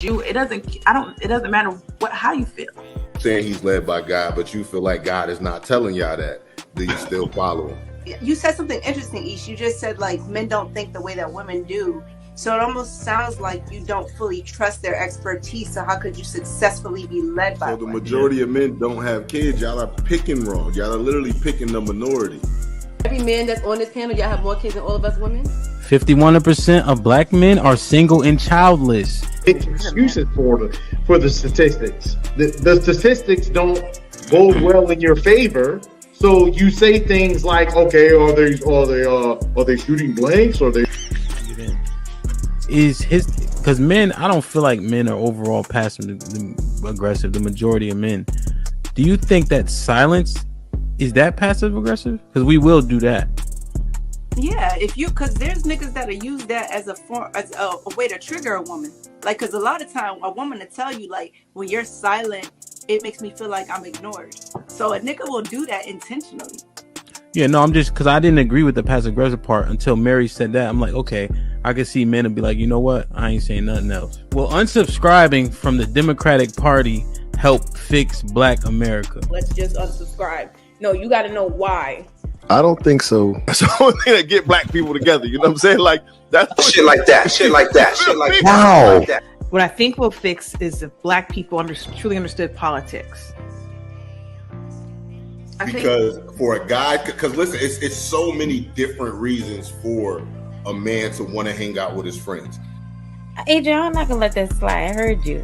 you. It doesn't matter how you feel. Saying he's led by God, but you feel like God is not telling y'all that. Do you still follow him? You said something interesting, Ish. You just said like men don't think the way that women do. So it almost sounds like you don't fully trust their expertise. So how could you successfully be led by So the women? majority of men don't have kids. Y'all are picking wrong. Y'all are literally picking the minority. Every man that's on this panel, y'all have more kids than all of us women. 51% of black men are single and childless. Excuses for the statistics. The statistics don't go well in your favor. So you say things like, okay, are they shooting blanks? Or they because men, I don't feel like men are overall passive aggressive. The majority of men. Do you think that silence is that passive aggressive? Because we will do that. Yeah, because there's niggas that'll use that as a way to trigger a woman. Like, because a lot of time a woman will tell you, like, when you're silent, it makes me feel like I'm ignored. So a nigga will do that intentionally. Yeah, no, I'm just because I didn't agree with the passive aggressive part until Mary said that. I'm like, okay, I can see men and be like, you know what? I ain't saying nothing else. Will unsubscribing from the Democratic Party help fix Black America? Let's just unsubscribe. No, you got to know why. I don't think so. That's the only thing that get black people together. You know what I'm saying? Like that's shit like that. Shit like that. Shit like Wow. that. What I think will fix is if black people truly understood politics. Because for a guy, because listen, it's so many different reasons for a man to want to hang out with his friends. Adrian, I'm not gonna let that slide. I heard you.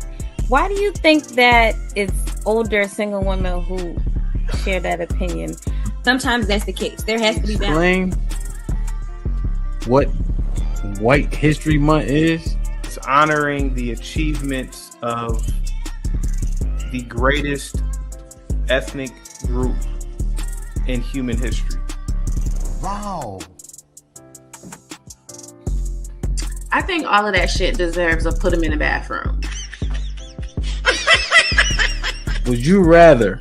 Why do you think that it's older single women who share that opinion? Sometimes that's the case. There has to be balance. Explain what White History Month is. It's honoring the achievements of the greatest ethnic group in human history. Wow. I think all of that shit deserves a put them in the bathroom. Would you rather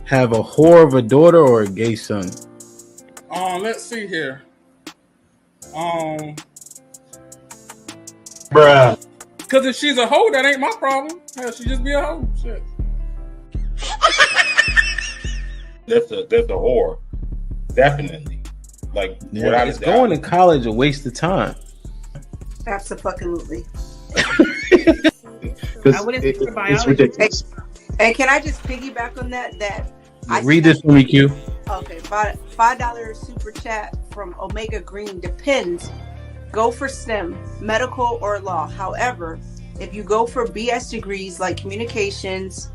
have a whore of a daughter or a gay son? Let's see here. bruh. Because if she's a hoe, that ain't my problem. Hell, she just be a hoe. Shit. That's a whore. Definitely. Like, yeah, is going to college a waste of time? Absolutely. I wouldn't think for biology. It's ridiculous. And can I just piggyback on that? Read this for me, Q. Okay, $5 super chat from Omega Green. Depends. Go for STEM, medical or law. However, if you go for BS degrees like communications,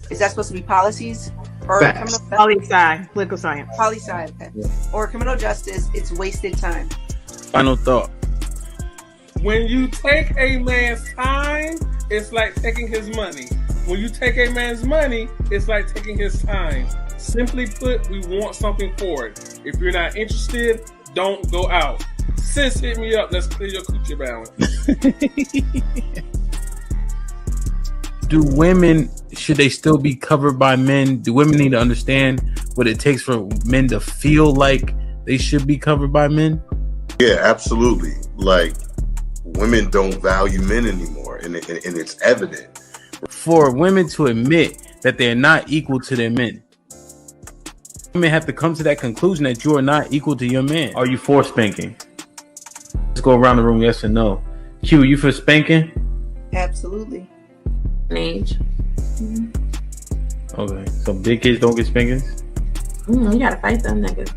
is that supposed to be policies or poli-sci, political science? Poli-sci, okay. Yeah. Or criminal justice, it's wasted time. Final thought. When you take a man's time, it's like taking his money. When you take a man's money, it's like taking his time. Simply put, we want something for it. If you're not interested, don't go out. Sis, hit me up. Let's clear your coochie balance. Do women, should they still be covered by men? Do women need to understand what it takes for men to feel like they should be covered by men? Yeah, absolutely. Like, women don't value men anymore, and it's evident. For women to admit that they're not equal to their men, women have to come to that conclusion that you are not equal to your man. Are you for spanking? Let's go around the room, yes or no. Q, you for spanking? Absolutely. Age. Mm-hmm. Okay, so big kids don't get spankings? You gotta fight them niggas.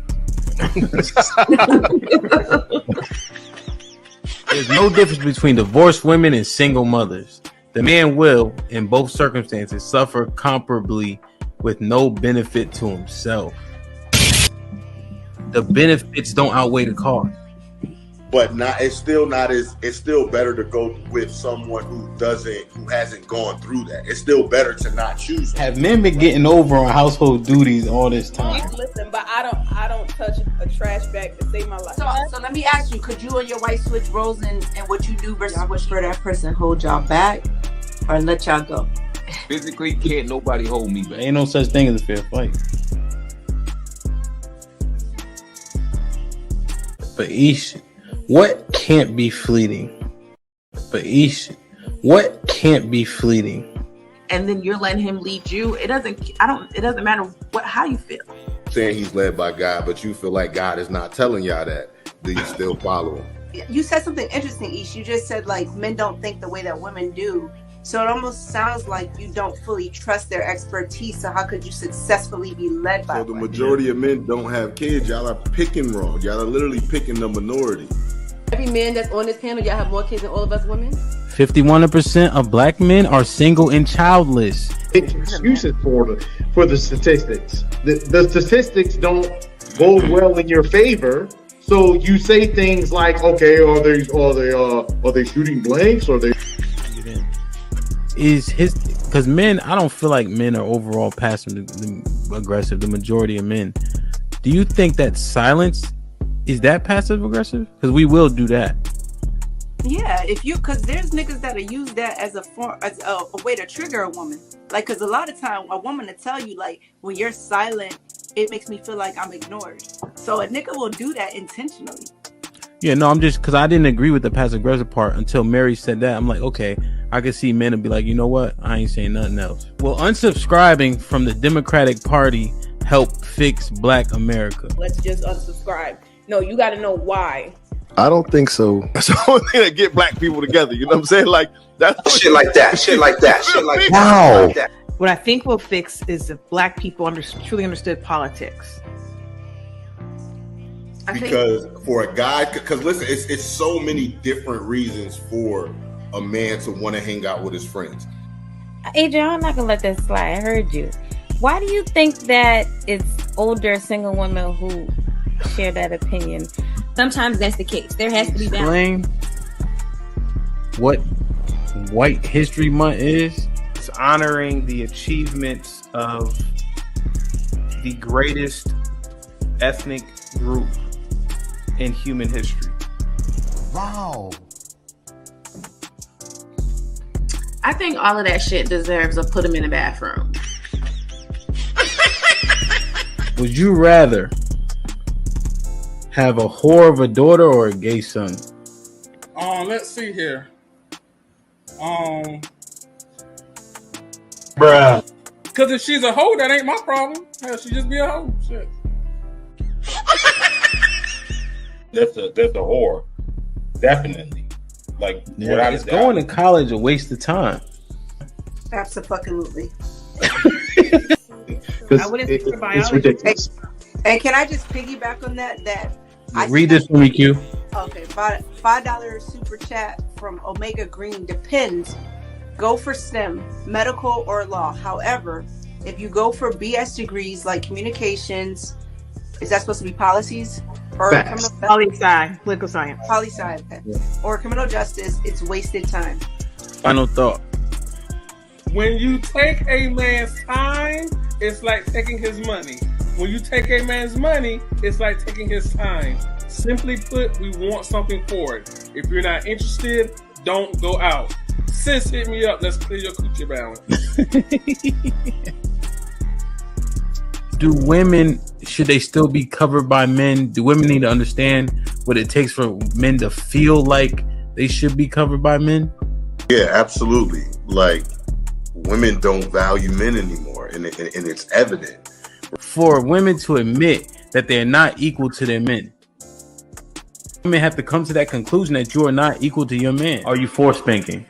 There's no difference between divorced women and single mothers. The man will, in both circumstances, suffer comparably with no benefit to himself. The benefits don't outweigh the cost. But it's still better to go with someone who hasn't gone through that. It's still better to not choose them. Have men been getting over on household duties all this time? Listen, but I don't touch a trash bag to save my life. So let me ask you, could you and your wife switch roles in what you do versus what for that person hold y'all back or let y'all go? Physically, can't nobody hold me back. Ain't no such thing as a fair fight. But Ish, what can't be fleeting? But Ish, What can't be fleeting? And then you're letting him lead you. It doesn't matter how you feel. Saying he's led by God, but you feel like God is not telling y'all that. Do you still follow him? You said something interesting, Ish. You just said like men don't think the way that women do. So it almost sounds like you don't fully trust their expertise. So how could you successfully be led by? So the majority of men don't have kids. Y'all are picking wrong. Y'all are literally picking the minority. Every man that's on this panel, y'all have more kids than all of us women. 51% of black men are single and childless. Excuses for the statistics. The statistics don't bode well in your favor. So you say things like, okay, are they shooting blanks? Or they because men, I don't feel like men are overall passive aggressive. The majority of men. Do you think that silence is that passive aggressive? Because we will do that. Yeah, because there's niggas that'll use that as a way to trigger a woman. Like, because a lot of time a woman will tell you, like, when you're silent, it makes me feel like I'm ignored. So a nigga will do that intentionally. Yeah, no, I'm just because I didn't agree with the passive aggressive part until Mary said that. I'm like, okay, I can see men and be like, you know what? I ain't saying nothing else. Will unsubscribing from the Democratic Party help fix Black America? Let's just unsubscribe. No, you got to know why. I don't think so. That's the only thing that get black people together. You know what I'm saying? Like that's shit like that. Shit like that. Shit like that. Wow. Like that. What I think will fix is if black people truly understood politics. Because for a guy, because listen, it's so many different reasons for a man to want to hang out with his friends. Adrian, I'm not gonna let that slide. I heard you. Why do you think that it's older single women who share that opinion? Sometimes that's the case. There has to be balance. Explain what White History Month is. It's honoring the achievements of the greatest ethnic group in human history. Wow. I think all of that shit deserves a put him in the bathroom. Would you rather have a whore of a daughter or a gay son? Let's see here. Bruh. Because if she's a hoe, that ain't my problem. Hell, she just be a hoe. Shit. That's a whore. Definitely. Like, Yeah, is going to college a waste of time? Absolutely. I wouldn't think for biology. It's ridiculous. And can I just piggyback on that? Read this for me, Q. Okay, $5 super chat from Omega Green. Depends. Go for STEM, medical or law. However, if you go for BS degrees like communications, is that supposed to be policies or poli-sci, political science, poli-sci, okay. Or criminal justice? It's wasted time. Final thought. When you take a man's time, it's like taking his money. When you take a man's money, it's like taking his time. Simply put, we want something for it. If you're not interested, don't go out. Sis, hit me up. Let's clear your coochie balance. Do women, should they still be covered by men? Do women need to understand what it takes for men to feel like they should be covered by men? Yeah, absolutely. Like, women don't value men anymore, and it's evident. For women to admit that they're not equal to their men, women have to come to that conclusion that you are not equal to your man. Are you for spanking?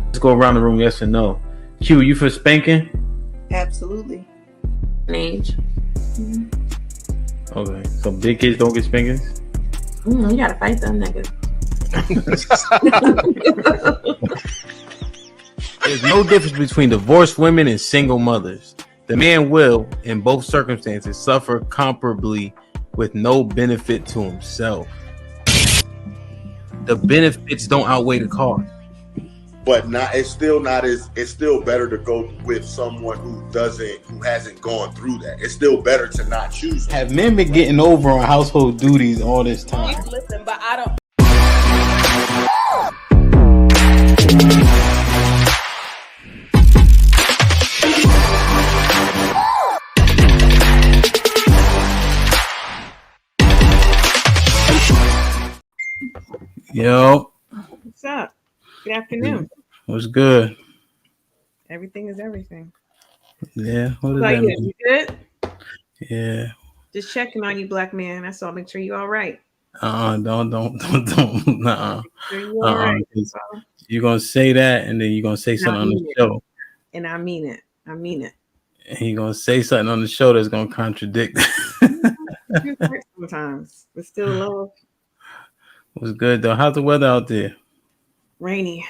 Let's go around the room, yes or no. Q, you for spanking? Absolutely. Age. Okay, so big kids don't get spankings? You gotta fight them niggas. There's no difference between divorced women and single mothers. The man will, in both circumstances, suffer comparably with no benefit to himself. The benefits don't outweigh the cost. But it's still better to go with someone who hasn't gone through that. It's still better to not choose them. Have men been getting over on household duties all this time? Listen, but I don't. Yo. What's up? Good afternoon. What's good? Everything is everything. Yeah. What What does about that you? mean? You good? Yeah. Just checking on you, black man. That's all. Make sure you all right. Don't. Nuh-uh. Make sure you all right. 'Cause you're gonna say that, and then you're gonna say And I something on the mean it. show, And I mean it. I mean it. and you're gonna say something on the show that's gonna contradict. It hurts sometimes, but still love. What's good though? How's the weather out there? Rainy.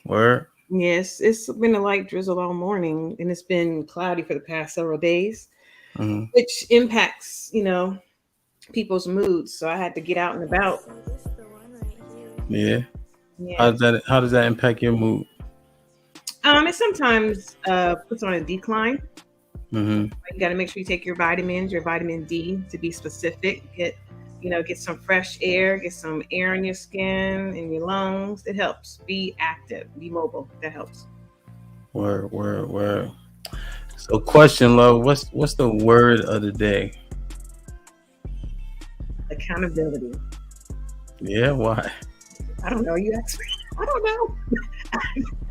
Word. Yes, it's been a light drizzle all morning, and it's been cloudy for the past several days, Mhm. which impacts, people's moods. So I had to get out and about. Yeah. Yeah. How does that impact your mood? It sometimes puts on a decline. Mm-hmm. You got to make sure you take your vitamins, your vitamin D, to be specific. Get some fresh air, get some air in your skin and your lungs. It helps. Be active, be mobile. That helps. Word. So, question, love. What's the word of the day? Accountability. Yeah. Why? I don't know. You asked me. I don't know.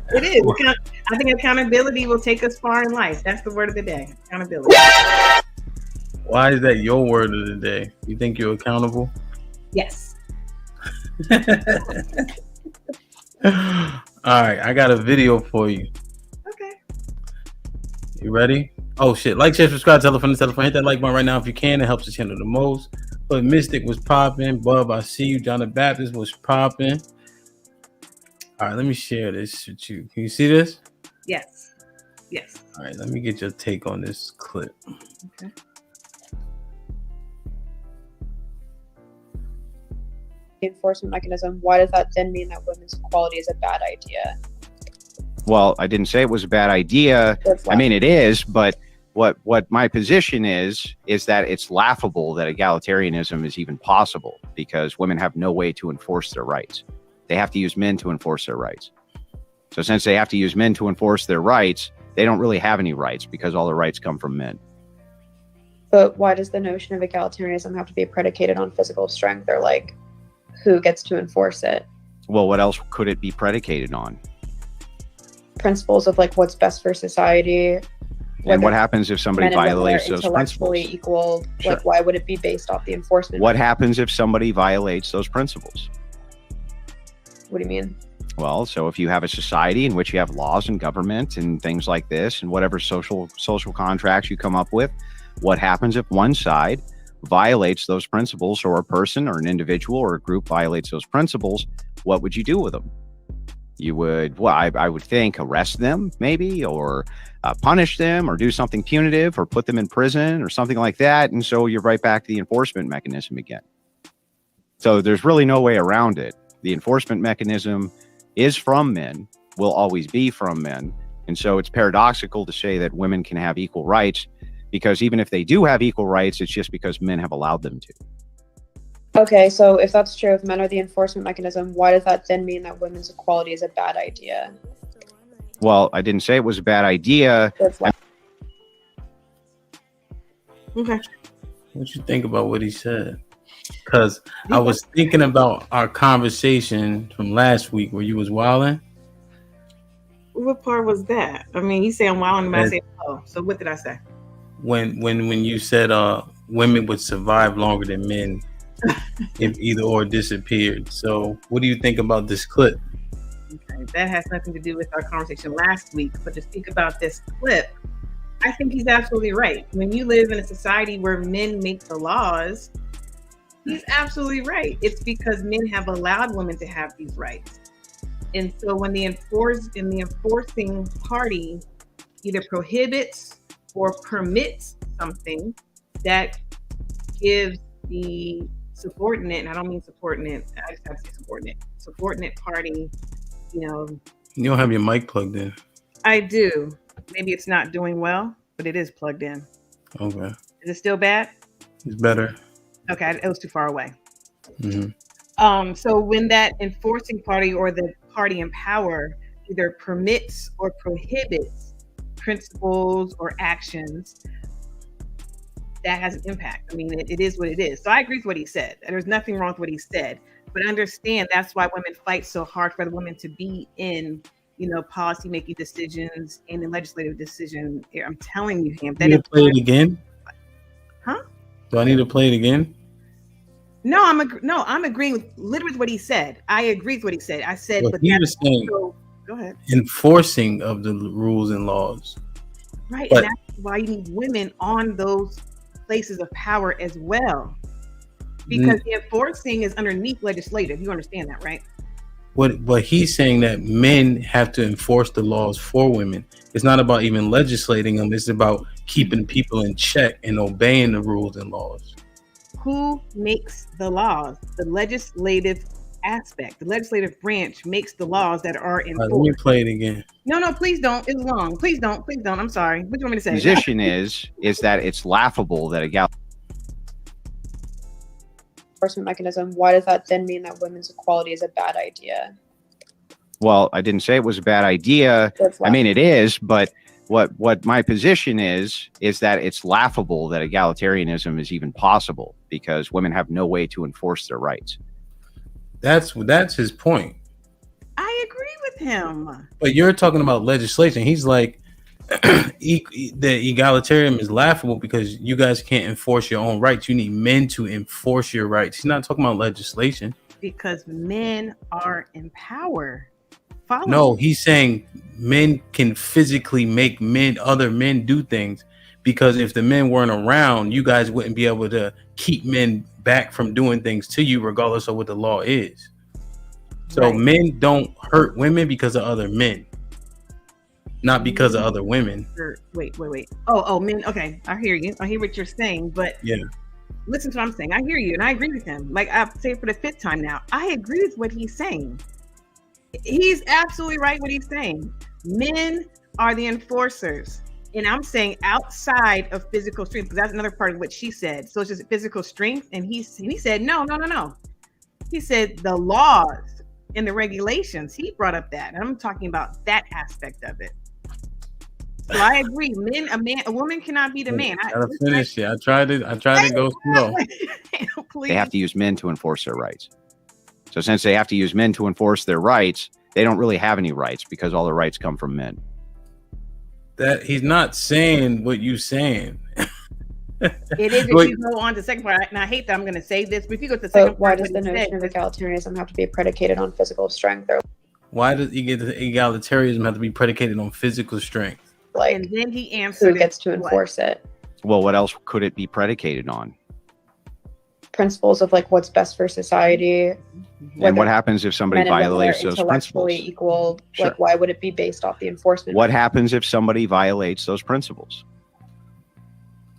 It is. I think accountability will take us far in life. That's the word of the day. Accountability. Why is that your word of the day? You think you're accountable? Yes. All right, I got a video for you. Okay. You ready? Oh shit! Like, share, subscribe, tell a friend. Hit that like button right now if you can. It helps the channel the most. But Mystic was popping. Bub, I see you. John the Baptist was popping. All right, let me share this with you. Can you see this? Yes. All right, let me get your take on this clip. Okay. Enforcement mechanism, why does that then mean that women's equality is a bad idea? Well, I didn't say it was a bad idea. I mean, it is, but what my position is that it's laughable that egalitarianism is even possible because women have no way to enforce their rights. They have to use men to enforce their rights. So since they have to use men to enforce their rights, they don't really have any rights because all the rights come from men. But why does the notion of egalitarianism have to be predicated on physical strength, or like who gets to enforce it? Well, what else could it be predicated on? Principles of like what's best for society. And what happens if somebody violates those intellectually principles? Equal. Sure. Like, why would it be based off the enforcement? What happens if somebody violates those principles? What do you mean? Well, so if you have a society in which you have laws and government and things like this, and whatever social contracts you come up with, what happens if one side violates those principles, or a person or an individual or a group violates those principles? What would you do with them? You would, well, I would think arrest them maybe, or punish them, or do something punitive, or put them in prison or something like that. And so you're right back to the enforcement mechanism again. So there's really no way around it. The enforcement mechanism is from men, will always be from men. And so it's paradoxical to say that women can have equal rights, because even if they do have equal rights, it's just because men have allowed them to. Okay, so if that's true, if men are the enforcement mechanism, why does that then mean that women's equality is a bad idea? Well, I didn't say it was a bad idea. Okay. What you think about what he said? Because I was thinking about our conversation from last week where you was wilding. What part was that? I mean, you say I'm wilding, but I say oh. So what did I say? When you said women would survive longer than men if either or disappeared. So what do you think about this clip? Okay, that has nothing to do with our conversation last week, but to speak about this clip, I think he's absolutely right. When you live in a society where men make the laws, he's absolutely right. It's because men have allowed women to have these rights. And so when the enforcing party either prohibits or permits something that gives the subordinate, and I don't mean subordinate, I just have to say subordinate party, you don't have your mic plugged in. I do. Maybe it's not doing well, but it is plugged in. Okay. Is it still bad? It's better. Okay, it was too far away. Mm-hmm. So when that enforcing party or the party in power either permits or prohibits principles or actions, that has an impact. I mean, it is what it is. So I agree with what he said. There's nothing wrong with what he said. But understand that's why women fight so hard for the women to be in, policy making decisions and in legislative decision. I'm telling you, him. Need to play it again? Huh? Do I need to play it again? No, I'm agreeing with literally what he said. I agree with what he said. I said, Well, but he that's was saying also, go ahead. Enforcing of the rules and laws. Right, But, and that's why you need women on those places of power as well. Because the enforcing is underneath legislative. You understand that, right? What he's saying that men have to enforce the laws for women. It's not about even legislating them. It's about keeping people in check and obeying the rules and laws. Who makes the laws? The legislative aspect. The legislative branch makes the laws that are enforced. Let me play it again. No, please don't. It's long. Please don't. I'm sorry. What do you want me to say? Position is that it's laughable that enforcement mechanism. Why does that then mean that women's equality is a bad idea? Well, I didn't say it was a bad idea. I mean, it is, but what my position is that it's laughable that egalitarianism is even possible because women have no way to enforce their rights. That's his point. I agree with him. But you're talking about legislation. He's like, the egalitarian is laughable because you guys can't enforce your own rights. You need men to enforce your rights. He's not talking about legislation. Because men are in power. No, he's saying men can physically make other men do things, because if the men weren't around, you guys wouldn't be able to keep men back from doing things to you, regardless of what the law is. So men don't hurt women because of other men, not because of other women. Wait. Oh, men. Okay, I hear you. I hear what you're saying, but yeah, listen to what I'm saying. I hear you, and I agree with him. Like I've said for the 5th time now, I agree with what he's saying. He's absolutely right what he's saying. Men are the enforcers. And I'm saying outside of physical strength, because that's another part of what she said. So it's just physical strength. And he said, no. He said the laws and the regulations. He brought up that. And I'm talking about that aspect of it. So I agree. A woman cannot be the man. I gotta finish it. I tried to go slow. They have to use men to enforce their rights. So since they have to use men to enforce their rights, they don't really have any rights because all the rights come from men. That he's not saying what you're saying. It is if you go on to the second part, and I hate that I'm going to say this, but if you go to the second part, why does the notion of egalitarianism have to be predicated on physical strength? Why does egalitarianism have to be predicated on physical strength? And then he answered, who gets to enforce it? Well, what else could it be predicated on? Principles of like what's best for society. And what happens if somebody violates those principles? Equal. Sure. Like, why would it be based off the enforcement? What happens if somebody violates those principles?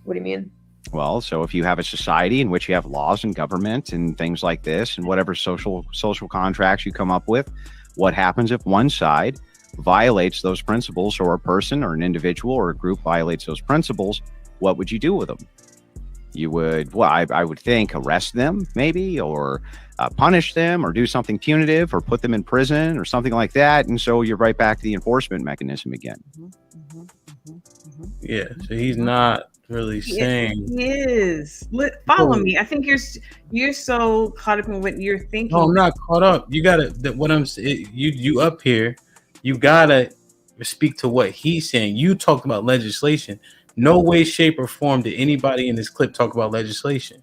What do you mean? Well, so if you have a society in which you have laws and government and things like this, and whatever social contracts you come up with, what happens if one side violates those principles, or a person or an individual or a group violates those principles? What would you do with them? You would, well, I would think arrest them maybe, or punish them, or do something punitive, or put them in prison or something like that. And so you're right back to the enforcement mechanism again. Yeah, so he's not really saying. He is. Follow me. I think you're so caught up in what you're thinking. No, I'm not caught up. You gotta. What I'm saying, you up here, you gotta speak to what he's saying. You talked about legislation. No way, shape, or form did anybody in this clip talk about legislation.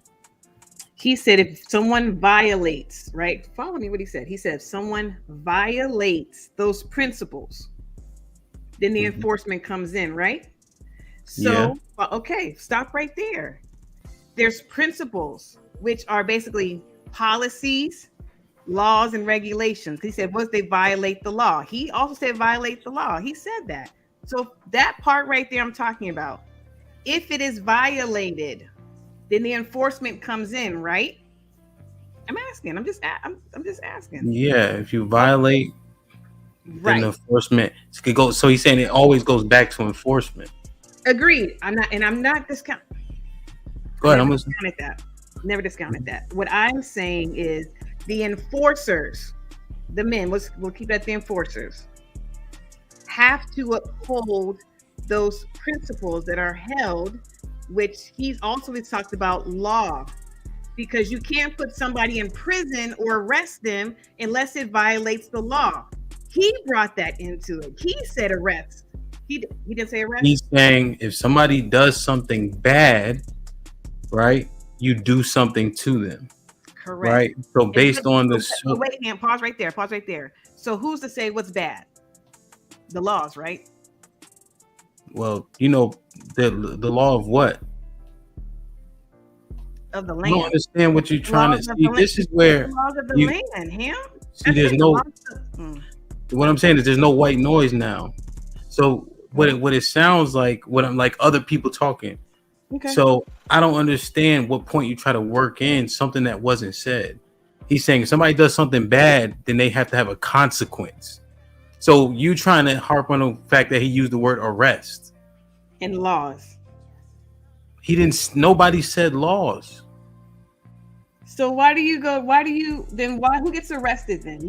He said if someone violates, right? Follow me what he said. He said if someone violates those principles, then the enforcement comes in, right? So, okay, stop right there. There's principles, which are basically policies, laws, and regulations. He said, once they violate the law. He also said violate the law. He said that. So that part right there I'm talking about. If it is violated, then the enforcement comes in, right? I'm asking. I'm just asking. Yeah, if you violate, then the enforcement could go. So he's saying it always goes back to enforcement. Agreed. I'm not discounting. Go ahead. Never discounted that. What I'm saying is the enforcers, the men. We'll keep that the enforcers have to uphold those principles that are held, which he's talked about law, because you can't put somebody in prison or arrest them unless it violates the law. He brought that into it. He said arrest. He didn't say arrest. He's saying if somebody does something bad, right, you do something to them. Correct. Right. So based on this. So wait, man, pause right there. Pause right there. So who's to say what's bad? The laws, right? Well, you know, the law of what? Of the land. I don't understand what you're trying to see. This is where the laws of the land, him. See, there's no. What I'm saying is there's no white noise now. So what it sounds like, what I'm like other people talking. Okay. So I don't understand what point you try to work in something that wasn't said. He's saying if somebody does something bad, then they have to have a consequence. So you trying to harp on the fact that he used the word arrest. And laws. He didn't. Nobody said laws. So why who gets arrested then?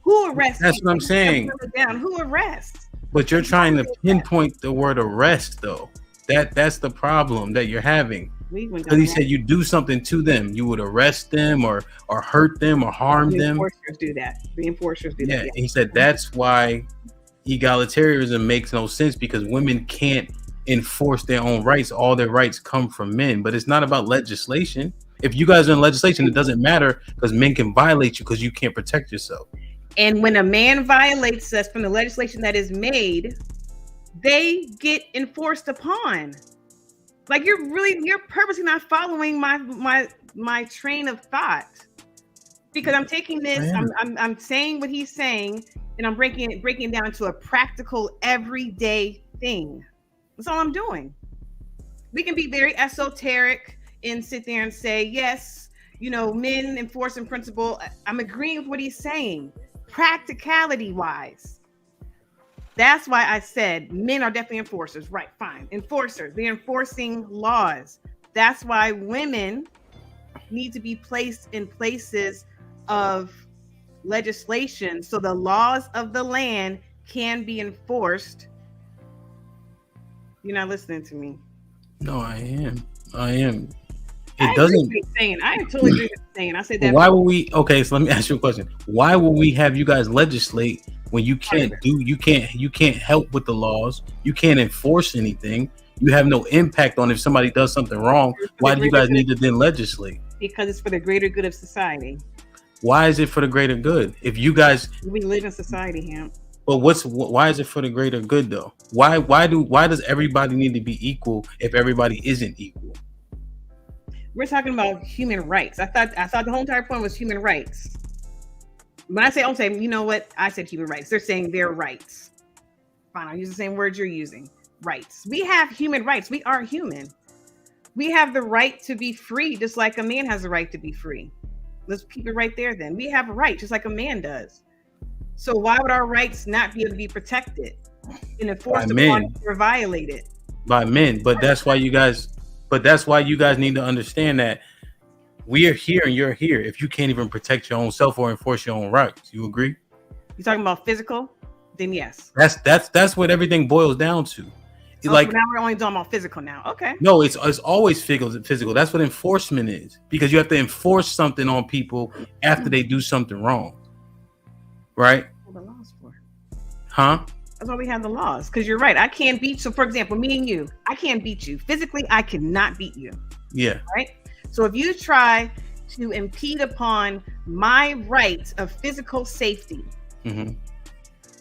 Who arrests? That's what I'm saying. Who arrests? But you're trying to pinpoint the word arrest, though. That's the problem that you're having. Because he said you do something to them, you would arrest them or hurt them or harm them. The enforcers do that. The enforcers do that. Yeah, he said that's why egalitarianism makes no sense, because women can't enforce their own rights. All their rights come from men, but it's not about legislation. If you guys are in legislation, it doesn't matter because men can violate you because you can't protect yourself. And when a man violates us from the legislation that is made, they get enforced upon. Like you're purposely not following my train of thought, because I'm taking this, I'm saying what he's saying, and I'm breaking it down to a practical everyday thing. That's all I'm doing. We can be very esoteric and sit there and say, yes, you know, men enforcing principle. I'm agreeing with what he's saying, practicality wise. That's why I said men are definitely enforcers. Right, fine. Enforcers. They're enforcing laws. That's why women need to be placed in places of legislation so the laws of the land can be enforced. You're not listening to me. No, I am. I totally agree with what you're saying. I said that. Why would we? Okay, so let me ask you a question. Why would we have you guys legislate when you can't you can't help with the laws? You can't enforce anything. You have no impact on if somebody does something wrong. Why do you guys need to then legislate? Because it's for the greater good of society. Why is it for the greater good? If you guys, we live in society, Ham. But why is it for the greater good though? Why does everybody need to be equal if everybody isn't equal? We're talking about human rights. I thought the whole entire point was human rights. When I say, I'm saying, you know what? I said human rights. They're saying their rights. Fine, I'll use the same word you're using. Rights. We have human rights. We are human. We have the right to be free, just like a man has the right to be free. Let's keep it right there then. We have a right, just like a man does. So why would our rights not be able to be protected and enforced upon or violated? By men. But that's why you guys need to understand that we are here and you're here if you can't even protect your own self or enforce your own rights. You agree? You're talking about physical? Then yes. That's what everything boils down to. Like, so now we're only talking about physical now. Okay. No, it's always physical. That's what enforcement is, because you have to enforce something on people after they do something wrong. Right? What are the laws for? Huh? That's why we have the laws. Because you're right. I can't beat. So, for example, me and you, I can't beat you physically. I cannot beat you. Yeah. Right. So if you try to impede upon my right of physical safety,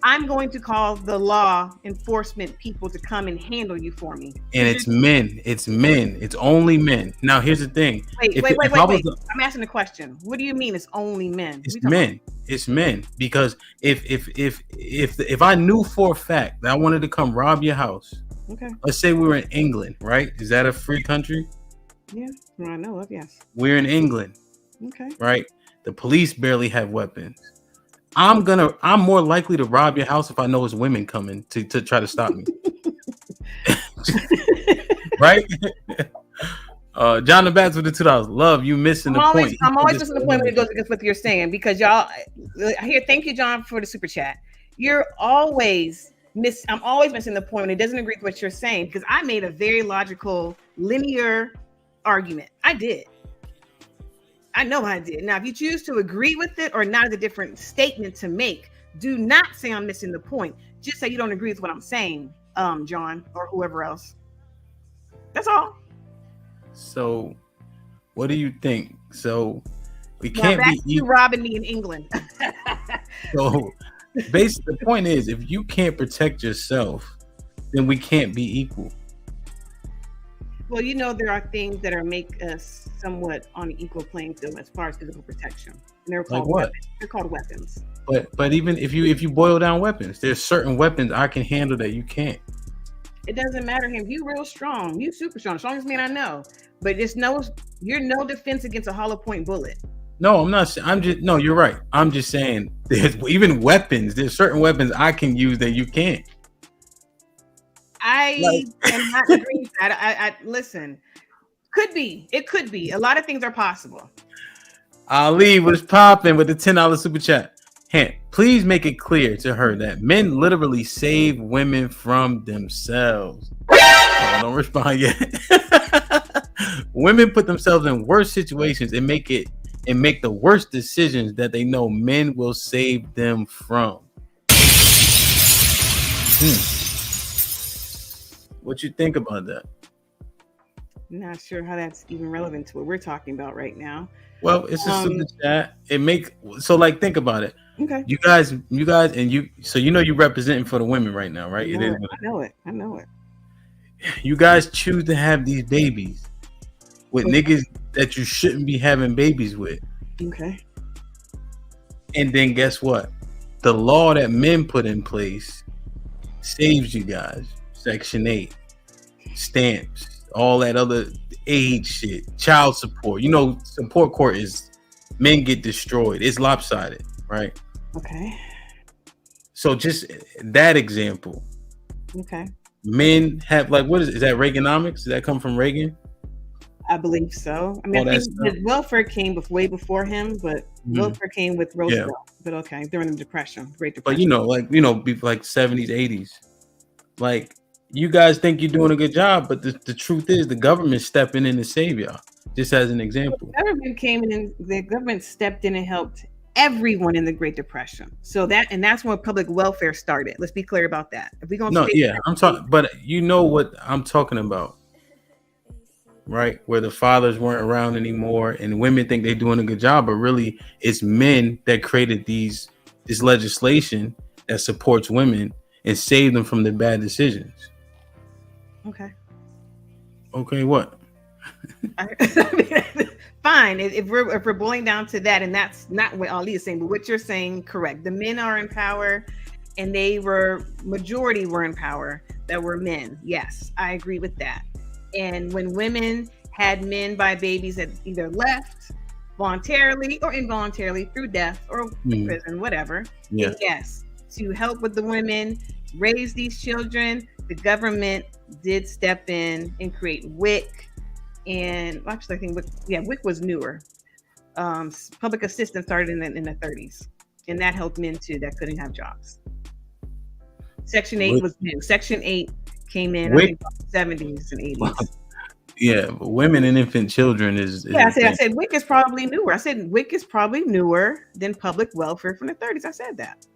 I'm going to call the law enforcement people to come and handle you for me. And it's men. It's men. It's only men. Now, here's the thing. Wait. I'm asking the question. What do you mean it's only men? It's men. It's men. Because if I knew for a fact that I wanted to come rob your house, okay. Let's say we were in England, right? Is that a free country? Yeah, I know of, yes. We're in England. Okay. Right? The police barely have weapons. I'm more likely to rob your house if I know it's women coming to try to stop me. Right? John the Bats with the $2. Love, you missing the point. I'm always missing the point when it goes against what you're saying, because y'all here. Thank you, John, for the super chat. I'm always missing the point when it doesn't agree with what you're saying, because I made a very logical, linear argument. I did. I know I did. Now, if you choose to agree with it or not, is a different statement to make. Do not say I'm missing the point. Just say you don't agree with what I'm saying, John, or whoever else. That's all. So, what do you think? So, we Now can't back be to robbing me in England. So, basically, the point is, if you can't protect yourself, then we can't be equal. Well, you know, there are things that are make us somewhat on an equal playing field as far as physical protection, and they're called what? weapons. They're called weapons. But even if you boil down weapons, there's certain weapons I can handle that you can't. It doesn't matter him. You real strong. You super strong. Strongest man I know. But you're no defense against a hollow point bullet. No, I'm not. No, you're right. I'm just saying there's even weapons. There's certain weapons I can use that you can't. I am not agreeing with that. I listen. Could be. It could be. A lot of things are possible. Ali was popping with the $10 super chat. Hint, please make it clear to her that men literally save women from themselves. Oh, don't respond yet. Women put themselves in worse situations and make the worst decisions that they know men will save them from. What you think about that? Not sure how that's even relevant to what we're talking about right now. Well, it's a super chat. Think about it. Okay. You guys, and you. So you're representing for the women right now, right? I know it. You guys choose to have these babies with niggas that you shouldn't be having babies with. Okay. And then guess what? The law that men put in place saves you guys. Section 8, stamps, all that other age shit, child support. Support court is men get destroyed. It's lopsided, right? Okay. So just that example. Okay. Men have what is that Reaganomics? Does that come from Reagan? I believe so. I mean, I think the welfare came way before him, but welfare came with Roosevelt. Yeah. But okay, during the Depression, Great Depression. But before 70s, 80s. You guys think you're doing a good job, but the truth is the government's stepping in to save y'all. Just as an example. The government came in and the government stepped in and helped everyone in the Great Depression. So that's when public welfare started. Let's be clear about that. If we gonna I'm talking, but you know what I'm talking about, right? Where the fathers weren't around anymore, and women think they're doing a good job, but really it's men that created this legislation that supports women and saved them from the bad decisions. Okay. Okay, what? Fine. If we're boiling down to that, and that's not what Ali is saying, but what you're saying, correct. The men are in power, and majority were in power that were men. Yes, I agree with that. And when women had men buy babies that either left voluntarily or involuntarily through death or prison, whatever. Yeah. Yes, to help with the women raise these children, the government did step in and create WIC, and actually I think WIC was newer. Public assistance started in the 30s, and that helped men too that couldn't have jobs. Section 8 was new. Section 8 came in I think 70s and 80s. Yeah, but women and infant children is I said WIC is probably newer. I said WIC is probably newer than public welfare from the 30s. I said that.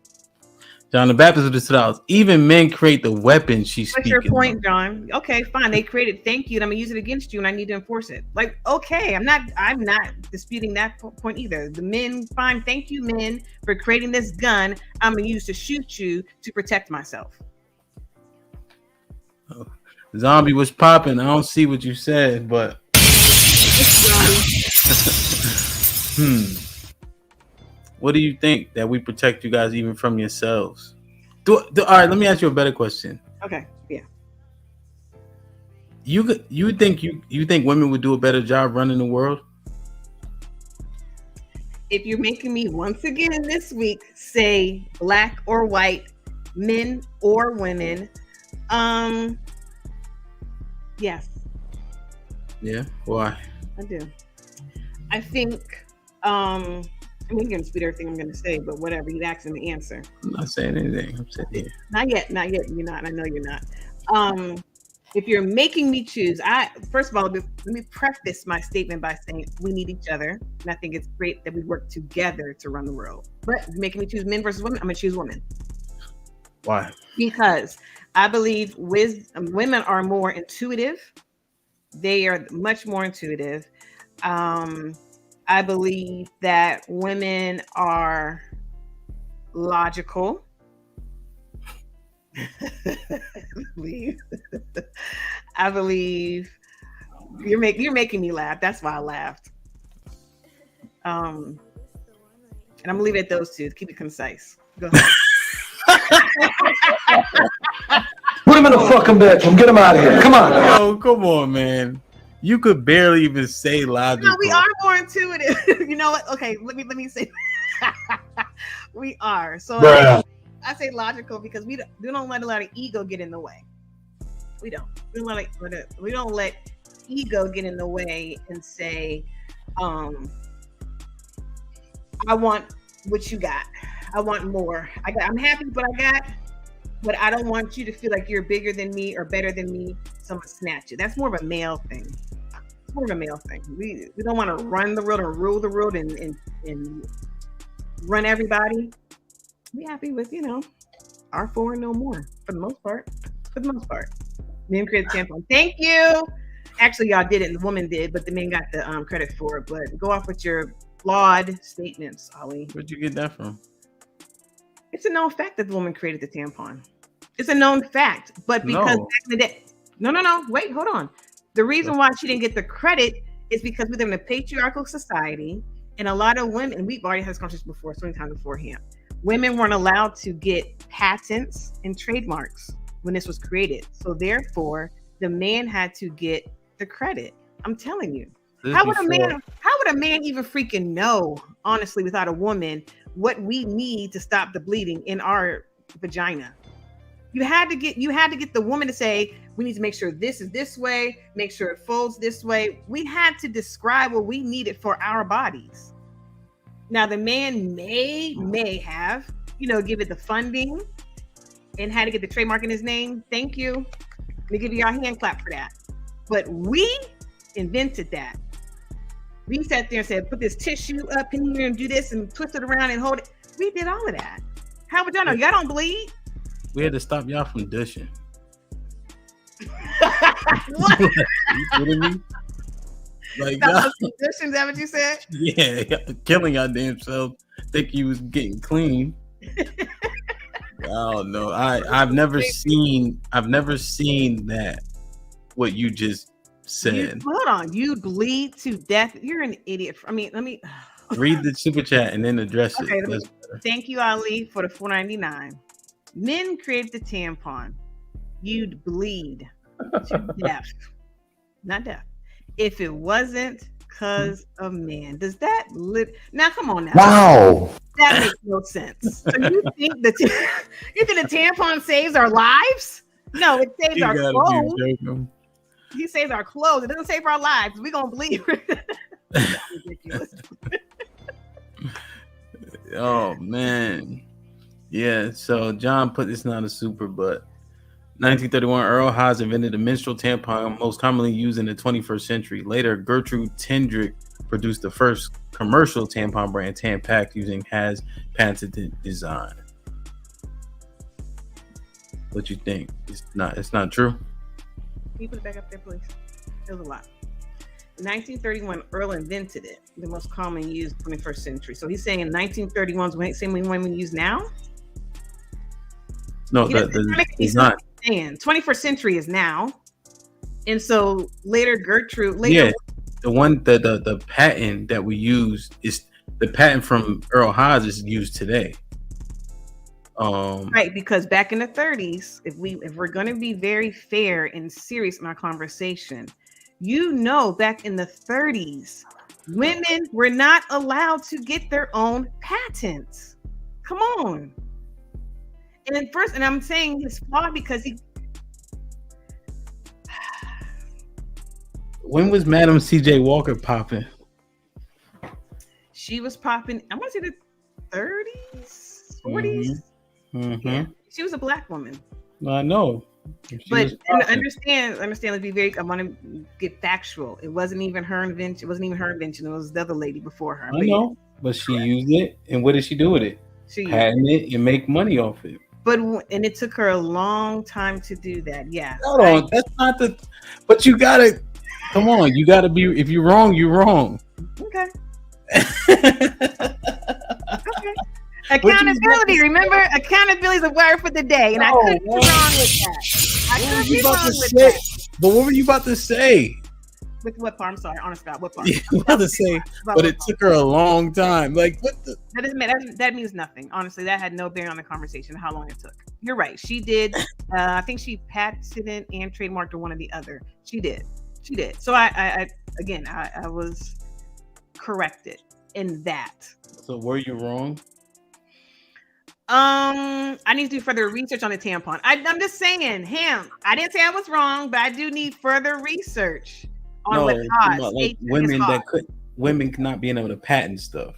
John the Baptist of the South. Even men create the weapons she's speaking. What's your point, John? Okay, fine. They created thank you, and I'm gonna use it against you, and I need to enforce it. Okay, I'm not disputing that point either. The men, fine, thank you, men, for creating this gun I'm gonna use to shoot you to protect myself. Zombie was popping. I don't see what you said, but what do you think that we protect you guys even from yourselves? All right, let me ask you a better question. Okay, yeah. You think women would do a better job running the world? If you're making me once again this week say black or white, men or women, yes. Yeah, why? I do. I think I'm going to speed everything I'm going to say, but whatever. You'd ask him to answer. I'm not saying anything. I'm sitting here. Not yet. You're not. I know you're not. If you're making me choose, first of all, let me preface my statement by saying we need each other, and I think it's great that we work together to run the world. But if you're making me choose men versus women, I'm gonna choose women. Why? Because I believe women are more intuitive. They are much more intuitive. I believe that women are logical. I believe you're making me laugh. That's why I laughed. And I'm gonna leave it at those two. Keep it concise. Go ahead. Put him in the fucking bedroom. Get him out of here. Come on. Oh, come on, man. You could barely even say logical. No, we are more intuitive. You know what? Okay, let me say. We are. So I say logical because we don't let a lot of ego get in the way. We don't. We don't let ego get in the way and say, I want what you got. I want more. I'm happy with what I got, but I don't want you to feel like you're bigger than me or better than me. Someone snatch it. That's more of a male thing. It's more of a male thing. We don't want to run the world or rule the world and run everybody. Be happy with, our four and no more for the most part. Men created tampon. Thank you. Actually, y'all did it and the woman did, but the men got the credit for it. But go off with your flawed statements, Ali. Where'd you get that from? It's a known fact that the woman created the tampon. It's a known fact. But because back in the day, no, wait, hold on. The reason why she didn't get the credit is because we live in a patriarchal society, and a lot of women, and we've already had this conversation before, so many times beforehand. Women weren't allowed to get patents and trademarks when this was created. So therefore, the man had to get the credit. I'm telling you. How would a man even freaking know, honestly, without a woman, what we need to stop the bleeding in our vagina? You had to get the woman to say, we need to make sure this is this way, make sure it folds this way. We had to describe what we needed for our bodies. Now the man may have, give it the funding and had to get the trademark in his name. Thank you. Let me give you our hand clap for that. But we invented that. We sat there and said, put this tissue up in here and do this and twist it around and hold it. We did all of that. How would y'all know? Y'all don't bleed? We had to stop y'all from dishing. What? You kidding me? Like, is that what you said? Yeah, killing your damn self. Think you was getting clean. Oh no, I've never seen that. What you just said. Hold on, you bleed to death. You're an idiot. I mean, let me read the super chat and then address it. Okay, thank you, Ali, for the $4.99. Men created the tampon. You'd bleed to death, not death. If it wasn't because of man, does that now? Come on now. Wow, that makes no sense. So you think the tampon saves our lives? No, it saves our clothes. He saves our clothes. It doesn't save our lives. We're gonna bleed. That's ridiculous. Oh man, yeah. So John put this not a super, but 1931, Earl Haas invented the menstrual tampon, most commonly used in the 21st century. Later, Gertrude Tendrick produced the first commercial tampon brand, Tampax, using Haas' patented design. What you think? It's not true. Can you put it back up there, please? There's a lot. 1931, Earl invented it, the most common used 21st century. So he's saying in 1931 is the same way women use now? No, it's not. 21st century is now. And so later, yeah, the one the patent that we use is the patent from Earl Haas is used today. Right, because back in the 30s, if we're going to be very fair and serious in our conversation, back in the 30s, women were not allowed to get their own patents. Come on. And I'm saying he's flawed because when was Madam C.J. Walker popping? She was popping, I want to say the 30s, 40s. Mm-hmm. Yeah. She was a black woman. I know. But understand. Let's be very. I want to get factual. It wasn't even her invention. It wasn't even her invention. It was the other lady before her. I know, but she used it, and what did she do with it? She patent it and make money off it. But it took her a long time to do that. Yeah. Hold on, that's not the. But you gotta. Come on, you gotta be. If you're wrong, you're wrong. Okay. Okay. Accountability. Remember, accountability is a word for the day, and I couldn't be wrong with that. I couldn't be wrong with that. But what were you about to say? With what part? I'm sorry, honest God. What part? You were about to say, but it took her a long time. Like what the? That doesn't matter. That means nothing. Honestly, that had no bearing on the conversation. How long it took. You're right. She did. I think she patented and trademarked or one or the other. She did. So I was corrected in that. So were you wrong? I need to do further research on the tampon. I'm just saying, I didn't say I was wrong, but I do need further research on what caused like women women not being able to patent stuff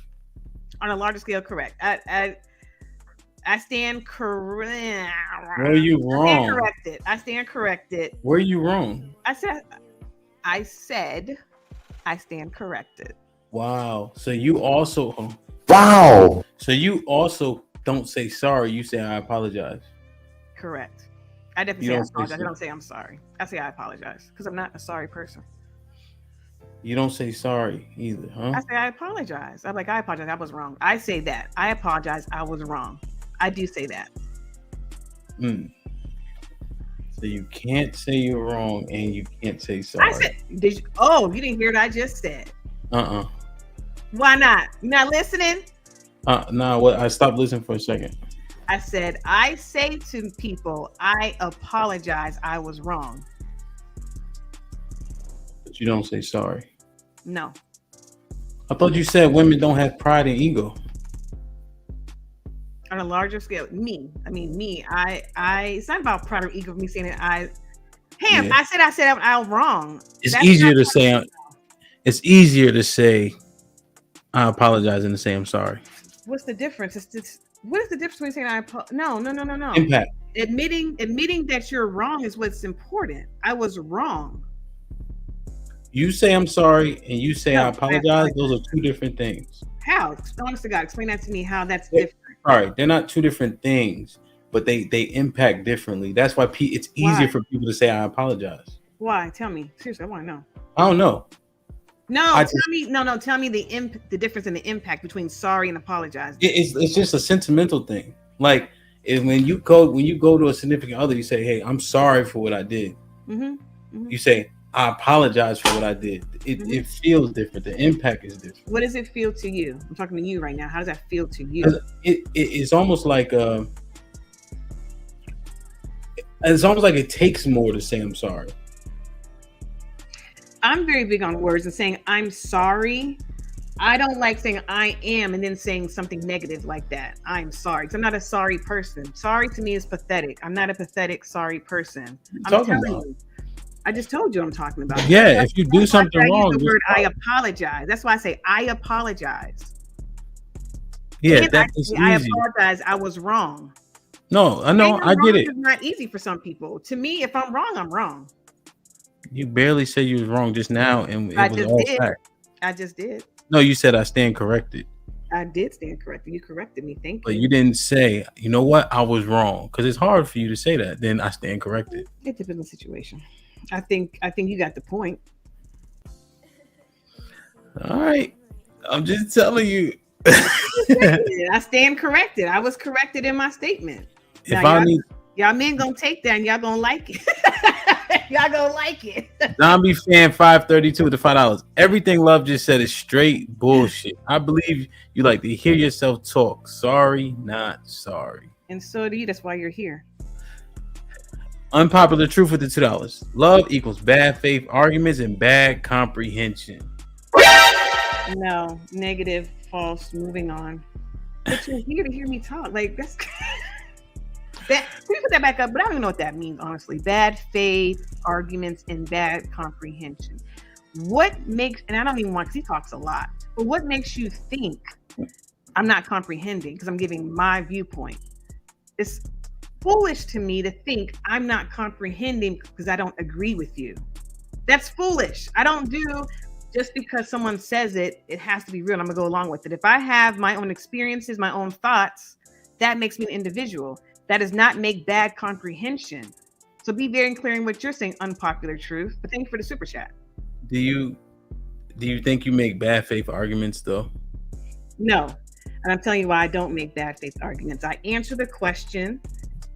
on a larger scale. Correct. I stand correct. Were you wrong? I stand corrected. Were you wrong? I said I stand corrected. Wow. So you also Wow. So you also don't say sorry, you say I apologize. Correct. I definitely say I apologize. I don't say I'm sorry. I say I apologize because I'm not a sorry person. You don't say sorry either, huh? I say I apologize. I'm like, I apologize. I was wrong. I say that. I apologize. I was wrong. I do say that. So you can't say you're wrong and you can't say sorry. I said, you didn't hear what I just said. Why not? You not listening? I stopped listening for a second. I said, I say to people, I apologize. I was wrong. But you don't say sorry. No. I thought you said women don't have pride and ego. On a larger scale, me. It's not about pride or ego for me saying that I said I'm wrong. It's easier to say I apologize than to say I'm sorry. What's the difference? What is the difference between saying No. Impact. Admitting that you're wrong is what's important. I was wrong. You say I'm sorry and you say I apologize. Those are two different things. How? Honest to God, explain that to me. How that's different. All right, they're not two different things, but they impact differently. That's why it's easier for people to say I apologize. Why? Tell me. Seriously, I want to know. I don't know. Tell me the difference in the impact between sorry and apologize. It's just a sentimental thing. Like when you go to a significant other, you say, "Hey, I'm sorry for what I did." You say, "I apologize for what I did." It feels different. The impact is different. What does it feel to you? I'm talking to you right now. How does that feel to you? It's almost like it takes more to say I'm sorry. I'm very big on words and saying I'm sorry. I don't like saying I am and then saying something negative like that. I'm sorry. Because I'm not a sorry person. Sorry to me is pathetic. I'm not a pathetic, sorry person. I just told you I'm talking about. Yeah, if you do something wrong. The word I apologize. That's why I say I apologize. Yeah, that's easy. I apologize. I was wrong. No, I know. I get it. It's not easy for some people. To me, if I'm wrong, I'm wrong. You barely said you was wrong just now, and it was all fact. I just did. No, you said I stand corrected. I did stand corrected. You corrected me. Thank you. But you didn't say, you know what, I was wrong, because it's hard for you to say that. Then I stand corrected. It depends on the situation. I think you got the point. All right, I'm just telling you. I stand corrected. I was corrected in my statement. Y'all men gonna take that and y'all gonna like it. Y'all gonna like it. Zombie fan 532 with the $5. Everything Love just said is straight bullshit. I believe you like to hear yourself talk. Sorry, not sorry. And so do you. That's why you're here. Unpopular truth with the $2. Love equals bad faith arguments and bad comprehension. No, negative, false, moving on. But you're here to hear me talk. Like that's that. We put that back up, but I don't even know what that means, honestly. Bad faith, arguments, and bad comprehension. What makes, and I don't even want, because he talks a lot, but what makes you think I'm not comprehending because I'm giving my viewpoint? foolish to me to think I'm not comprehending because I don't agree with you. That's foolish. I don't do just because someone says it, it has to be real. I'm gonna go along with it. If I have my own experiences, my own thoughts, that makes me an individual. That does not make bad comprehension. So be very clear in what you're saying, unpopular truth. But thank you for the super chat. Do you think you make bad faith arguments though? No. And I'm telling you why I don't make bad faith arguments. I answer the question,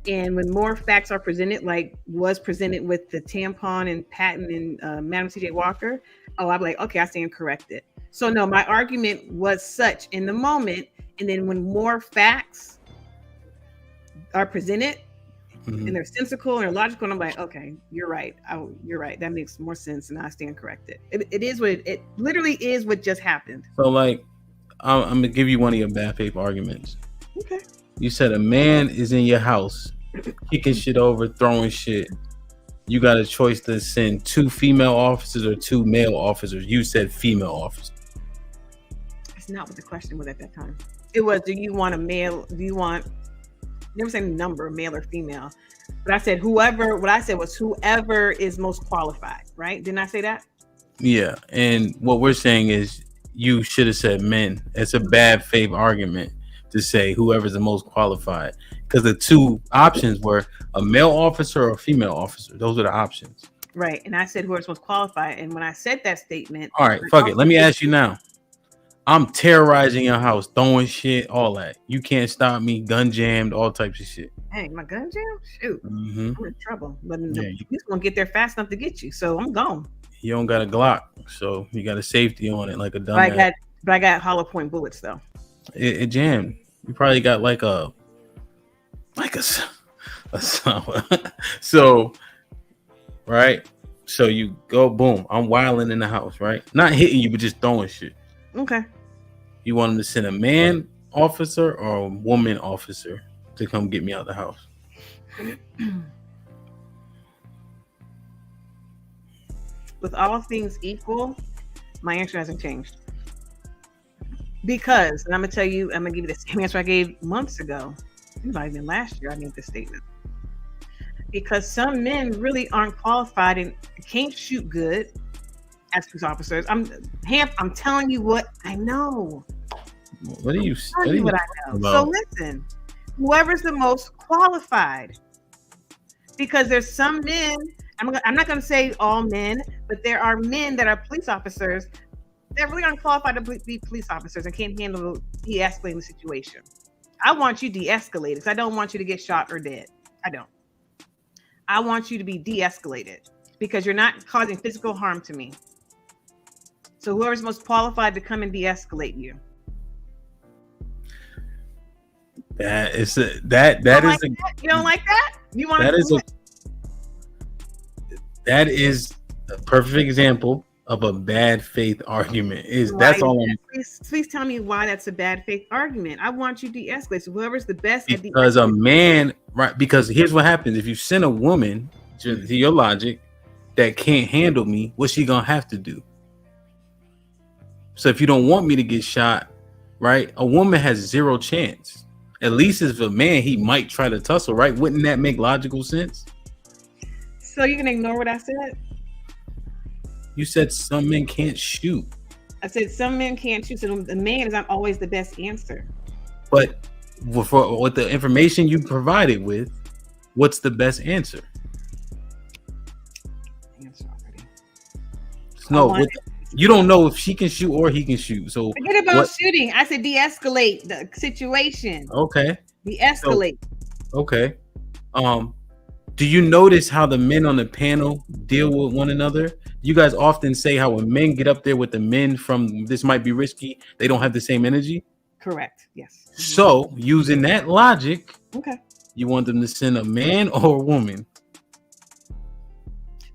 and when more facts are presented, like was presented with the tampon and patent and Madam C.J. Walker, I'll be like, okay, I stand corrected. So no, my argument was such in the moment, and then when more facts are presented, and they're sensical and they're logical, and I'm like, okay, you're right. You're right. That makes more sense, and I stand corrected. It is what it literally is what just happened. So like, I'm gonna give you one of your bad faith arguments. Okay. You said a man is in your house, kicking shit over, throwing shit. You got a choice to send 2 female officers or 2 male officers. You said female officers. That's not what the question was at that time. It was, do you want a male? Do you want? Never said number, male or female. But I said whoever. What I said was whoever is most qualified. Right? Didn't I say that? Yeah, and what we're saying is you should have said men. It's a bad faith argument to say whoever's the most qualified, because the 2 options were a male officer or a female officer. Those are the options. Right. And I said whoever's most qualified. And when I said that statement, all right, fuck it. Let me ask you now. I'm terrorizing your house, throwing shit, all that. You can't stop me, gun jammed, all types of shit. Hey, my gun jam? Shoot. Mm-hmm. I'm in trouble. But you just won't get there fast enough to get you. So I'm gone. You don't got a Glock, so you got a safety on it like a dumbass. But I got hollow point bullets though. It jammed. You probably got like a so right. So you go boom. I'm wilding in the house, right? Not hitting you, but just throwing shit. Okay. You want him to send a man officer or a woman officer to come get me out of the house? With all things equal, my answer hasn't changed. Because, and I'm gonna tell you, I'm gonna give you the same answer I gave months ago. It was not even last year I made this statement. Because some men really aren't qualified and can't shoot good as police officers. I'm telling you what I know. What are you saying? What I know. So listen, whoever's the most qualified, because there's some men. I'm not going to say all men, but there are men that are police officers that really aren't qualified to be police officers and can't handle de-escalating the situation. I want you de-escalated because I don't want you to get shot or dead. I don't. I want you to be de-escalated because you're not causing physical harm to me. So whoever's most qualified to come and de-escalate you. That is you don't like that? You want that is a perfect example of a bad faith argument. That's all I'm please tell me why that's a bad faith argument. I want you to de-escalate. So whoever's the best because a man, right? Because here's what happens: if you send a woman to your logic that can't handle me, what's she gonna have to do? So if you don't want me to get shot, right? A woman has 0 chance. At least as a man, he might try to tussle, right? Wouldn't that make logical sense? So you can ignore what I said? You said some men can't shoot. I said some men can't shoot. So the man is not always the best answer. But for what the information you provided with, what's the best answer? No, you don't know if she can shoot or he can shoot. So forget about shooting. I said de-escalate the situation. Okay. De-escalate. So, okay. Do you notice how the men on the panel deal with one another? You guys often say how when men get up there with the men from this might be risky, they don't have the same energy. Correct. Yes. So using that logic, okay, you want them to send a man or a woman?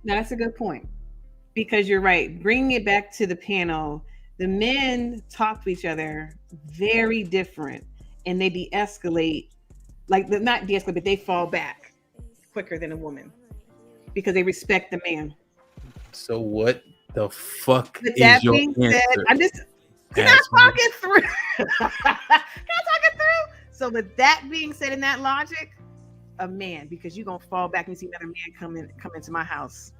Now that's a good point. Because you're right. Bringing it back to the panel, the men talk to each other very different and they de-escalate, not de-escalate, but they fall back quicker than a woman because they respect the man. So what the fuck With is that your being answer? said, can I talk it through? Can I talk it through? So with that being said in that logic, a man because you're gonna fall back and see another man come into my house.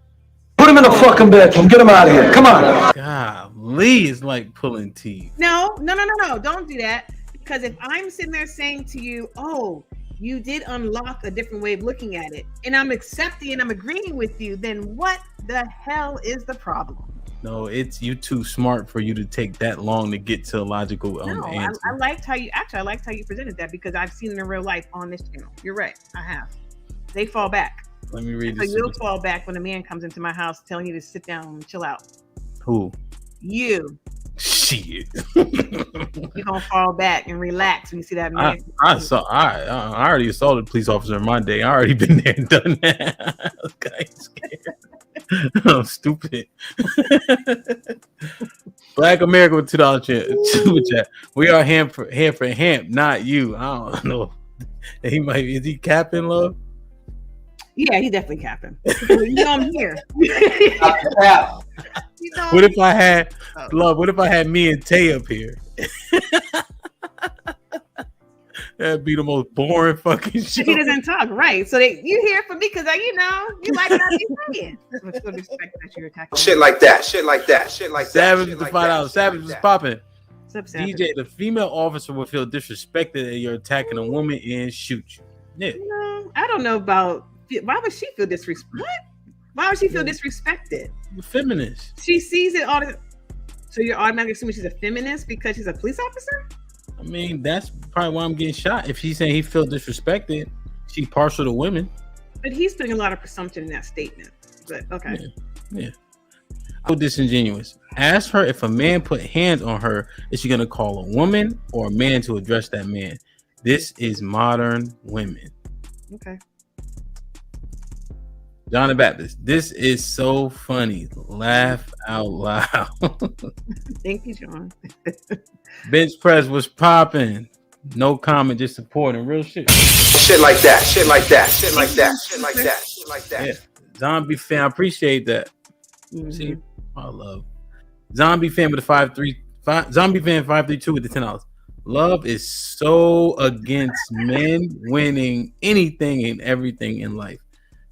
Put him in the fucking bedroom. Get him out of here. Come on. Golly, it's like pulling teeth. No. Don't do that. Because if I'm sitting there saying to you, oh, you did unlock a different way of looking at it, and I'm accepting and I'm agreeing with you, then what the hell is the problem? No, it's you too smart for you to take that long to get to a logical answer. I liked how you presented that because I've seen it in real life on this channel. You're right, I have. They fall back. Let me read so this. You'll fall back when a man comes into my house telling you to sit down and chill out. Who? You. Shit. You're gonna fall back and relax when you see that man. I already assaulted a police officer in my day. I already been there and done that. Okay, scared. I'm stupid. Black America with $2 chat. We are here for hemp, not you. I don't know. Is he capping, love? Yeah, he's definitely capping. You know I'm here. What if I had love? What if I had me and Tay up here? That'd be the most boring fucking shit. He doesn't talk, right? So you here for me because you like what I'm saying. You're attacking Shit like that. Savage with the $5. Savage was popping. DJ, the female officer will feel disrespected that you're attacking a woman and shoot you. Yeah. I don't know about. Why would she feel disrespected? What? Why would she feel disrespected? The feminist. She sees it all the. So you're automatically assuming she's a feminist because she's a police officer? I mean, that's probably why I'm getting shot. If she's saying he felt disrespected, she's partial to women. But he's putting a lot of presumption in that statement. But okay. Yeah. So disingenuous. Ask her if a man put hands on her, is she gonna call a woman or a man to address that man? This is modern women. Okay. John the Baptist, this is so funny. Laugh out loud. Thank you, John. Bench press was popping. No comment, just supporting real shit. Shit like that. Yeah. Zombie fan, I appreciate that. Mm-hmm. See, I love Zombie fan with the 535. Zombie fan 532 with the $10. Love is so against men winning anything and everything in life.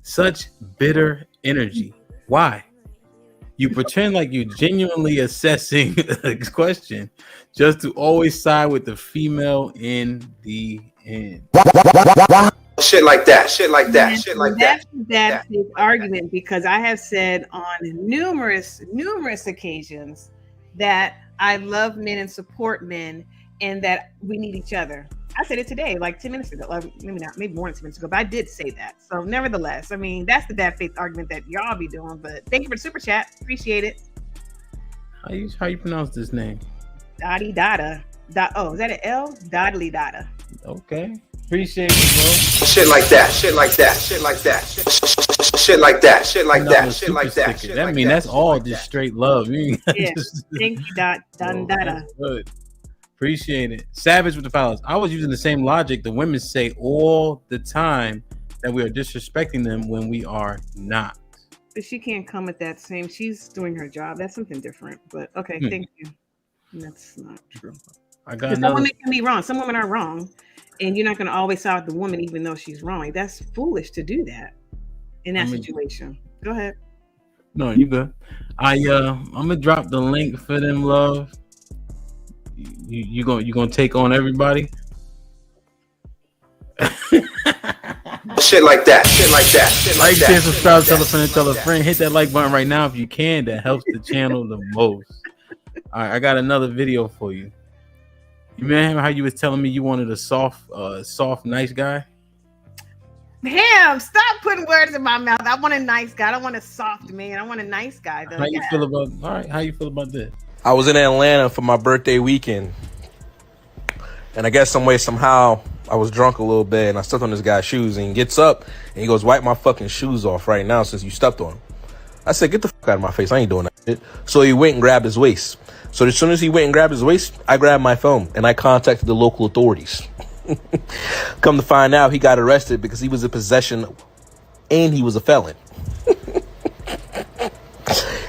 Such bitter energy. Why? You pretend like you're genuinely assessing a question just to always side with the female in the end. Shit like that. That's his argument because I have said on numerous occasions that I love men and support men and that we need each other. I said it today, like 10 minutes ago. Maybe more than 10 minutes ago, but I did say that. So nevertheless, I mean, that's the bad faith argument that y'all be doing, but thank you for the super chat. Appreciate it. How you pronounce this name? Dotty Dada. Oh, is that an L? Doddly Dada. Okay. Appreciate you, bro. Shit like that. I mean, that's all just straight love. Yeah. Thank you, Dada. Good. Appreciate it. Savage with the $5. I was using the same logic the women say all the time that we are disrespecting them when we are not. But she can't come at that same. She's doing her job. That's something different. But okay, thank you. That's not true. I got some women can be wrong. Some women are wrong, and you're not going to always side with the woman even though she's wrong. Like, that's foolish to do that in that situation. Go ahead. No, you good. I'm gonna drop the link for them, love. You gonna take on everybody? Shit like that. Like, share, subscribe, tell a friend, tell a friend. Hit that like button right now if you can. That helps the channel the most. All right, I got another video for you. You remember how you was telling me you wanted a soft, nice guy? Damn, stop putting words in my mouth. I want a nice guy. I don't want a soft man. I want a nice guy, though. How you feel about this? I was in Atlanta for my birthday weekend. And I guess some way, somehow, I was drunk a little bit and I stepped on this guy's shoes and he gets up and he goes, wipe my fucking shoes off right now since you stepped on them. I said, get the fuck out of my face. I ain't doing that shit. So he went and grabbed his waist. So as soon as he went and grabbed his waist, I grabbed my phone and I contacted the local authorities. Come to find out, he got arrested because he was in possession and he was a felon.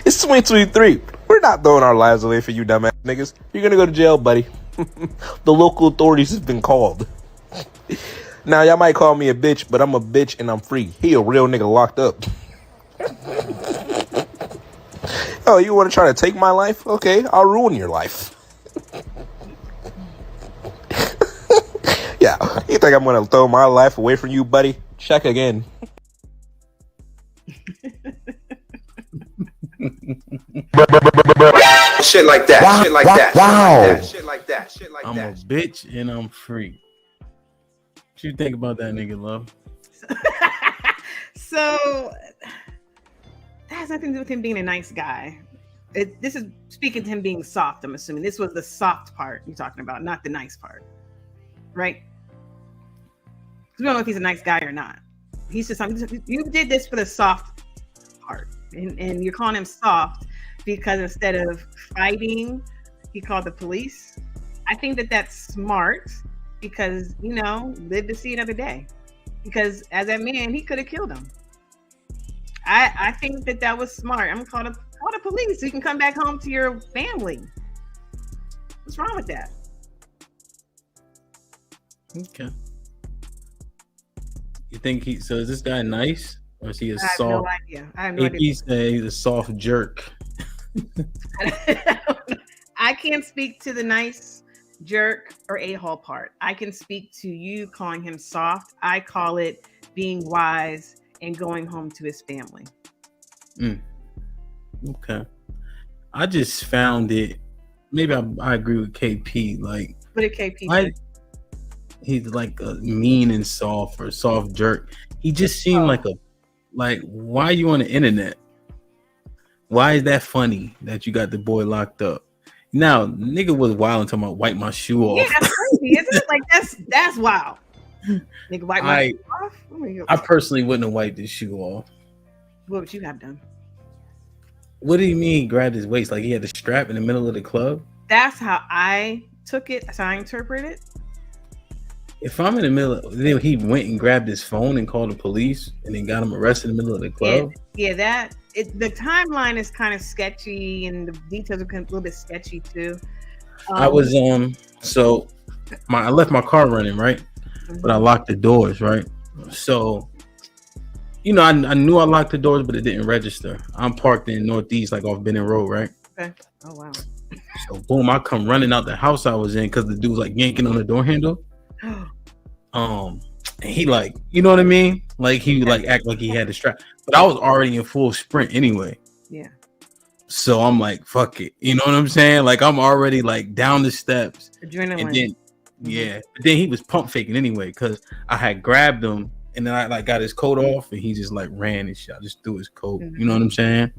It's 2023. We're not throwing our lives away for you dumbass niggas. You're gonna go to jail, buddy. The local authorities have been called. Now y'all might call me a bitch, but I'm a bitch and I'm free. He a real nigga locked up. Oh, you want to try to take my life? Okay, I'll ruin your life. Yeah, you think I'm gonna throw my life away from you, buddy? Check again. Shit like that. Wow. Shit like that. Wow. Shit like that. Shit like I'm that. a bitch and I'm free. What you think about that, nigga, love? So that has nothing to do with him being a nice guy. This is speaking to him being soft. I'm assuming this was the soft part you're talking about, not the nice part, right? We don't know if he's a nice guy or not. He's just you did this for the soft part, and you're calling him soft because instead of fighting, he called the police. I think that that's smart because live to see another day. Because as that man, he could have killed him. I think that was smart. I'm gonna call the police so you can come back home to your family. What's wrong with that? Okay. You think so is this guy nice? Or is he a soft? I have no idea. I have no idea. He's a soft jerk. I can't speak to the nice jerk or a-hole part. I can speak to you calling him soft. I call it being wise and going home to his family. Okay. I just found it. Maybe I agree with KP. Like, what did KP say? He's like a mean and soft or soft jerk. He just seemed like why are you on the internet? Why is that funny that you got the boy locked up? Now, nigga was wild and talking about wipe my shoe off. Yeah, that's crazy, isn't it? Like that's wild. Nigga, wipe my shoe off? I personally wouldn't have wiped his shoe off. What would you have done? What do you mean he grabbed his waist? Like he had the strap in the middle of the club? That's how I took it. That's how I interpret it. If I'm in the middle, then he went and grabbed his phone and called the police and then got him arrested in the middle of the club. Yeah, the timeline is kind of sketchy and the details are a little bit sketchy too. I was so I left my car running, right? But I locked the doors, right? So I knew I locked the doors, but it didn't register. I'm parked in Northeast, like off Benning Road, right? Okay. Oh wow. So boom, I come running out the house I was in because the dude was like yanking on the door handle. And he like, you know what I mean? Like he like act like he had the strap, but I was already in full sprint anyway. Yeah. So I'm like, fuck it. You know what I'm saying? Like I'm already like down the steps. Adrenaline. And then but then he was pump faking anyway because I had grabbed him and then I like got his coat off and he just like ran and shit. I just threw his coat. You know what I'm saying?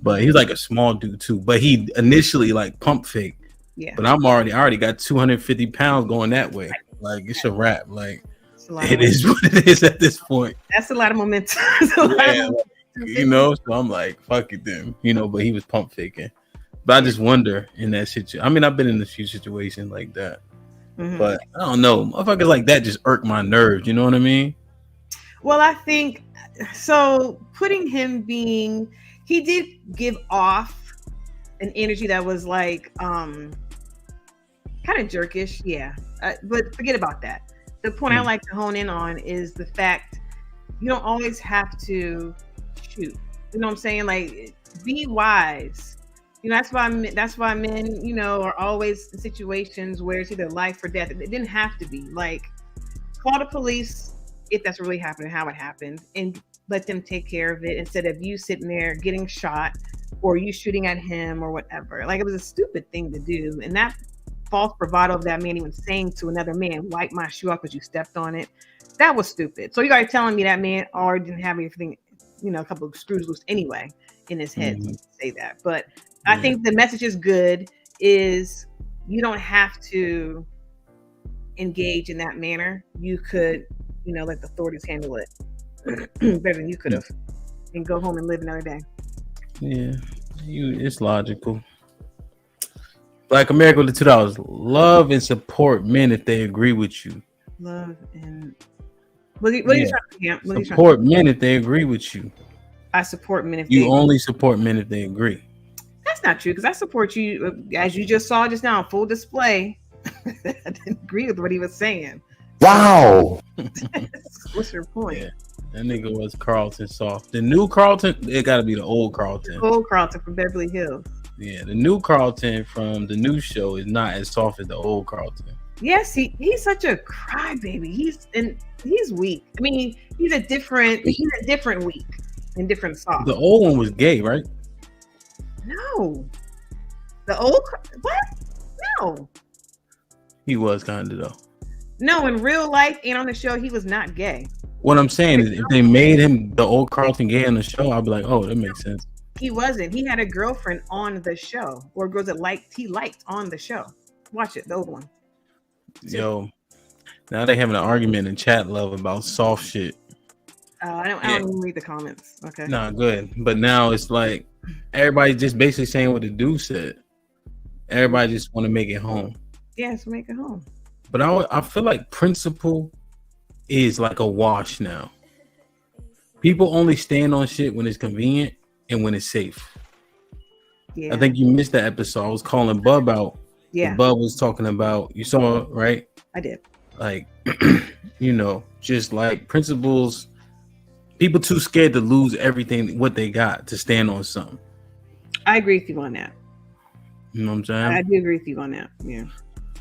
But he's like a small dude too. But he initially like pump fake. Yeah. But I already got 250 pounds going that way. Like it's a wrap. Like it is what it is at this point. That's a lot of momentum. So I'm like, fuck it then. But he was pump faking. But I just wonder in that situation. I mean, I've been in a few situations like that. But I don't know. Motherfuckers like that just irk my nerves. You know what I mean? Well, I think so. Putting him he did give off an energy that was like kind of jerkish. Yeah. But forget about that. The point I like to hone in on is the fact you don't always have to shoot. You know what I'm saying? Like, be wise. That's why men, are always in situations where it's either life or death. It didn't have to be. Like, call the police if that's really happening, how it happened, and let them take care of it instead of you sitting there getting shot or you shooting at him or whatever. Like, it was a stupid thing to do. And that false bravado of that man even saying to another man, wipe my shoe off because you stepped on it, that was stupid. So you guys telling me that man already didn't have anything, a couple of screws loose anyway in his head to say that. But I think the message is good, is you don't have to engage in that manner. You could, let the authorities handle it better than you could have and go home and live another day. Yeah, it's logical. Black America with the $2. Love and support men if they agree with you. Love and what are you trying to do? Support men if they agree with you. I support men if you only support men if they agree. That's not true because I support you, as you just saw just now, full display. I didn't agree with what he was saying. Wow. What's your point? Yeah, that nigga was Carlton soft. The new Carlton, it got to be the old Carlton. Old Carlton from Beverly Hills. Yeah, the new Carlton from the new show is not as soft as the old Carlton. Yes, he's such a crybaby. He's weak. I mean, he's a different weak and different soft. The old one was gay, right? No, the old what? No, He was kind of though. no. In real life and on the show, he was not gay. What I'm saying is, if they made him the old Carlton gay on the show, I'd be like, oh, that makes sense. He wasn't. He had a girlfriend on the show, or girls that he liked on the show. Watch it, the old one. Yo, now they having an argument in chat love about soft shit. I don't even read the comments. Okay. Nah, good. But now it's like everybody just basically saying what the dude said. Everybody just want to make it home. Yes, make it home. But I feel like principle is like a wash now. People only stand on shit when it's convenient and when it's safe. Yeah. I think you missed that episode. I was calling Bub out. Yeah. Bub was talking about, you saw it, right? I did. Like, just like principles. People too scared to lose everything what they got to stand on something. I agree with you on that. You know what I'm saying? I do agree with you on that. Yeah.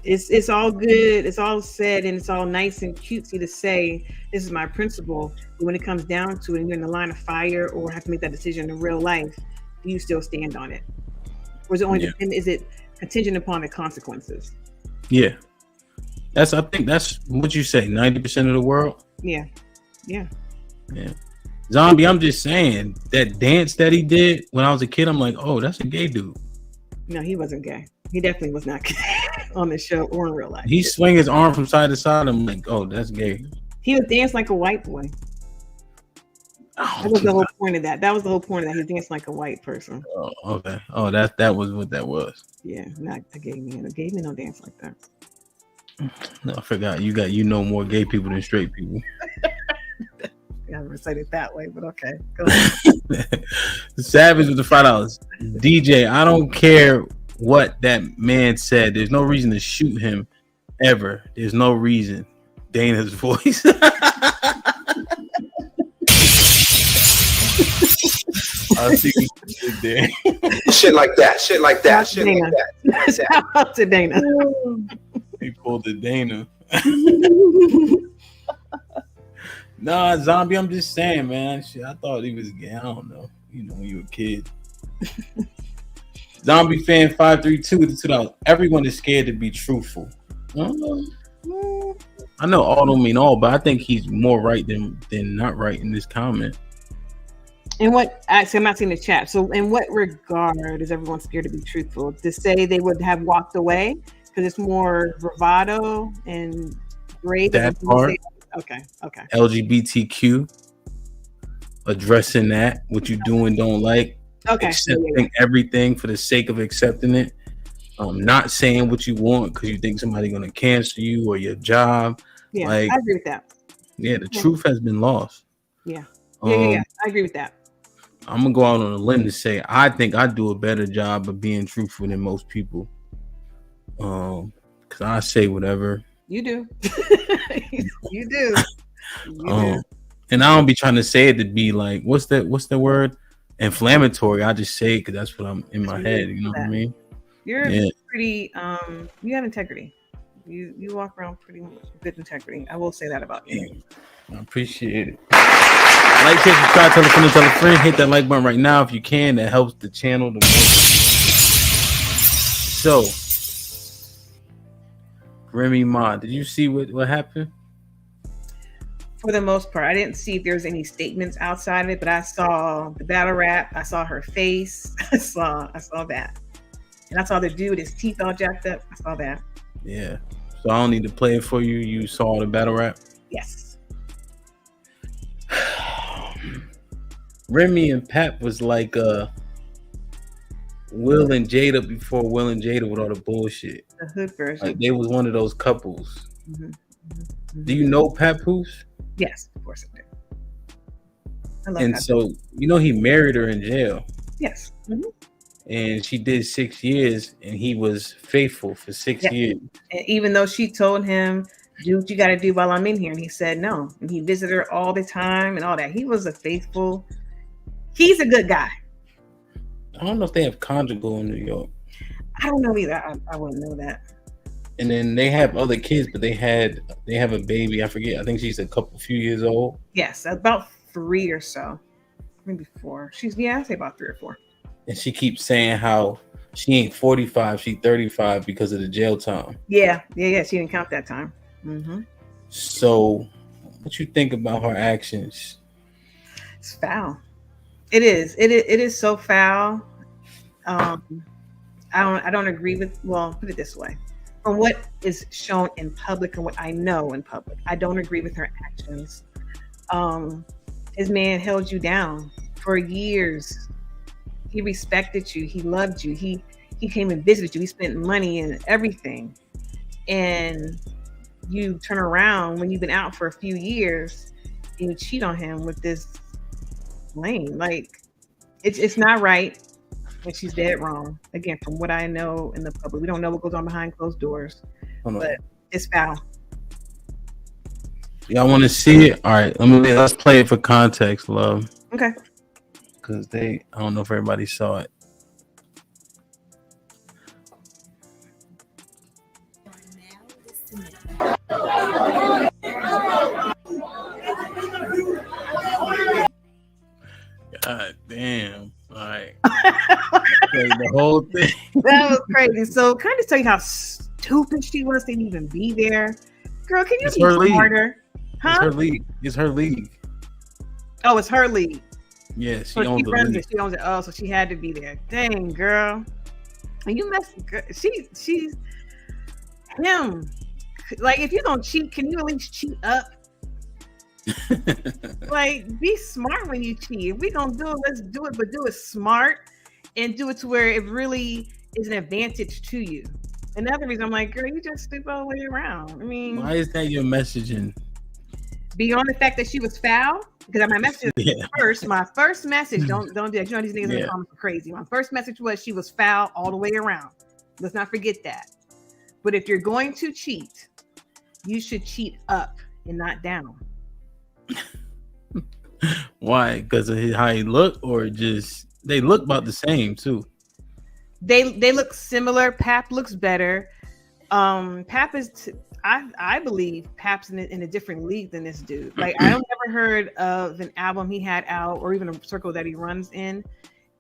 It's all good. It's all said and it's all nice and cutesy to say this is my principle. But when it comes down to it and you're in the line of fire or have to make that decision in real life, do you still stand on it? Or is it only is it contingent upon the consequences? Yeah. I think that's what you say, 90% of the world. Yeah. Yeah. Yeah. Zombie, I'm just saying that dance that he did when I was a kid, I'm like, oh, that's a gay dude. No, he wasn't gay. He definitely was not gay on the show or in real life. He swing his arm from side to side. I'm like, oh, that's gay. He would dance like a white boy. That was the whole point of that. That was the whole point of that. He danced like a white person. Oh, okay. Oh, that was what that was. Yeah, not a gay man. A gay man don't dance like that. No, I forgot. You know more gay people than straight people. I never said it that way, but okay. Go ahead. Savage with the $5. DJ, I don't care what that man said. There's no reason to shoot him ever. There's no reason. Dana's voice. I see you there. Shit like that. Shit like that. Shit like that. Shout out to Dana. He pulled the Dana. Nah, Zombie, I'm just saying, man. Shit, I thought he was gay. I don't know. When you were a kid. Zombie fan 532 with the $2. Everyone is scared to be truthful. I know all don't mean all, but I think he's more right than not right in this comment. And what actually, I'm not seeing the chat. So, in what regard is everyone scared to be truthful? To say they would have walked away because it's more bravado and brave. That part. Okay. LGBTQ, addressing that, what you do and don't like, accepting everything for the sake of accepting it, not saying what you want because you think somebody's gonna cancel you or your job. Yeah, I agree with that. Yeah, the truth has been lost. Yeah. I agree with that. I'm gonna go out on a limb to say I think I do a better job of being truthful than most people. Because I say whatever. You do. You do. And I don't be trying to say it to be like, what's the word? Inflammatory. I just say it because that's what I'm in my head. You know what I mean? You're pretty. You have integrity. You walk around pretty much good integrity. I will say that about you. I appreciate it. Like, share, subscribe, tell a friend. Hit that like button right now if you can. That helps the channel the most. So, Remy Ma, did you see what happened? For the most part, I didn't see if there's any statements outside of it, but I saw the battle rap. I saw her face. I saw that, and I saw the dude, his teeth all jacked up. I saw that. Yeah. So I don't need to play it for you. You saw the battle rap. Yes. Remy and PAP was like Will and Jada before Will and Jada with all the bullshit. The hood version. Like they was one of those couples. Mm-hmm. Mm-hmm. Do you know Papoose? Yes, of course I do. I love and Papoose. So you know he married her in jail. Yes. Mm-hmm. And she did 6 years, and he was faithful for 6 years. And even though she told him do what you got to do while I'm in here. And he said no. And he visited her all the time and all that. He was he's a good guy. I don't know if they have conjugal in New York. I don't know either. I wouldn't know that. And then they have other kids, but they have a baby. I forget. I think she's a few years old. Yes, about 3 or so, maybe 4. I'd say about 3 or 4. And she keeps saying how she ain't 45, she's 35 because of the jail time. Yeah. She didn't count that time. Mm-hmm. So, what you think about her actions? It's foul. It is. It is so foul. I don't agree with. Well, put it this way. From what is shown in public and what I know in public, I don't agree with her actions. His man held you down for years. He respected you. He loved you. He came and visited you. He spent money and everything. And you turn around when you've been out for a few years and you cheat on him with this lame. Like, it's not right. And she's dead wrong. Again, from what I know in the public, we don't know what goes on behind closed doors, but it's foul. Y'all want to see it? All right, let's play it for context, love. Okay. Because I don't know if everybody saw it. God damn. All right. The whole thing. That was crazy. So kind of tell you how stupid she was to even be there. Girl, can you be smarter? Huh? It's her league. It's her league. Oh, it's her league. Yeah, she owns it. She owns it. Oh, so she had to be there. Dang, girl. And you messed. She's him. Like, if you don't cheat, can you at least cheat up? Like, be smart when you cheat. If we gonna do it, let's do it, but do it smart and do it to where it really is an advantage to you. Another reason I'm like, girl, you just stupid all the way around. I mean, why is that your messaging? Beyond the fact that she was foul, because my message my first message, don't do that. You know, these niggas in the comments are crazy. My first message was she was foul all the way around. Let's not forget that. But if you're going to cheat, you should cheat up and not down. Why? Because of how he look, or just they look about the same too? They look similar. PAP looks better. PAP is I believe PAP's in a different league than this dude. Like, I don't never heard of an album he had out or even a circle that he runs in.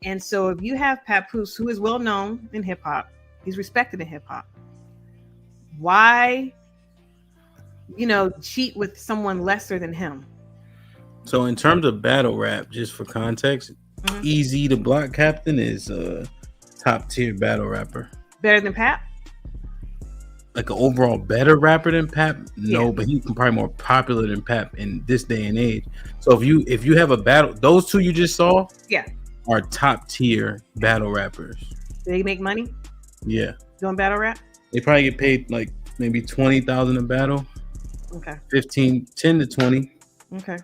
And so if you have PAP who is well known in hip hop, he's respected in hip hop. Why, cheat with someone lesser than him? So in terms of battle rap, just for context, Easy the Block Captain is a top tier battle rapper. Better than PAP? Like an overall better rapper than PAP? No, but he's probably more popular than PAP in this day and age. So if you have a battle, those two you just saw, are top tier battle rappers. Do they make money? Yeah. Doing battle rap? They probably get paid like maybe $20,000 a battle. Okay. 10 to 20. Okay.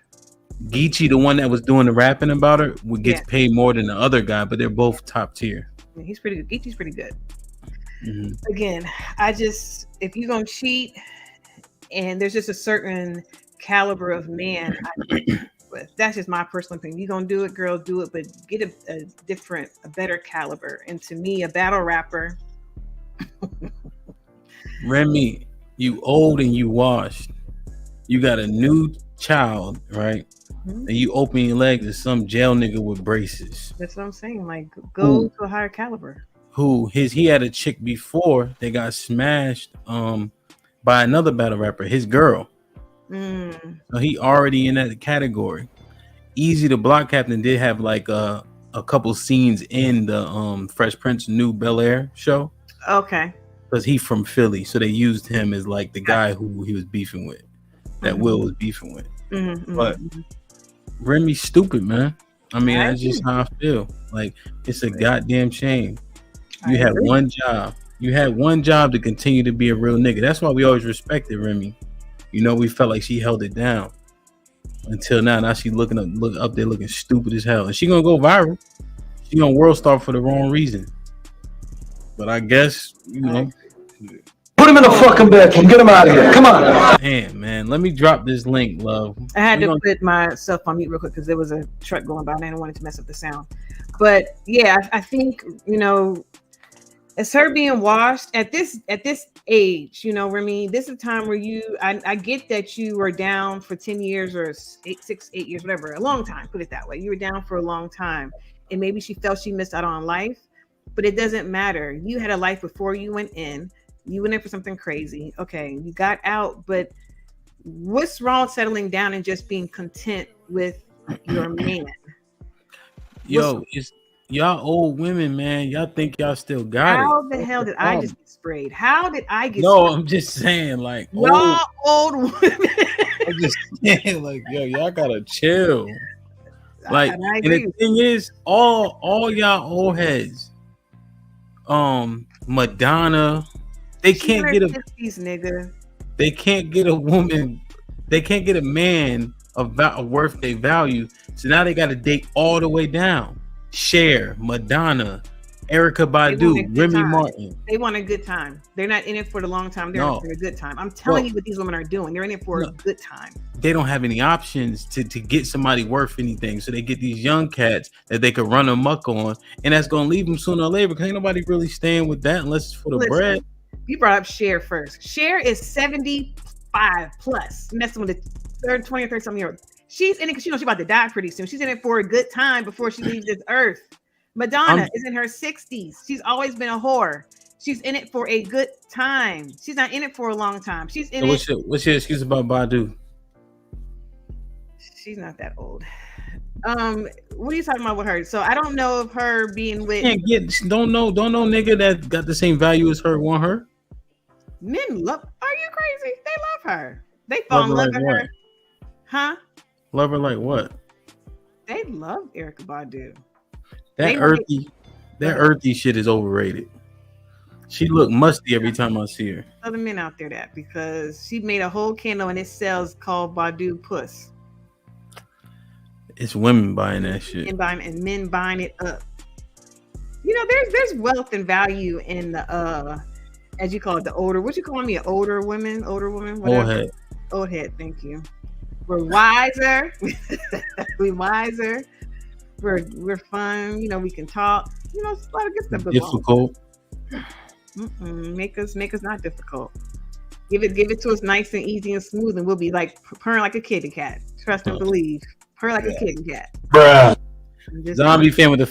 Geechee, the one that was doing the rapping about her, would get paid more than the other guy, but they're both top tier. Yeah, he's pretty good. Geechee's pretty good. Mm-hmm. Again, if you're gonna cheat, and there's just a certain caliber of man, that's just my personal opinion. You're gonna do it, girl, do it, but get a better caliber. And to me, a battle rapper. Remy, you old and you washed. You got a new child, right? And you open your legs to some jail nigga with braces. That's what I'm saying. Like, go to a higher caliber. He had a chick before they got smashed by another battle rapper, his girl. So he already in that category. Easy the Block Captain did have like a couple scenes in the Fresh Prince New Bel-Air show. Okay. Because he's from Philly, so they used him as like the guy who he was beefing with, that Will was beefing with. But Remy's stupid, man. I mean, that's just how I feel. Like, it's a goddamn shame. You had one job. You had one job to continue to be a real nigga. That's why we always respected Remy. We felt like she held it down until now. Now she look up there looking stupid as hell, and she gonna go viral. She gonna world star for the wrong reason. But I guess Put him Put him in the fucking bedroom. Get him out of here. Come on. Damn, man. Let me drop this link, love. I had to put myself on mute real quick because there was a truck going by and I didn't want it to mess up the sound. But yeah, I think, you know, it's her being washed at this age, you know, Remy, this is a time where I get that you were down for 10 years or 8 years, whatever, a long time, put it that way. You were down for a long time. And maybe she felt she missed out on life, but it doesn't matter. You had a life before you went in. You went in for something crazy. Okay, you got out, but what's wrong settling down and just being content with your man? Yo, it's y'all old women, man. Y'all think y'all still got it. How the hell did I just get sprayed? How did I get No, sprayed? I'm just saying, like, Y'all old women. I'm just saying, like, yo, y'all gotta chill. Like, and the thing is, all y'all old heads, Madonna, they can't get a 50s, nigga. They can't get a woman. They can't get a man of worth their value. So now they got to date all the way down. Cher, Madonna, Erykah Badu, Remy Martin. They want a good time. They're not in it for the long time. They're in it for a good time. I'm telling you what these women are doing. They're in it for a good time. They don't have any options to get somebody worth anything. So they get these young cats that they could run amok on. And that's going to leave them sooner or later because ain't nobody really staying with that unless it's for the bread. You brought up Cher first. Cher is 75 plus, messing with the 20 or 30 something year old. She's in it because she knows she's about to die pretty soon. She's in it for a good time before she leaves this earth. Madonna is in her 60s. She's always been a whore. She's in it for a good time. She's not in it for a long time. She's in it. What's your excuse about Badu? She's not that old. What are you talking about with her? So I don't know if her being with don't know nigga that got the same value as her want her. Men love. Are you crazy? They love her. They fall in love with her. Huh? Love her like what? They love Erykah Badu. That earthy shit is overrated. She look musty every time I see her. Other men out there that because she made a whole candle and it sells called Badu Puss. It's women buying that shit. And men buying it up. You know, there's wealth and value in the as you call it, the older. What you calling me? Older women, whatever. Old head. Thank you. We're wiser. We're wiser. We're fun. You know, we can talk. You know, it's a lot of good stuff. Difficult. Make us not difficult. Give it to us nice and easy and smooth, and we'll be like purring like a kitty cat. Trust and believe. Purr like a kitty cat. Bruh. Zombie fan with the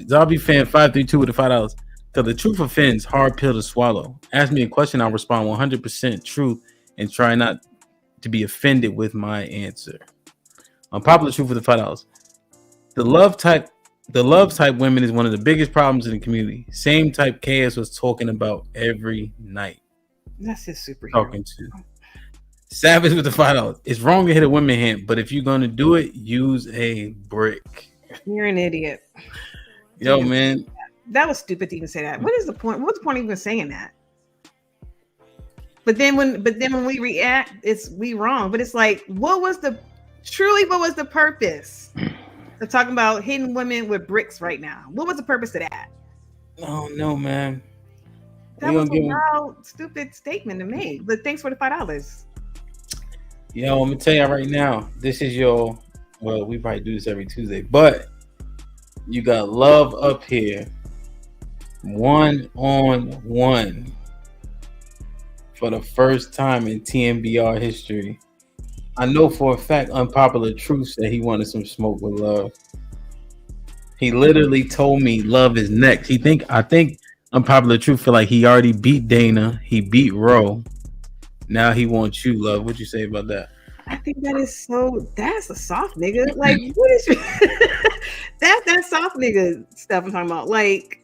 Zombie fan 532 with the $5. So the truth offends, hard pill to swallow. Ask me a question, I'll respond 100% truth and try not to be offended with my answer. Unpopular truth with the $5. The love type women is one of the biggest problems in the community. Same type Chaos was talking about every night. That's his superhero. Talking to Savage with the $5. It's wrong to hit a woman hand, but if you're gonna do it, use a brick. You're an idiot. Yo, man. That was stupid to even say that. What is the point? What's the point of even saying that? But then when we react, we wrong. But it's like, what was the purpose of talking about hitting women with bricks right now? What was the purpose of that? Oh no, man. That was a wild, stupid statement to make. But thanks for the $5. Yo, I'm gonna tell you right now, this is we probably do this every Tuesday, but you got love up here, 1-on-1 for the first time in TMBR history. I know for a fact Unpopular Truth said he wanted some smoke with love. He literally told me love is next. I think Unpopular Truth feel like he already beat Dana, he beat Ro. Now he wants you, love. What you say about that? I think that's a soft nigga. Like, what is that soft nigga stuff I'm talking about? Like,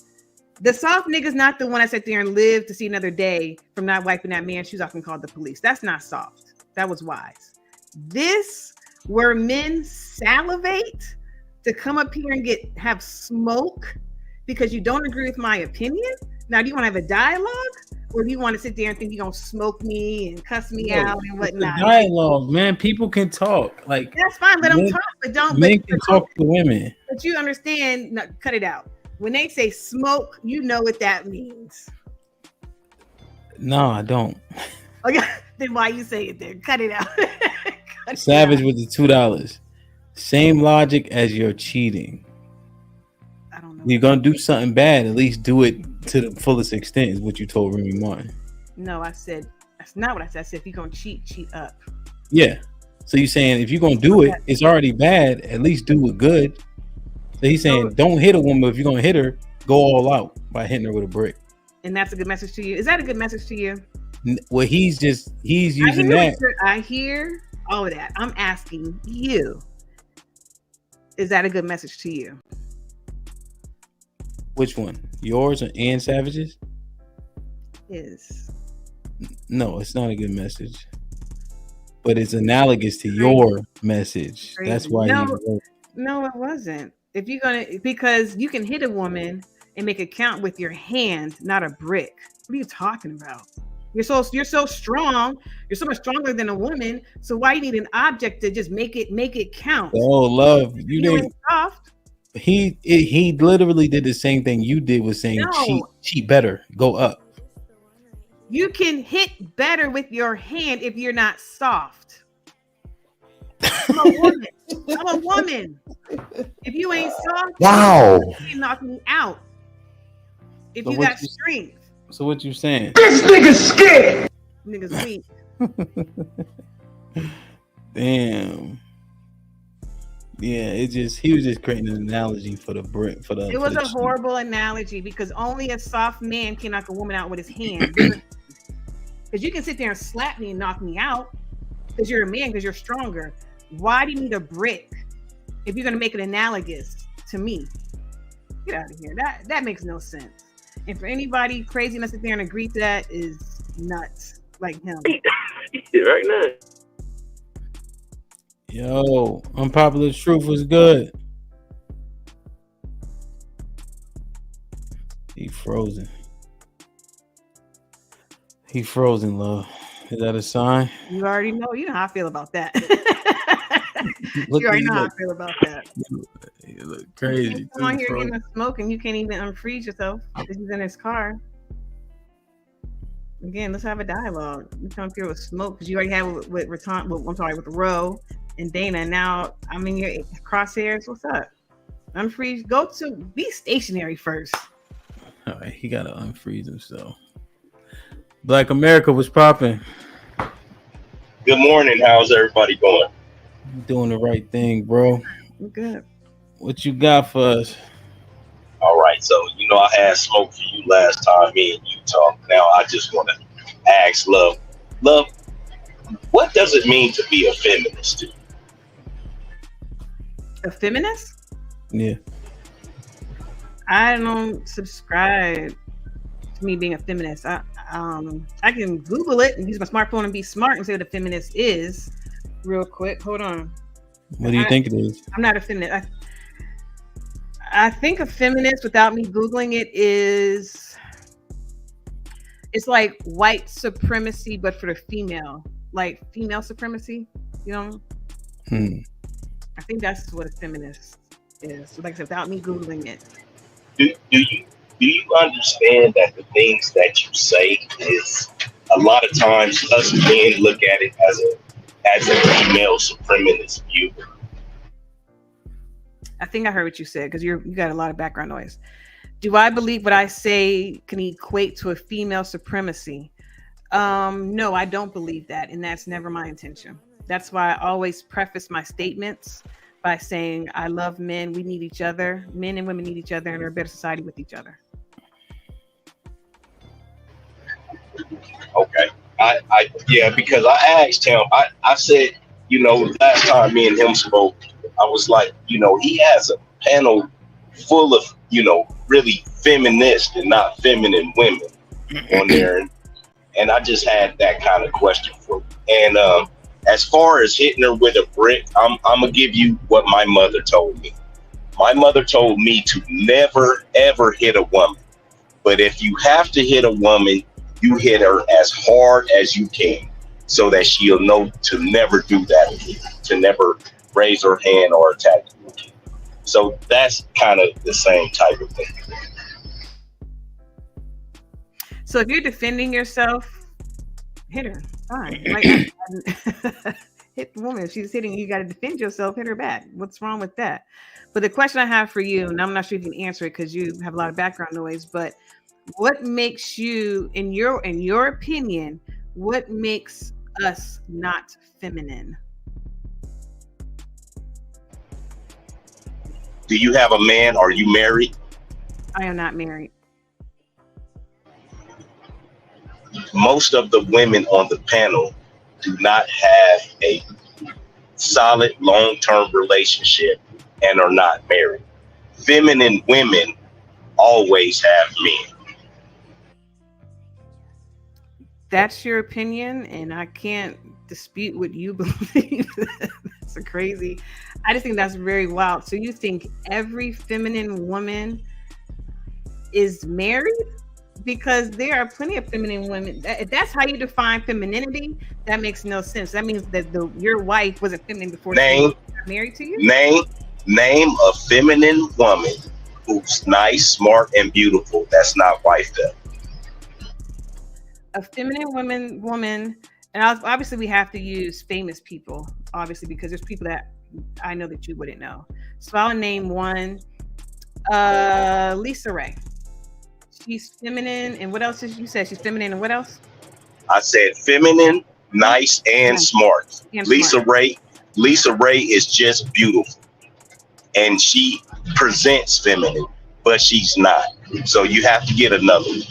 the soft nigga's not the one that sat there and lived to see another day from not wiping that man's shoes off and called the police. That's not soft. That was wise. This, where men salivate to come up here and have smoke because you don't agree with my opinion. Now, do you want to have a dialogue? Or do you want to sit there and think you're going to smoke me and cuss me out and whatnot? Dialogue, man. People can talk. Like, that's fine. Let them talk, but don't. Men can talk to women. But you understand, no, cut it out. When they say smoke, you know what that means. No, I don't. Okay, then why you say it then? Cut it out. Savage with the $2. Same logic as you're cheating. I don't know. You're gonna do something bad, at least do it to the fullest extent, is what you told Remy Martin. No, I said that's not what I said. I said if you're gonna cheat up. Yeah. So you're saying if you're gonna do it, it's already bad. At least do it good. So he's saying don't hit a woman. If you're gonna hit her, go all out by hitting her with a brick. And that's a good message to you. Is that a good message to you? Well, he's using that. I hear all of that. I'm asking you. Is that a good message to you? Which one? Yours and Savage's? Is. No, it's not a good message. But it's analogous to your message. Crazy. That's why No, it wasn't. If you're gonna, because you can hit a woman and make it count with your hand, not a brick. What are you talking about? You're so strong. You're so much stronger than a woman. So why you need an object to just make it count? Oh, love, you didn't. Soft. He literally did the same thing you did with saying cheat better, go up. You can hit better with your hand if you're not soft. I'm a woman. I'm a woman. If you ain't soft, wow, you can knock me out. If so you got strength. So what you saying? This nigga's scared. Niggas weak. Damn. Yeah, he was just creating an analogy for the brick for the. It was a horrible analogy because only a soft man can knock a woman out with his hand. Because you can sit there and slap me and knock me out because you're a man, because you're stronger. Why do you need a brick if you're gonna make it analogous to me? Get out of here. That makes no sense. And for anybody crazy enough to sit there and agree to that is nuts, like him. Right now. Yo, Unpopular Truth was good. He frozen. He frozen, love. Is that a sign? You already know. You know how I feel about that. You already know how I feel about that. You look crazy. You come on here getting a smoke and you can't even unfreeze yourself because he's in his car. Again, let's have a dialogue. You come up here with smoke because you already had with Roe and Dana. And now I'm in your crosshairs. What's up? Unfreeze. Go to be stationary first. All right, he gotta unfreeze himself. Black America was popping. Good morning. How's everybody going? Doing the right thing, bro. I'm good. What you got for us? All right. So, I had smoke for you last time, me and you talked. Now, I just want to ask Love, what does it mean to be a feminist to you? A feminist? Yeah. I don't subscribe to me being a feminist. I can Google it and use my smartphone and be smart and say what a feminist is real quick. Hold on. What do you think it is? I'm not a feminist. I think a feminist, without me Googling it, it's like white supremacy, but for the female, like female supremacy, I think that's what a feminist is. Like I said, without me Googling it. Do you understand that the things that you say is a lot of times us men look at it as a female supremacist view? I think I heard what you said because you got a lot of background noise. Do I believe what I say can equate to a female supremacy? No, I don't believe that, and that's never my intention. That's why I always preface my statements by saying I love men. We need each other. Men and women need each other, and we're a better society with each other. Okay. Because I asked him, I said, last time me and him spoke, I was like, he has a panel full of, really feminist and not feminine women on there. And I just had that kind of question for you. And as far as hitting her with a brick, I'm going to give you what my mother told me. My mother told me to never, ever hit a woman. But if you have to hit a woman, you hit her as hard as you can so that she'll know to never do that again, to never raise her hand or attack you again. So that's kind of the same type of thing. So if you're defending yourself, hit her. Fine. Like, hit the woman. If she's hitting you, got to defend yourself. Hit her back. What's wrong with that? But the question I have for you, and I'm not sure if you can answer it because you have a lot of background noise, but what makes you, in your opinion, what makes us not feminine? Do you have a man? Are you married? I am not married. Most of the women on the panel do not have a solid long-term relationship and are not married. Feminine women always have men. That's your opinion, and I can't dispute what you believe. That's crazy. I just think that's very wild. So you think every feminine woman is married? Because there are plenty of feminine women. If that's how you define femininity, that makes no sense. That means that your wife wasn't feminine before she got married to you? Name a feminine woman who's nice, smart, and beautiful that's not wifed up. A feminine woman, and obviously we have to use famous people, obviously, because there's people that I know that you wouldn't know. So I'll name one, Lisa Ray. She's feminine, and what else did you say? She's feminine, and what else? I said feminine, nice, and smart. Lisa Ray is just beautiful, and she presents feminine, but she's not. So you have to get another one.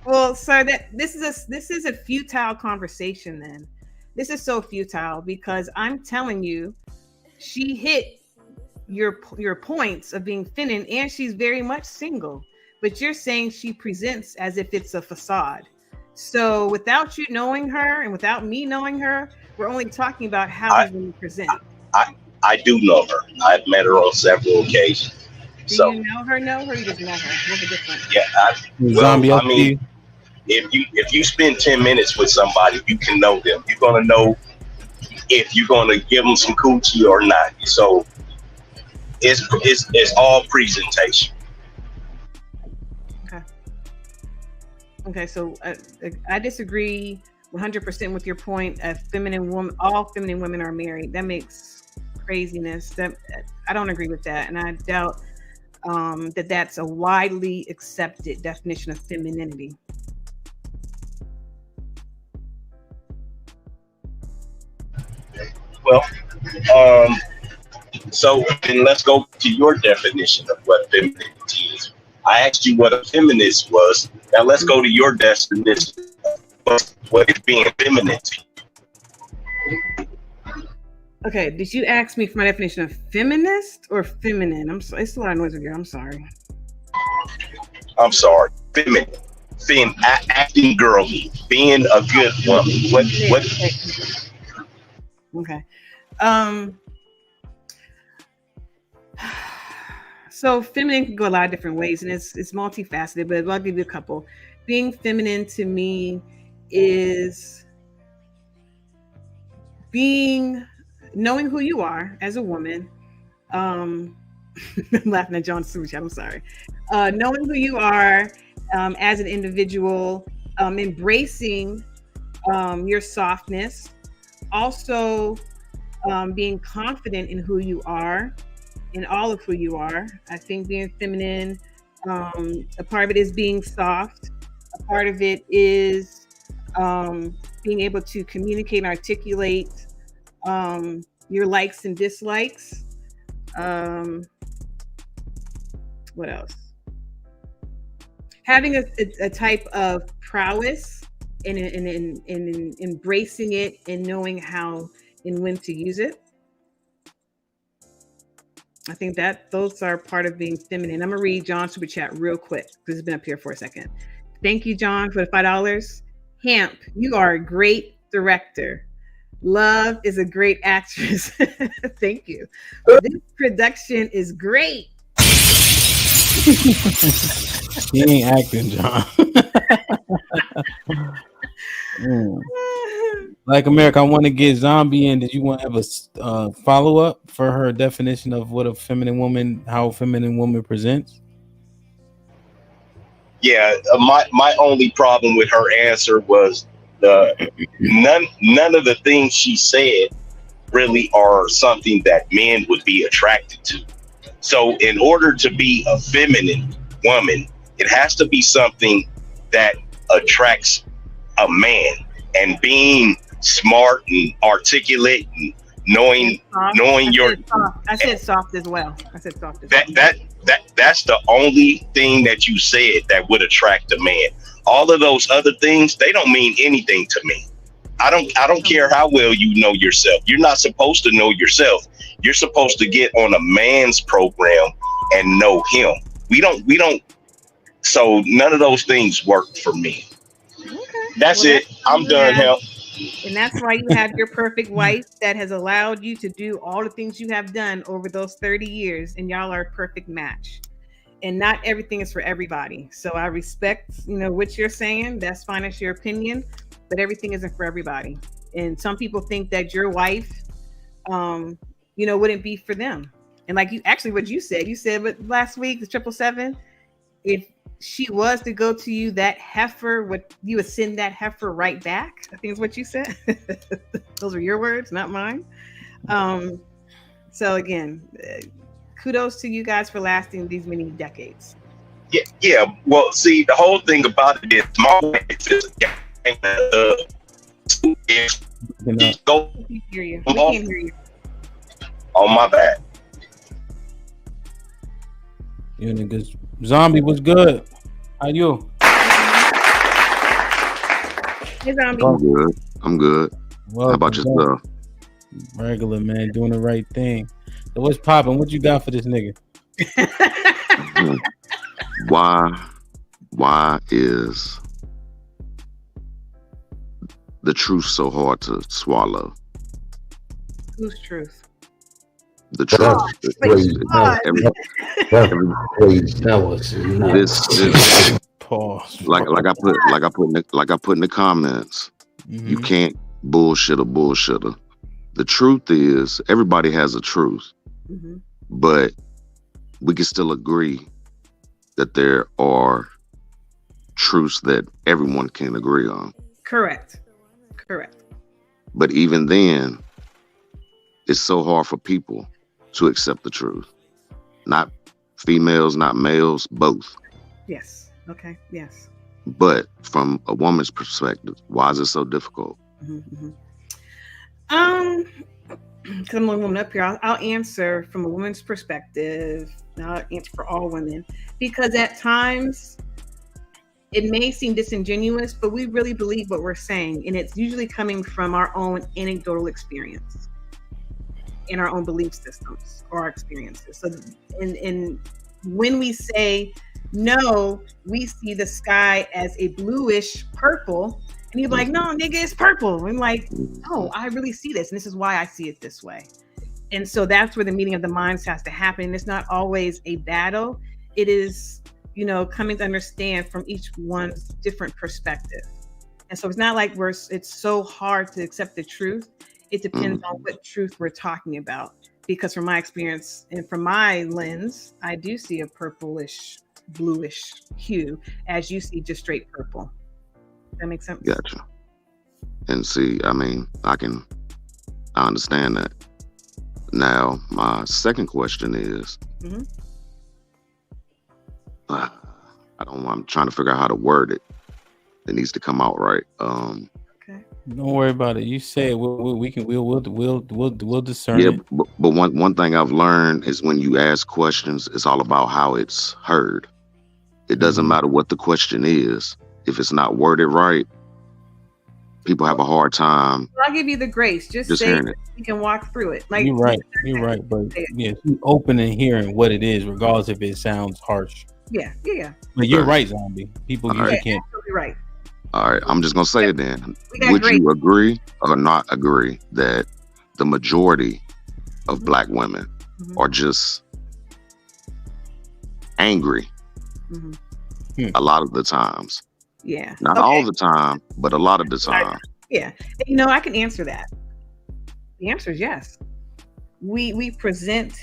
Well, sir, this is a futile conversation. Then this is so futile because I'm telling you, she hit your points of being feminine, and she's very much single. But you're saying she presents as if it's a facade. So without you knowing her and without me knowing her, we're only talking about how these women present. I do know her. I've met her on several occasions. Do you know her? Or you just know her? What's the difference? Yeah, I mean, if you spend 10 minutes with somebody, you can know them. You're gonna know if you're gonna give them some coochie or not. So it's all presentation. Okay, so I disagree 100% with your point. All feminine women are married. That makes craziness. I don't agree with that, and I doubt that that's a widely accepted definition of femininity. Well, so then let's go to your definition of what femininity is. I asked you what a feminist was. Now let's go to your definition of what is being feminine to you. Okay, did you ask me for my definition of feminist or feminine? It's a lot of noise over here. I'm sorry. I'm sorry. Feminine. Acting girly. Being a good woman. What? Okay. So feminine can go a lot of different ways, and it's multifaceted, but I'll give you a couple. Being feminine to me is knowing who you are as a woman. I'm laughing at John Sushi, I'm sorry. Knowing who you are as an individual, embracing your softness, also being confident in who you are, in all of who you are. I think being feminine, a part of it is being soft. A part of it is being able to communicate and articulate your likes and dislikes. What else? Having a type of prowess and embracing it and knowing how and when to use it. I think that those are part of being feminine. I'm gonna read John's super chat real quick because it's been up here for a second. Thank you, John, for the $5. Hamp, you are a great director. Love is a great actress. Thank you. This production is great. He ain't acting, John. Like America, I want to get Zombie in. Did you want to have a follow up for her definition of what a feminine woman, how a feminine woman presents? Yeah, my only problem with her answer was none of the things she said really are something that men would be attracted to. So in order to be a feminine woman, it has to be something that attracts a man. And being smart and articulate and knowing your I said soft as well. That's the only thing that you said that would attract a man. All of those other things, they don't mean anything to me. I don't care how well you know yourself. You're not supposed to know yourself. You're supposed to get on a man's program and know him. We don't. So none of those things work for me. Okay. That's it. I'm done, Hell. And that's why you have your perfect wife that has allowed you to do all the things you have done over those 30 years, and y'all are a perfect match. And not everything is for everybody. So I respect, what you're saying. That's fine. It's your opinion, but everything isn't for everybody. And some people think that your wife, wouldn't be for them. And like what you said, but last week, the 777, if she was to go to you, that heifer, you would send that heifer right back. I think is what you said. Those are your words, not mine. So again, kudos to you guys for lasting these many decades. Yeah. Well, see, the whole thing about it is my wife is We can't hear you. Oh, my bad. You niggas. Zombie, what's good? How you? Hey, Zombie. I'm good. Welcome, how about yourself? Regular, man, doing the right thing. So what's popping? What you got for this nigga? Why is the truth so hard to swallow? Whose truth? The truth. This pause. Like I put in the comments. Mm-hmm. You can't bullshit a bullshitter. The truth is everybody has a truth, but we can still agree that there are truths that everyone can agree on. Correct. But even then, it's so hard for people to accept the truth. Not females, not males, both. Yes. Okay. Yes. But from a woman's perspective, why is it so difficult? Because I'm the only woman up here, I'll answer from a woman's perspective. I'll answer for all women, because at times it may seem disingenuous, but we really believe what we're saying, and it's usually coming from our own anecdotal experience in our own belief systems or our experiences. So, and when we say no, we see the sky as a bluish purple, and you're like, no, nigga, it's purple. I'm like, no, I really see this, and this is why I see it this way. And so that's where the meeting of the minds has to happen. And it's not always a battle. It is, coming to understand from each one's different perspective. And so it's not like it's so hard to accept the truth. It depends on what truth we're talking about. Because from my experience and from my lens, I do see a purplish, bluish hue as you see just straight purple. That makes sense? Gotcha. And see, I mean, I understand that. Now, my second question is, I'm trying to figure out how to word it. It needs to come out right. Okay. Don't worry about it. You say it. We'll discern. Yeah, it. but one thing I've learned is when you ask questions, it's all about how it's heard. It doesn't matter what the question is. If it's not worded right, people have a hard time. Well, I'll give you the grace. Just say it. We can walk through it. Like You're right. But yeah, be open and hearing what it is, regardless if it sounds harsh. Yeah. But you're right, Zombie. People usually can't. Absolutely right. All right, I'm just gonna say it then. Would you agree or not agree that the majority of Black women are just angry a lot of the times? Yeah. Not all the time, but a lot of the time. Yeah. I can answer that. The answer is yes. We present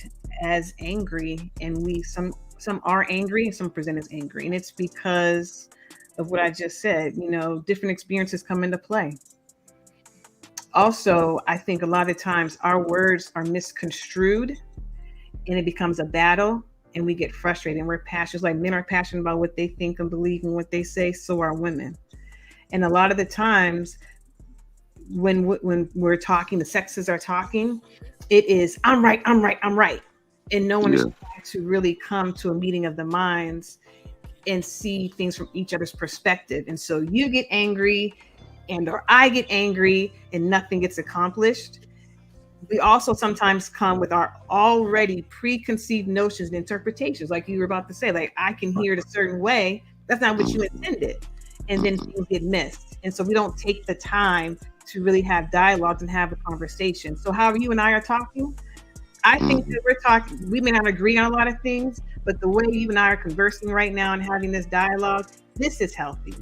as angry, and some are angry and some present as angry, and it's because of what I just said. Different experiences come into play. Also, I think a lot of times our words are misconstrued, and it becomes a battle, and we get frustrated, and we're passionate. Like men are passionate about what they think and believe and what they say, so are women. And a lot of the times when we're talking, the sexes are talking, it is I'm right, and no one is trying to really come to a meeting of the minds and see things from each other's perspective. And so you get angry, or I get angry, and nothing gets accomplished. We also sometimes come with our already preconceived notions and interpretations, like you were about to say, like I can hear it a certain way. That's not what you intended. And then things get missed. And so we don't take the time to really have dialogues and have a conversation. So how you and I are talking, I think that we're talking, we may not agree on a lot of things, but the way you and I are conversing right now and having this dialogue, this is healthy.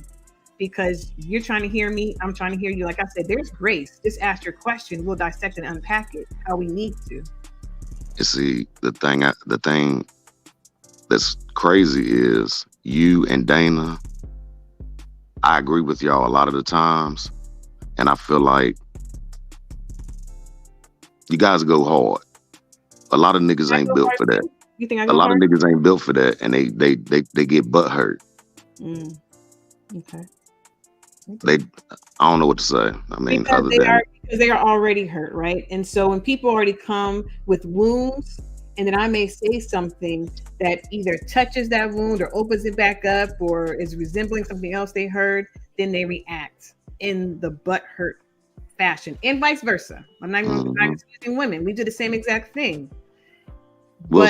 Because you're trying to hear me, I'm trying to hear you. Like I said, there's grace. Just ask your question. We'll dissect and unpack it how we need to. You see, the thing that's crazy is you and Dana, I agree with y'all a lot of the times. And I feel like you guys go hard. A lot of niggas ain't built for that. You think I a go lot hard? of niggas ain't built for that, and they get butt hurt. Okay. I don't know what to say. I mean, because they are already hurt, right? And so when people already come with wounds, and then I may say something that either touches that wound or opens it back up or is resembling something else they heard, then they react in the butt hurt fashion, and vice versa. I'm not excusing women. We do the same exact thing. Well,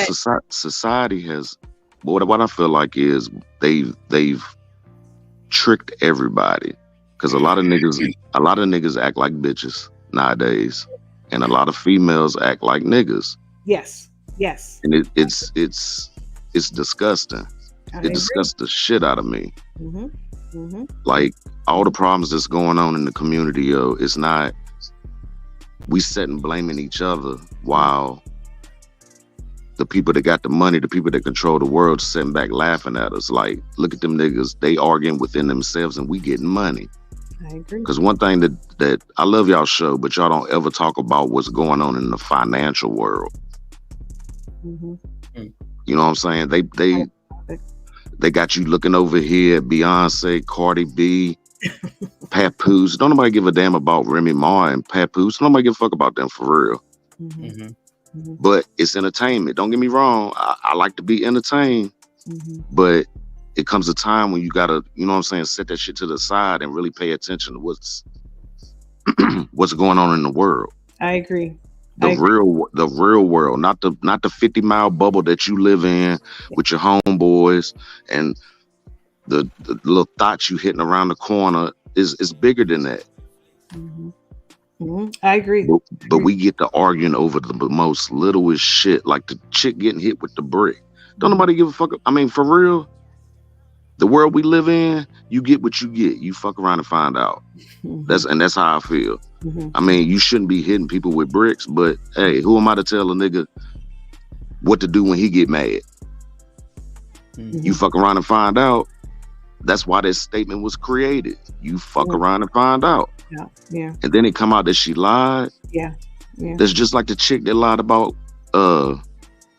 society has. What I feel like is they've tricked everybody. Because a lot of niggas act like bitches nowadays, and a lot of females act like niggas. Yes. And it's disgusting. It disgusts the shit out of me. Like all the problems that's going on in the community, yo, it's not. We sitting blaming each other while the people that got the money, the people that control the world, sitting back laughing at us. Like, look at them niggas. They arguing within themselves, and we getting money. I agree. Because one thing that I love y'all show, but y'all don't ever talk about what's going on in the financial world. You know what I'm saying? They got you looking over here at Beyonce, Cardi B, Papoose. Don't nobody give a damn about Remy Ma and Papoose. Don't nobody give a fuck about them for real. But it's entertainment. Don't get me wrong. I like to be entertained, but it comes a time when you gotta, you know what I'm saying, set that shit to the side and really pay attention to what's going on in the world. I agree. The real world, not the 50-mile bubble that you live in with your homeboys and the little thoughts you hitting around the corner is bigger than that. I agree. But we get to arguing over the most littlest shit, like the chick getting hit with the brick. Don't nobody give a fuck. I mean, for real, the world we live in, you get what you get. You fuck around and find out. That's how I feel. I mean, you shouldn't be hitting people with bricks, but hey, who am I to tell a nigga what to do when he get mad? You fuck around and find out. That's why this statement was created. You fuck around and find out. Yeah. And then it come out that she lied. Yeah. That's just like the chick that lied about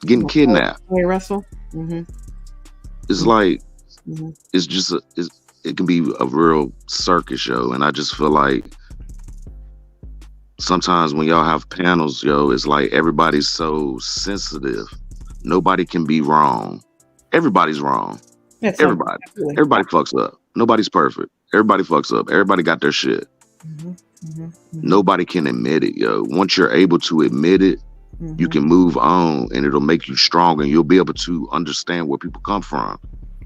getting kidnapped. Russell. It's like it's just it can be a real circus show, and I just feel like sometimes when y'all have panels, yo, it's like everybody's so sensitive. Nobody can be wrong. Everybody's wrong. Everybody fucks up. Nobody's perfect. Everybody fucks up. Everybody got their shit. Nobody can admit it, yo. Once you're able to admit it, you can move on, and it'll make you stronger, and you'll be able to understand where people come from.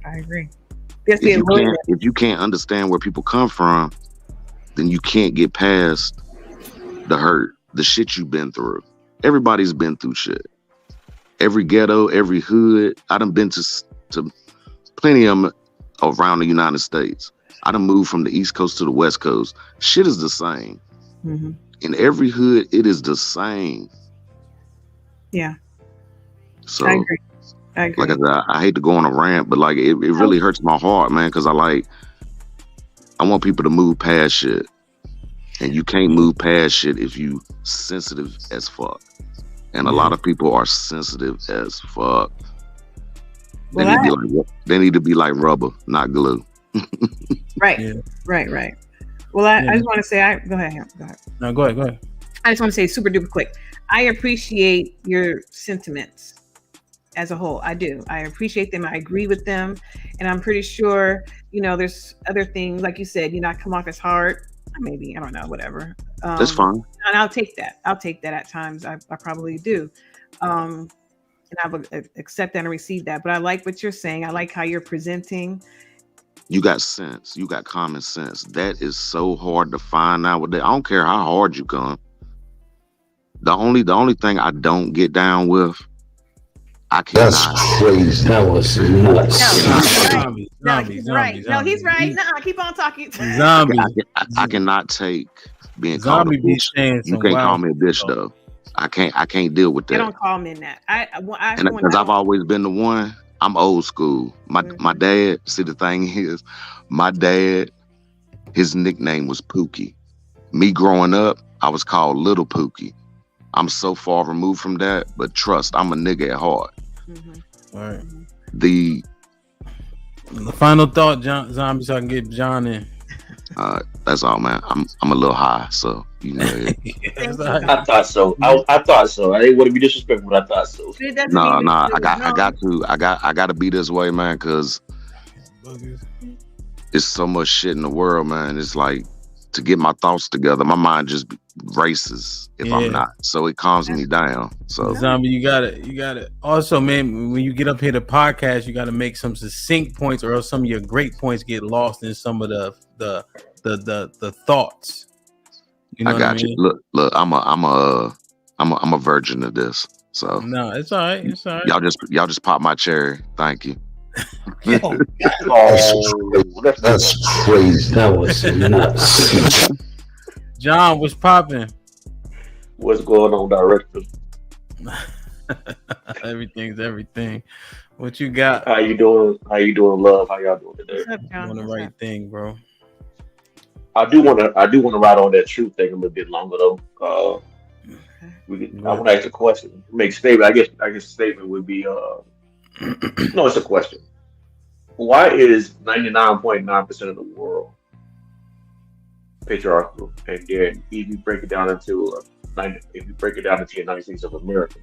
I agree. If you can't understand where people come from, then you can't get past the hurt, the shit you've been through. Everybody's been through shit. Every ghetto, every hood. I done been to plenty of them around the United States. I done moved from the East Coast to the West Coast. Shit is the same. In every hood, it is the same. Yeah. So I agree. Like I said, I hate to go on a rant, but like it really hurts my heart, man, because I want people to move past shit. And you can't move past shit if you sensitive as fuck. And a lot of people are sensitive as fuck. They need to be like rubber, not glue. Right. Well, I just want to say, go ahead. No, go ahead. I just want to say super duper quick. I appreciate your sentiments as a whole. I do. I appreciate them. I agree with them. And I'm pretty sure, there's other things, like you said, come off as hard. Maybe, I don't know, whatever. That's fine. And I'll take that. At times. I probably do. And I will accept that and receive that. But I like what you're saying. I like how you're presenting. You got sense. You got common sense. That is so hard to find nowadays. I don't care how hard you come. The only thing I don't get down with, I cannot. That's crazy. That was nuts. No, he's right. No, he's right. No, keep on talking. Zombie. I cannot take being called a bitch. You can't call me a bitch though. I can't deal with that. They don't call men that. Because I've always been the one. I'm old school. My dad. See, the thing is, my dad, his nickname was Pookie. Me growing up, I was called Little Pookie. I'm so far removed from that, but trust, I'm a nigga at heart. All right. The final thought, Zombie, so I can get John in. That's all, man. I'm a little high, so you know. I thought so. I thought so. I didn't want to be disrespectful, but I thought so. No. I got to be this way, man, because it's so much shit in the world, man. It's like to get my thoughts together, my mind just races if I'm not. So it calms me down. So Zombie, you got it. Also, man, when you get up here to podcast, you got to make some succinct points, or else some of your great points get lost in some of the thoughts. You know I got you. Look, I'm a virgin of this. So no, it's all right. It's all right. Y'all just pop my cherry. Thank you. That's crazy. That was nuts. John, what's popping? What's going on, director? Everything's everything. What you got? How you doing? Love? How y'all doing today? Doing the right thing, bro. I do want to ride on that truth thing a little bit longer though. I want to ask a question. Make a statement. I guess the statement would be no, it's a question. Why is 99.9% of the world patriarchal? And then if you break it down into the United States of America,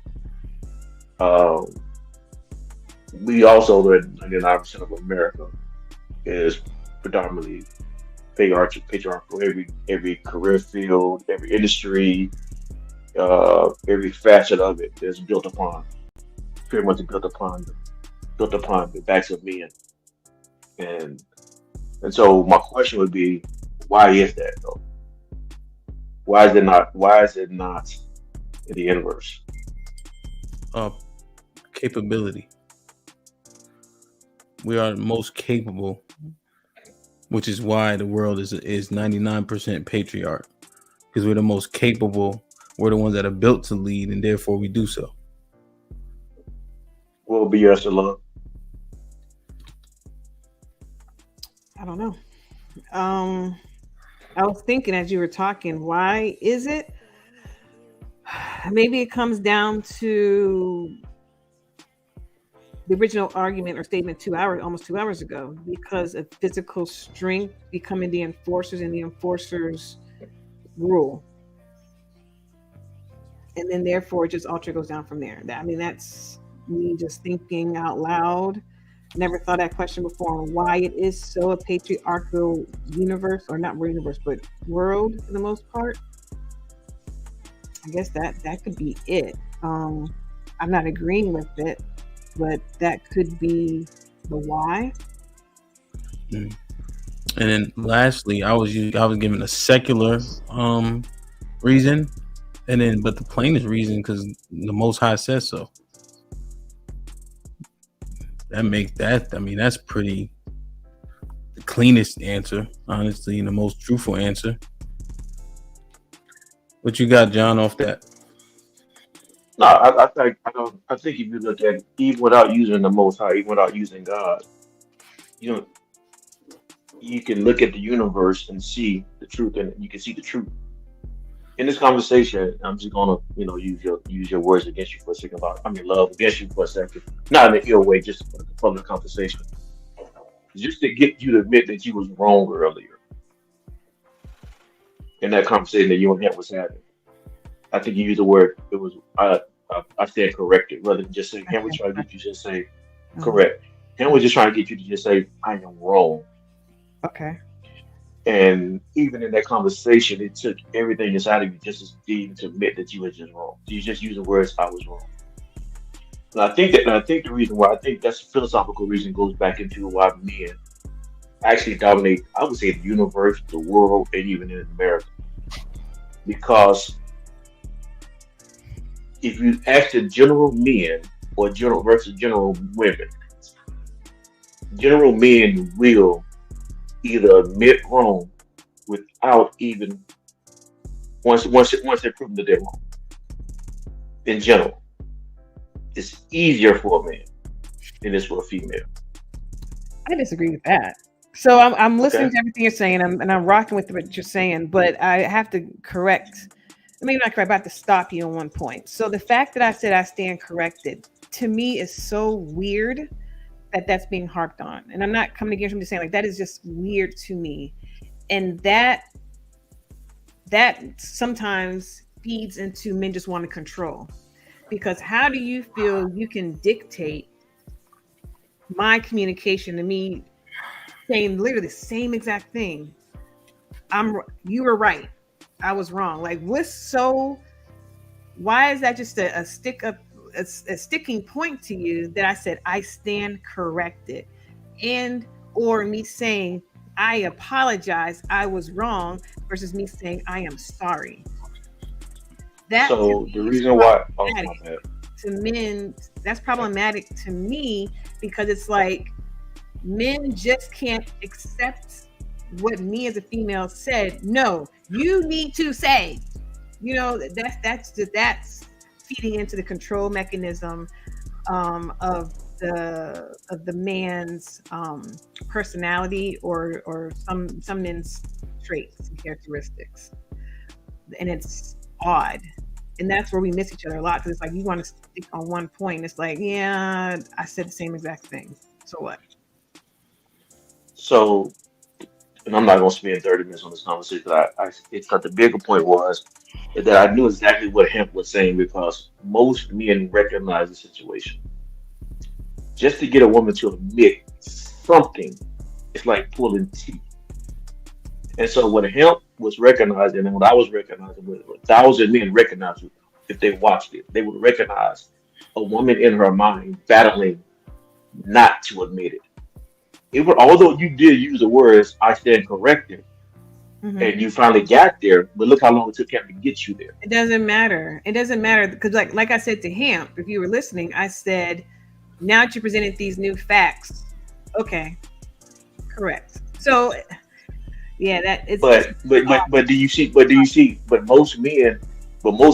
we also live 99% of America is predominantly patriarchal. Every career field, every industry, every facet of it is pretty much built upon the backs of men. And so my question would be, why is that though? Why is it not in the inverse? Capability. We are the most capable, which is why the world is 99% patriarch. Because we're the most capable. We're the ones that are built to lead, and therefore we do so. What will be your answer, love? I don't know. I was thinking as you were talking, why is it? Maybe it comes down to the original argument or statement almost 2 hours ago, because of physical strength becoming the enforcers and the enforcers rule. And then therefore just ultra goes down from there. That's me just thinking out loud. Never thought that question before on why it is so a patriarchal universe, or not universe, but world for the most part. I guess that could be it. I'm not agreeing with it, but that could be the why. And then lastly, I was given a secular reason, but the plainest reason, because the Most High says so. That's pretty the cleanest answer, honestly, and the most truthful answer. What you got, John, off that? No, I think if you look at it, even without using the Most High, even without using God, you know, you can look at the universe and see the truth, and you can see the truth. In this conversation, I'm just gonna, use your words against you for a second. Love against you for a second, not in an ill way, just for the public conversation, just to get you to admit that you was wrong earlier in that conversation that you and him was having. I think you used the word. It was I said corrected rather than just saying. Can we try to get you to just say correct? Can we just try to get you to just say I am wrong? Okay. And even in that conversation, it took everything inside of you just as deep to admit that you were just wrong. You just use the words "I was wrong." And I think the reason why I think that's a philosophical reason goes back into why men actually dominate. I would say the universe, the world, and even in America, because if you ask the general men or general versus general women, general men will either admit wrong without even once they're proven that they're wrong. In general, it's easier for a man than it is for a female. I disagree with that. So I'm listening Okay. to everything you're saying, and I'm rocking with what you're saying, but I have to correct. Maybe not correct. I have to stop you on one point. So the fact that I said I stand corrected to me is so weird that that's being harped on, and I'm not coming against you. I'm just saying like that is just weird to me, and that sometimes feeds into men just want to control. Because how do you feel you can dictate my communication to me saying literally the same exact thing? You were right, I was wrong. Like why is that just a sticking point to you that I said I stand corrected, and or me saying I apologize, I was wrong, versus me saying I am sorry? That So the reason why, oh my bad. To men, that's problematic to me, because it's like men just can't accept what me as a female said. No, you need to say, that's feeding into the control mechanism of the man's personality or some men's traits and characteristics, and it's odd. And that's where we miss each other a lot, because it's like you want to stick on one point. It's like, yeah, I said the same exact thing. So what? So, and I'm not going to spend 30 minutes on this conversation, but it's not the bigger point was that I knew exactly what Hemp was saying, because most men recognize the situation. Just to get a woman to admit something, it's like pulling teeth. And so when Hemp was recognizing, and when I was recognizing, when 1,000 men recognized it, if they watched it, they would recognize a woman in her mind battling not to admit it. Although you did use the words "I stand corrected," and you finally got there, but look how long it took him to get you there. It doesn't matter. It doesn't matter, because like I said to Hemp, if you were listening, I said, now that you presented these new facts, okay, correct. So yeah, that it's. But do you see? But most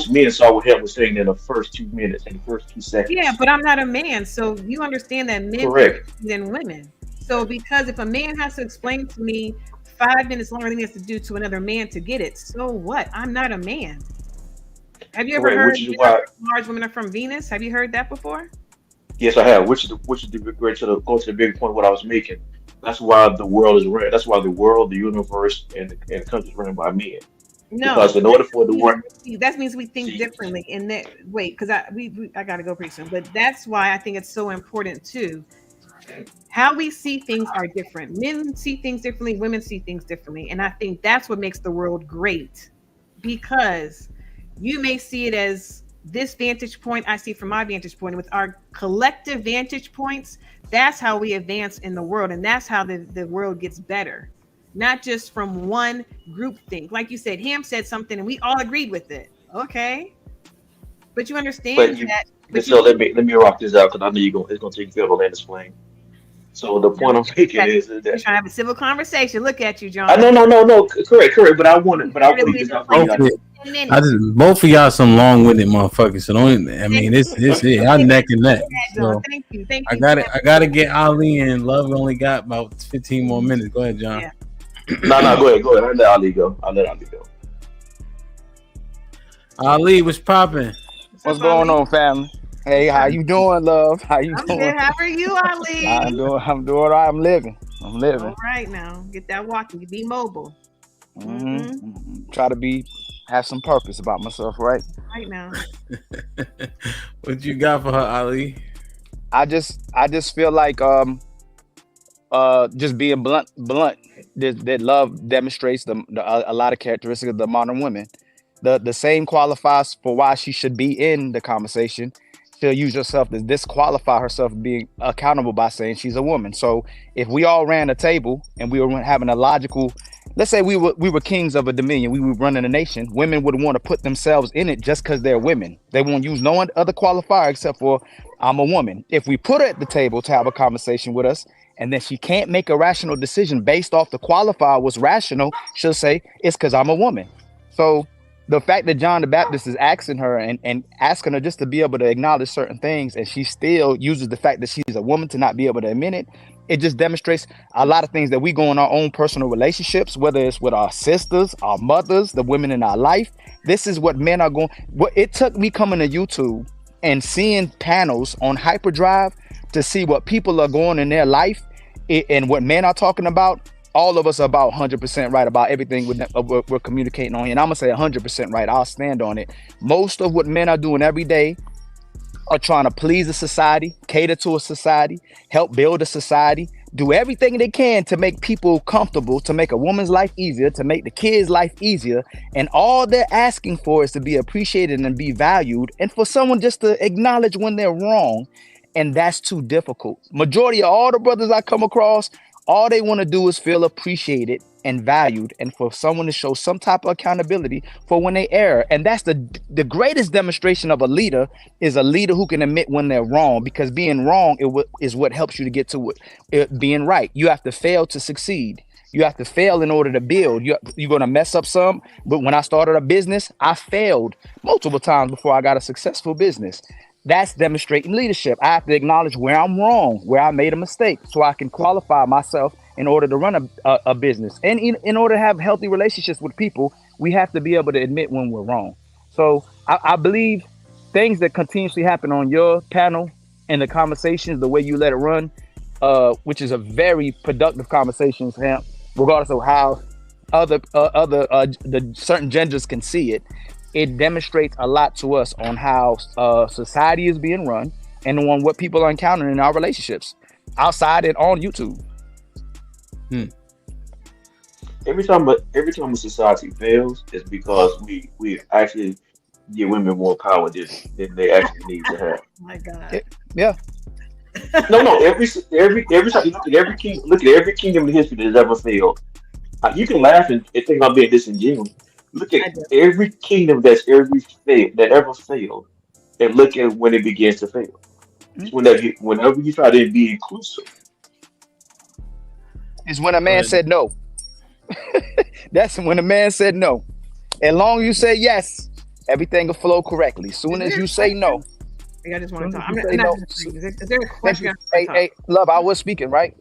men saw what Hemp was saying in the first 2 minutes, in the first 2 seconds. Yeah, but I'm not a man, so you understand that men are different than women. So because if a man has to explain to me 5 minutes longer than he has to do to another man to get it, so what? I'm not a man. Have you ever heard large women are from Venus? Have you heard that before? Yes, I have. Which is the go to the big point what I was making. That's why the world is ran. That's why the world, the universe, and the country is run by men. No, because in order for the work, that means we think differently. And that because I gotta go pretty soon. But that's why I think it's so important too. How we see things are different. Men see things differently. Women see things differently. And I think that's what makes the world great, because you may see it as this vantage point. I see from my vantage point. With our collective vantage points, that's how we advance in the world. And that's how the world gets better. Not just from one group think. Like you said, Ham said something and we all agreed with it. Okay. But you understand that. So let me rock this out, because I know it's gonna take you to land explain. So the point I'm making is that you're trying to have a civil conversation. Look at you, John. No, correct. But I want to get this out for you. Both of y'all some long-winded motherfuckers. So don't. I mean, it's it. Y'all neck and neck. So Thank you. Thank I you. gotta get Ali and Love. Only got about 15 more minutes. Go ahead, John. Yeah. No, go ahead. I'll let Ali go. Ali, what's popping? What's going on, family? Hey, how you doing, Love? How you I'm doing? good. How are you, Ali? I'm doing all right. I'm living. All right now. Get that walking. You be mobile. Try to have some purpose about myself, right? Right now. What you got for her, Ali? I just feel like just being blunt that Love demonstrates a lot of characteristics of the modern women. The same qualifies for why she should be in the conversation. She'll use herself to disqualify herself from being accountable by saying she's a woman. So if we all ran a table and we were having a logical, let's say we were kings of a dominion, we were running a nation, women would want to put themselves in it just because they're women. They won't use no other qualifier except for I'm a woman. If we put her at the table to have a conversation with us, and then she can't make a rational decision based off the qualifier was rational, she'll say it's because I'm a woman. So the fact that John the Baptist is asking her and asking her just to be able to acknowledge certain things, and she still uses the fact that she's a woman to not be able to admit it, it just demonstrates a lot of things that we go in our own personal relationships, whether it's with our sisters, our mothers, the women in our life. This is what men are going. What it took me coming to YouTube and seeing panels on hyperdrive to see what people are going in their life and what men are talking about. All of us are about 100% right about everything we're communicating on here. And I'm going to say 100% right. I'll stand on it. Most of what men are doing every day are trying to please a society, cater to a society, help build a society, do everything they can to make people comfortable, to make a woman's life easier, to make the kids' life easier. And all they're asking for is to be appreciated and be valued, and for someone just to acknowledge when they're wrong. And that's too difficult. Majority of all the brothers I come across, all they want to do is feel appreciated and valued, and for someone to show some type of accountability for when they err. And that's the greatest demonstration of a leader, is a leader who can admit when they're wrong, because being wrong is what helps you to get to it being right. You have to fail to succeed. You have to fail in order to build. You're going to mess up some. But when I started a business, I failed multiple times before I got a successful business. That's demonstrating leadership. I have to acknowledge where I'm wrong, where I made a mistake, so I can qualify myself in order to run a business. And in order to have healthy relationships with people, we have to be able to admit when we're wrong. So I believe things that continuously happen on your panel and the conversations, the way you let it run, which is a very productive conversation, Sam, regardless of how the certain genders can see it. It demonstrates a lot to us on how society is being run and on what people are encountering in our relationships outside and on YouTube. Every time a society fails, it's because we actually give women more power than they actually need to have. Oh my God. Yeah. No. Every time you look at every kingdom in history that has ever failed. You can laugh and think I'm being disingenuous. Look at every kingdom that ever failed, and look at when it begins to fail. Whenever you try to be inclusive, is when a man said no. That's when a man said no. As long as you say yes, everything will flow correctly. Soon as you say no. I just want to talk. Is there a question? Hey, Love, I was speaking, right?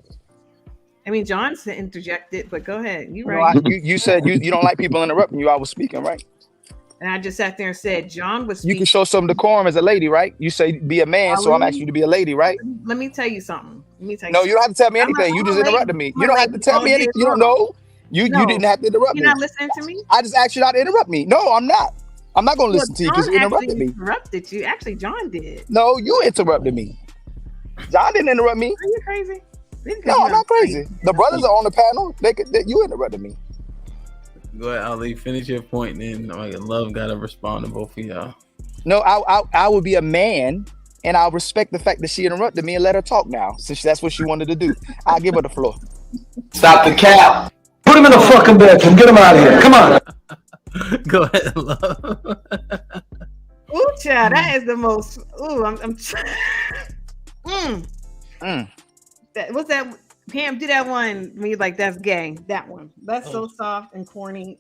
I mean, John interjected, but go ahead. You right. You said you don't like people interrupting you. I was speaking, right? And I just sat there and said, John was speaking. You can show some decorum as a lady, right? You say be a man, so I'm asking you to be a lady, right? Let me tell you something. No, you don't have to tell me anything. You just interrupted me. You don't have to tell me anything. You don't know. You didn't have to interrupt me. You're not listening to me? I just asked you not to interrupt me. No, I'm not. I'm not going to listen to you because you interrupted me. Interrupted you. Actually, John did. No, you interrupted me. John didn't interrupt me. Are you crazy? No, I'm not crazy. The brothers are on the panel. You interrupted me. Go ahead, Ali. Finish your point, and then Love got to respond to both of y'all. No, I would be a man, and I'll respect the fact that she interrupted me and let her talk now, since that's what she wanted to do. I'll give her the floor. Stop the cap. Put him in the fucking bedroom. Get him out of here. Come on. Go ahead, Love. Ooh, child, that is the most. Ooh, I'm. What's that? Pam, do that one. Me like that's gay. That one. That's so soft and corny.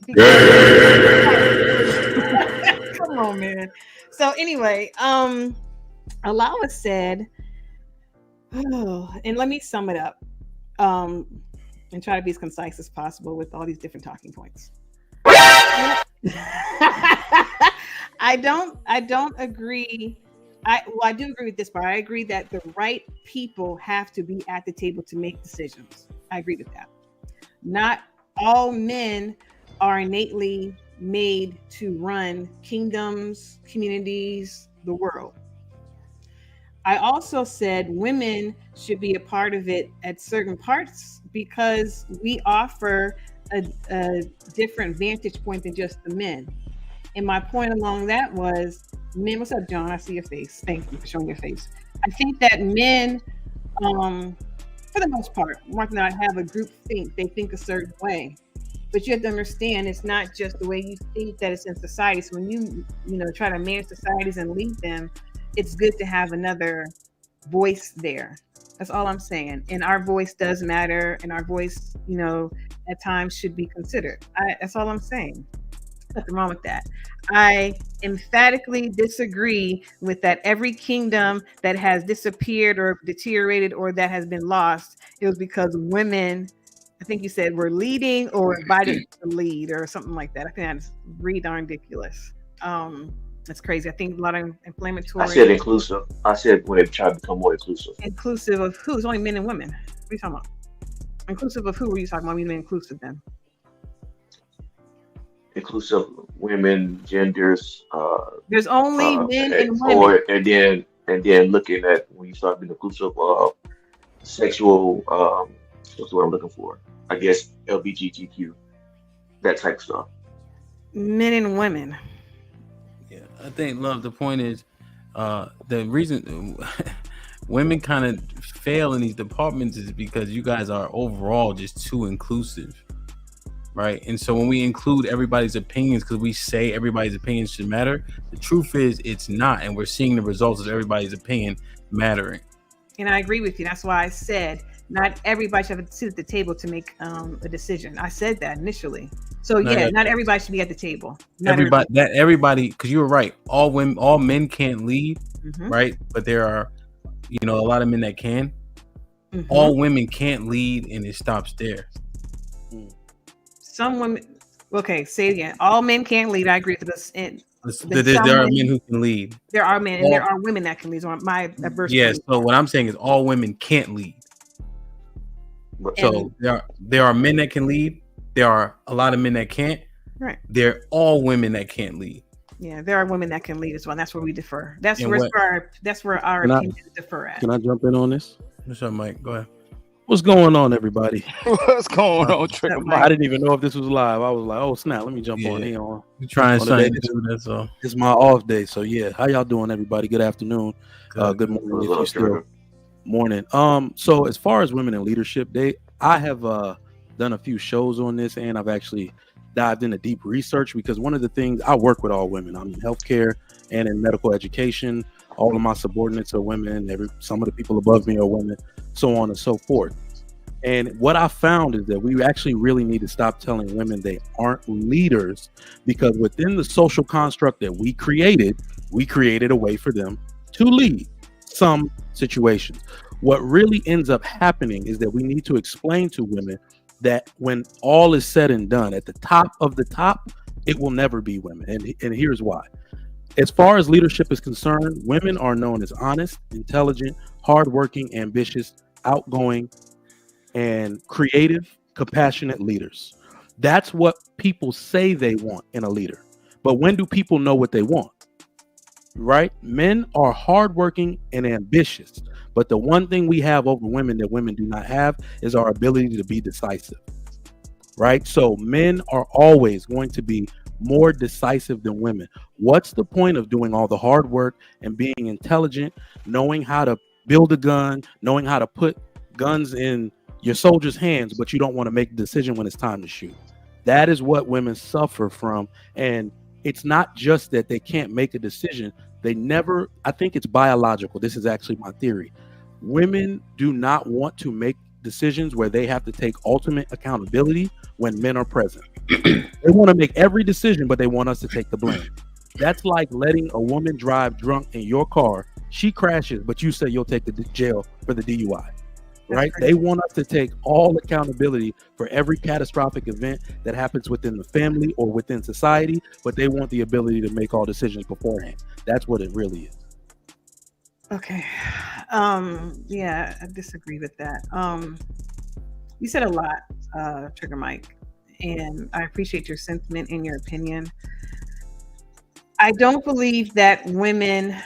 Come on, man. So anyway, Alawa said, oh, and let me sum it up. And try to be as concise as possible with all these different talking points. I don't agree. I do agree with this part. I agree that the right people have to be at the table to make decisions. I agree with that. Not all men are innately made to run kingdoms, communities, the world. I also said women should be a part of it at certain parts because we offer a different vantage point than just the men. And my point along that was, men, what's up, John? I see your face. Thank you for showing your face. I think that men, for the most part, might not have a group think. They think a certain way. But you have to understand, it's not just the way you think that it's in society. So when you try to manage societies and lead them, it's good to have another voice there. That's all I'm saying. And our voice does matter, and our voice, at times should be considered. That's all I'm saying. Nothing wrong with that. I emphatically disagree with that. Every kingdom that has disappeared or deteriorated or that has been lost, it was because women, I think you said, were leading or invited to lead or something like that. I think that's really darn ridiculous. That's crazy. I think a lot of inflammatory. I said inclusive. I said when it tried to become more inclusive. Inclusive of who? It's only men and women. What are you talking about? Inclusive of who were you talking about? You mean inclusive then? Inclusive women, genders. There's only men and women. And then looking at when you start being inclusive of sexual. What's the word I'm looking for? I guess LGBTQ, that type of stuff. Men and women. I think, love, the point is the reason women kind of fail in these departments is because you guys are overall just too inclusive, right? And so when we include everybody's opinions because we say everybody's opinions should matter, the truth is it's not, and we're seeing the results of everybody's opinion mattering. And I agree with you. That's why I said not everybody should have a seat at the table to make a decision. I said that initially. So not everybody should be at the table. Everybody, because you were right. All men can't lead, right? But there are, a lot of men that can. All women can't lead, and it stops there. Some women. Okay, say it again. All men can't lead. I agree with this. There are men who can lead. There are men, and there are women that can lead. So yes. So what I'm saying is, all women can't lead. So there are men that can lead. There are a lot of men that can't. Right. They're all women that can't lead. Yeah, there are women that can lead as well. That's where we defer. That's where our opinions differ at. Can I jump in on this? What's up, Mike? Go ahead. What's going on, everybody? What's going on, Trigger Mike? I didn't even know if this was live. I was like, oh snap, let me jump on here. You trying something to do that, so it's my off day. So yeah, how y'all doing, everybody? Good afternoon. Good morning if you still morning. So as far as women in leadership, I have done a few shows on this, and I've actually dived into deep research because one of the things, I work with all women. I'm in healthcare and in medical education. All of my subordinates are women. Some of the people above me are women, so on and so forth. And what I found is that we actually really need to stop telling women they aren't leaders, because within the social construct that we created a way for them to lead some situations. What really ends up happening is that we need to explain to women that when all is said and done, at the top of the top, it will never be women. And here's why. As far as leadership is concerned, women are known as honest, intelligent, hardworking, ambitious, outgoing, and creative, compassionate leaders. That's what people say they want in a leader. But when do people know what they want? Right? Men are hardworking and ambitious. But the one thing we have over women that women do not have is our ability to be decisive. Right? So men are always going to be more decisive than women. What's the point of doing all the hard work and being intelligent, knowing how to build a gun, knowing how to put guns in your soldiers' hands, but you don't want to make a decision when it's time to shoot? That is what women suffer from. And it's not just that they can't make a decision. I think it's biological. This is actually my theory. Women do not want to make decisions where they have to take ultimate accountability when men are present. They want to make every decision, but they want us to take the blame. That's like letting a woman drive drunk in your car. She crashes, but you say you'll take the jail for the DUI. Right? They want us to take all accountability for every catastrophic event that happens within the family or within society, but they want the ability to make all decisions beforehand. That's what it really is. Okay. Yeah, I disagree with that. You said a lot, Trigger Mike, and I appreciate your sentiment and your opinion. I don't believe that women,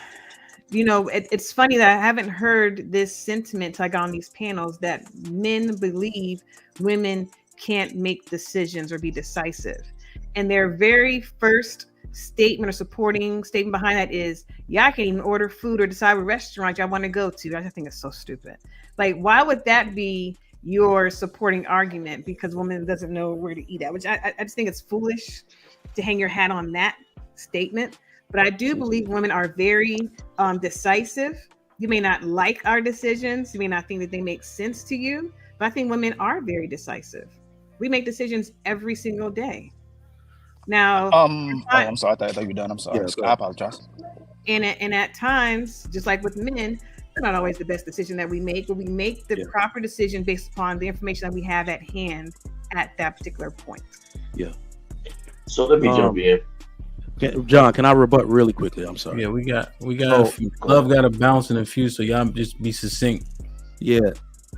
it's funny that I haven't heard this sentiment till I got on these panels that men believe women can't make decisions or be decisive. And their very first statement or supporting statement behind that is, yeah, I can't even order food or decide what restaurant I want to go to. I think it's so stupid. Like, why would that be your supporting argument? Because woman doesn't know where to eat at, which I just think it's foolish to hang your hat on that statement. But I do believe women are very decisive. You may not like our decisions. You may not think that they make sense to you, but I think women are very decisive. We make decisions every single day. Now, I'm sorry. I thought you were done. I'm sorry. I apologize. And at times, just like with men, it's not always the best decision that we make, but we make the proper decision based upon the information that we have at hand at that particular point. Yeah. So let me jump in. John, can I rebut really quickly? I'm sorry. Yeah, we got Love got a bounce and a few, so y'all just be succinct. Yeah.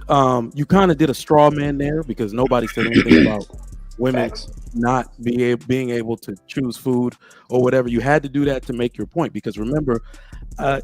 You kind of did a straw man there because nobody said anything about women not being able to choose food or whatever. You had to do that to make your point, because remember,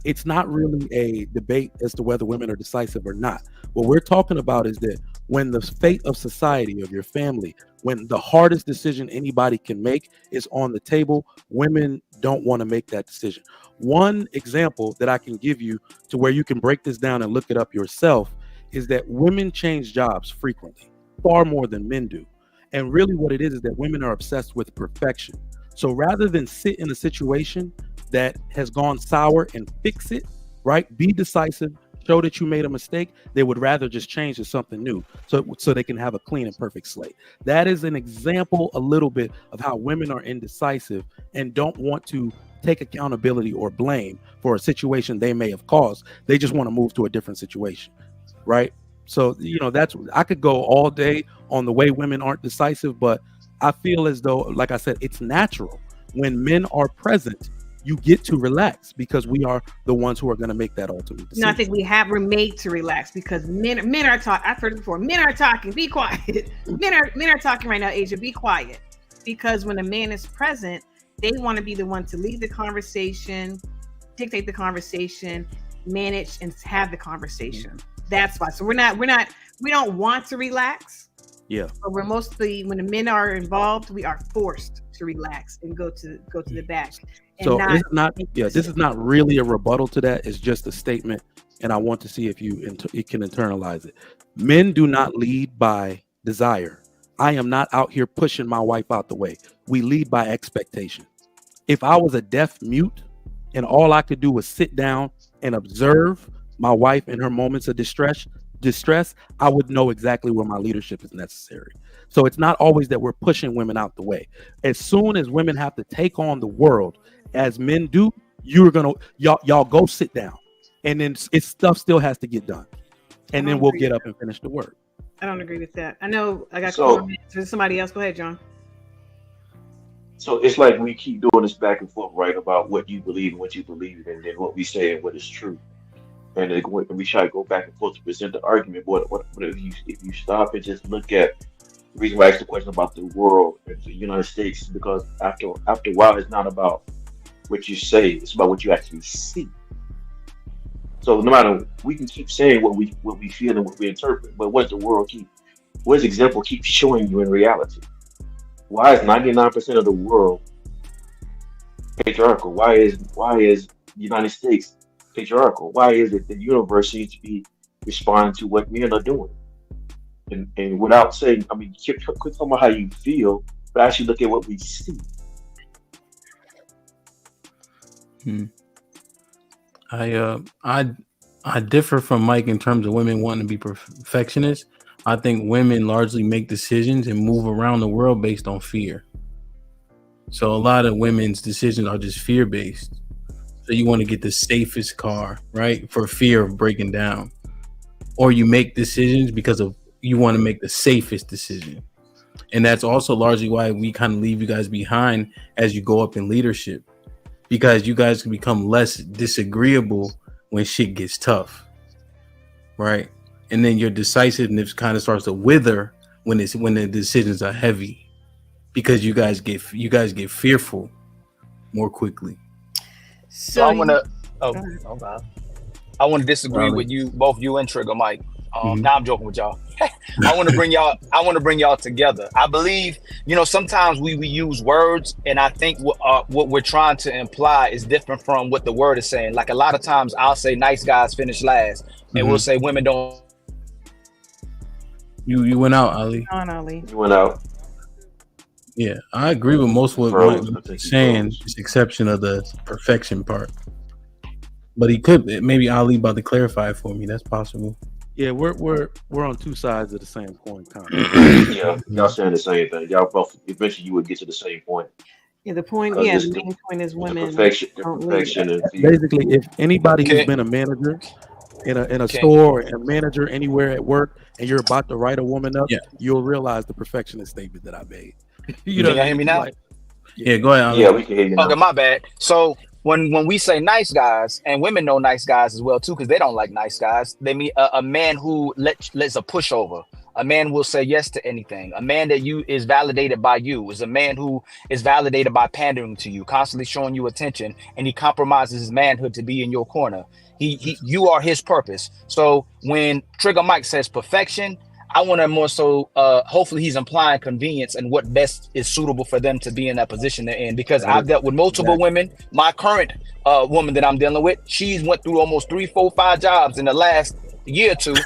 it's not really a debate as to whether women are decisive or not. What we're talking about is that when the fate of society, of your family, when the hardest decision anybody can make is on the table, women don't want to make that decision. One example that I can give you to where you can break this down and look it up yourself is that women change jobs frequently, far more than men do. And really what it is that women are obsessed with perfection. So rather than sit in a situation that has gone sour and fix it, right? Be decisive, show that you made a mistake. They would rather just change to something new so they can have a clean and perfect slate. That is an example a little bit of how women are indecisive and don't want to take accountability or blame for a situation they may have caused. They just want to move to a different situation, right? So, that's, I could go all day on the way women aren't decisive, but I feel as though, like I said, it's natural. When men are present, you get to relax because we are the ones who are going to make that ultimate decision. No, I think we're made to relax because men are talking. I've heard it before. Men are talking. Be quiet. men are talking right now, Asia. Be quiet. Because when a man is present, they want to be the one to lead the conversation, dictate the conversation, manage and have the conversation. That's why. So we don't want to relax. Yeah. But we're mostly, when the men are involved, we are forced to relax and go to the back. So this is not really a rebuttal to that. It's just a statement, and I want to see if you can internalize it. Men do not lead by desire. I am not out here pushing my wife out the way. We lead by expectation. If I was a deaf mute and all I could do was sit down and observe my wife in her moments of distress, I would know exactly where my leadership is necessary. So it's not always that we're pushing women out the way. As soon as women have to take on the world as men do, y'all go sit down, and then stuff still has to get done, and then we'll get up and finish the work. I don't agree with that. I know I got comments. There's somebody else. Go ahead, John. So it's like we keep doing this back and forth, right, about what you believe and what you believe, and then what we say and what is true. And we try to go back and forth to present the argument. But if you stop and just look at the reason why I asked the question about the world and the United States, because after a while, it's not about what you say; it's about what you actually see. So no matter, we can keep saying what we feel and what we interpret, but what does example keep showing you in reality? Why is 99% of the world patriarchal? Why is the United States patriarchal? Why is it the universe seems to be responding to what men are doing? And without saying, quit talking about how you feel, but actually look at what we see. I I differ from Mike in terms of women wanting to be perfectionists. I think women largely make decisions and move around the world based on fear. So a lot of women's decisions are just fear based. So you want to get the safest car, right? For fear of breaking down. Or you make decisions because of you want to make the safest decision. And that's also largely why we kind of leave you guys behind as you go up in leadership. Because you guys can become less disagreeable when shit gets tough. Right? And then your decisiveness kind of starts to wither when the decisions are heavy. Because you guys get fearful more quickly. So I want to. I want to disagree with you, both you and Trigger Mike. Now I'm joking with y'all. I want to bring y'all together. I believe, sometimes we use words, and I think what we're trying to imply is different from what the word is saying. Like a lot of times, I'll say nice guys finish last, and we'll say women don't. You went out, Ali. On Ali. You went out. Yeah, I agree with most of what Mike was saying, with the exception of the perfection part. But he could, maybe Ali about to clarify it for me. That's possible. Yeah, we're on two sides of the same coin, kind of. Yeah, y'all saying the same thing. Y'all both eventually you would get to the same point. Yeah, the point. Yeah, the main point is women. Perfection. Basically, if anybody who's been a manager in a store, or a manager anywhere at work, and you're about to write a woman up, you'll realize the perfectionist statement that I made. You know, hear me now? Like, yeah, go ahead. Ali. Yeah, we can hear you now. Okay, my bad. So when we say nice guys, and women know nice guys as well too, because they don't like nice guys. They mean a man who lets a pushover. A man will say yes to anything. A man that is validated by you is a man who is validated by pandering to you, constantly showing you attention, and he compromises his manhood to be in your corner. You are his purpose. So when Trigger Mike says perfection, I want to more so, hopefully he's implying convenience and what best is suitable for them to be in that position they're in. Because I've dealt with multiple women. My current woman that I'm dealing with, she's went through almost 3, 4, 5 jobs in the last year or two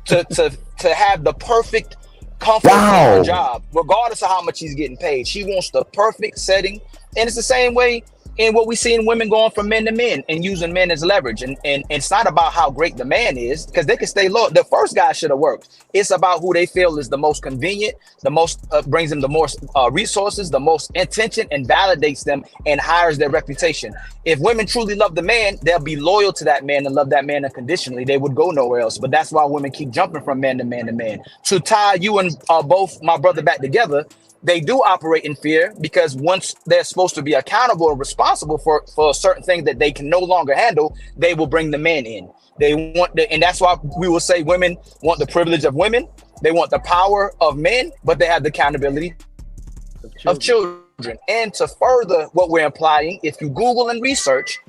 to have the perfect comfort in her job, regardless of how much she's getting paid. She wants the perfect setting. And it's the same way in what we see in women going from men to men and using men as leverage. And it's not about how great the man is, because they can stay low. The first guy should have worked. It's about who they feel is the most convenient, the most brings them the most resources, the most attention, and validates them and hires their reputation. If women truly love the man, they'll be loyal to that man and love that man unconditionally. They would go nowhere else. But that's why women keep jumping from man to man to man. To tie you and both my brother back together, they do operate in fear, because once they're supposed to be accountable and responsible for certain things that they can no longer handle, they will bring the man in. They want and that's why we will say women want the privilege of women. They want the power of men, but they have the accountability of children. And to further what we're implying, if you Google and research,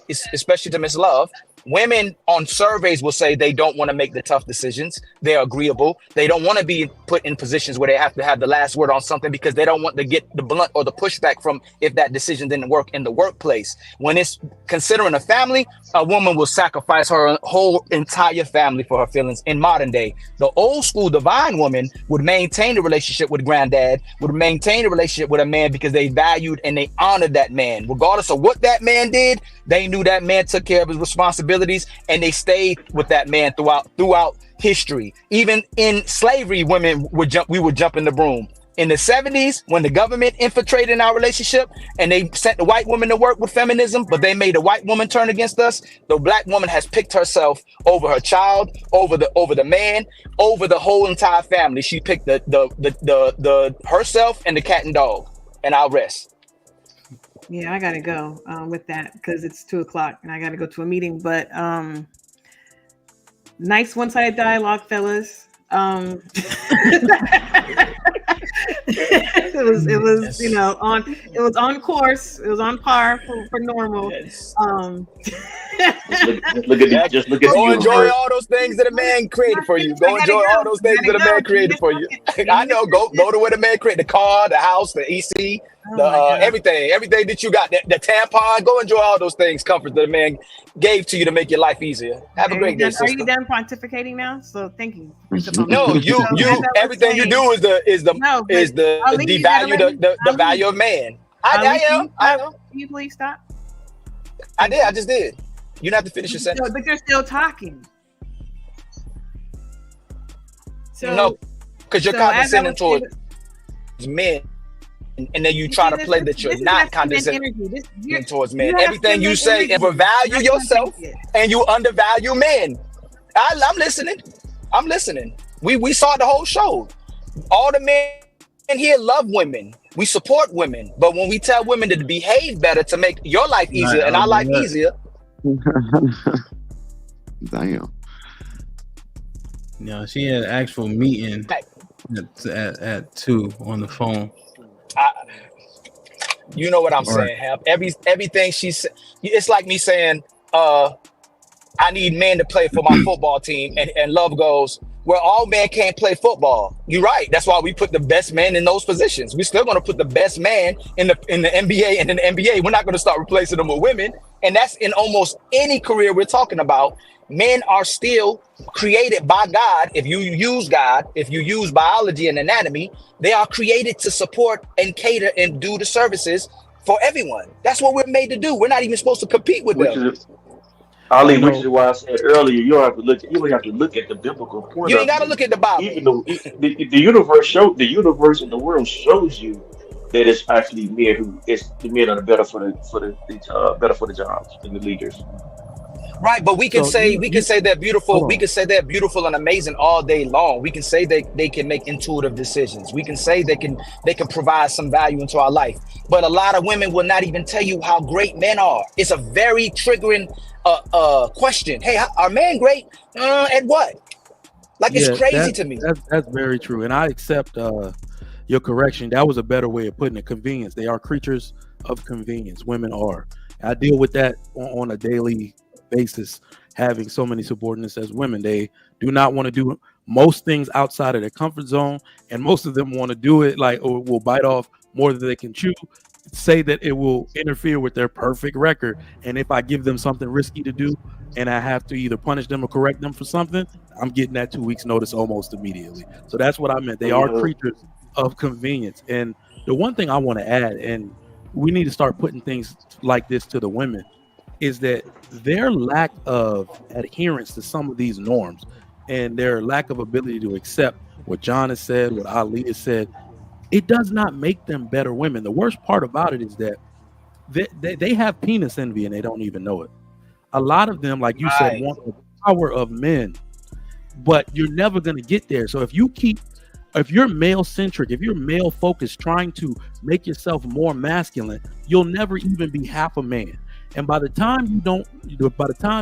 especially to Miss Love, women on surveys will say they don't want to make the tough decisions. They're agreeable. They don't want to be put in positions where they have to have the last word on something, because they don't want to get the blunt or the pushback from if that decision didn't work in the workplace. When it's considering a family, a woman will sacrifice her whole entire family for her feelings. In modern day, the old school divine woman would maintain the relationship with granddad, would maintain the relationship with a man because they valued and they honored that man. Regardless of what that man did, they knew that man took care of his responsibilities, and they stayed with that man throughout history. Even in slavery, women we would jump in the broom. In the 70s, when the government infiltrated in our relationship and they sent the white woman to work with feminism, but they made a white woman turn against us, the black woman has picked herself over her child, over the man, over the whole entire family. She picked the herself and the cat and dog. And I'll rest. Yeah, I gotta go with that, because it's 2:00 and I gotta go to a meeting. But nice one-sided dialogue, fellas. It was it was on course. It was on par for normal. Just look at Go enjoy all those things that a man created for you. Go enjoy all those things that a man created for you. I know. Go to where the man created: the car, the house, the EC, everything that you got. The tampon. Go enjoy all those things, comforts that a man gave to you to make your life easier. Have a great day, sister. Are you done pontificating now? So thank you. No, you everything you do is the value of man. I am. Can you please stop? I just did. You don't have to finish your sentence. But you're still talking. So No, because you're so as I condescending was towards saying- men, and then you try to play that you're not condescending towards men. Everything you say overvalue yourself, and you undervalue men. I'm listening. I'm listening. We saw the whole show. All the men here love women. We support women, but when we tell women to behave better to make your life easier and our life easier. Damn. No, she had an actual meeting at 2 on the phone. You know what I'm saying, Hap. Everything she said, it's like me saying, I need men to play for my football team, and Love goes, well, all men can't play football. You're right. That's why we put the best man in those positions. We're still going to put the best man in the NBA and in the NBA. We're not going to start replacing them with women. And that's in almost any career we're talking about. Men are still created by God. If you use God, if you use biology and anatomy, they are created to support and cater and do the services for everyone. That's what we're made to do. We're not even supposed to compete with them. Ali, which is why I said earlier, you don't have to look. You don't have to look at the biblical point. You ain't got to look at the Bible. Even though the universe and the world shows you that it's actually men the men are better for the jobs and the leaders. Right, but we can say they're beautiful. We can say they're beautiful and amazing all day long. We can say they can make intuitive decisions. We can say they can provide some value into our life. But a lot of women will not even tell you how great men are. It's a very triggering question. Hey, are men great? At what? Like, it's crazy to me. That's very true, and I accept your correction. That was a better way of putting it. Convenience. They are creatures of convenience. Women are. I deal with that on a daily basis, having so many subordinates as women. They do not want to do most things outside of their comfort zone, and most of them want to do it or will bite off more than they can chew, say that it will interfere with their perfect record. And if I give them something risky to do and I have to either punish them or correct them for something, I'm getting that 2 weeks notice almost immediately. So that's what I meant. They are creatures of convenience. And the one thing I want to add, and we need to start putting things like this to the women, is that their lack of adherence to some of these norms and their lack of ability to accept what John has said, what Ali has said, it does not make them better women. The worst part about it is that they have penis envy and they don't even know it. A lot of them, like you said, want the power of men, but you're never going to get there. So if you're male centric, if you're male focused, trying to make yourself more masculine, you'll never even be half a man. And by the time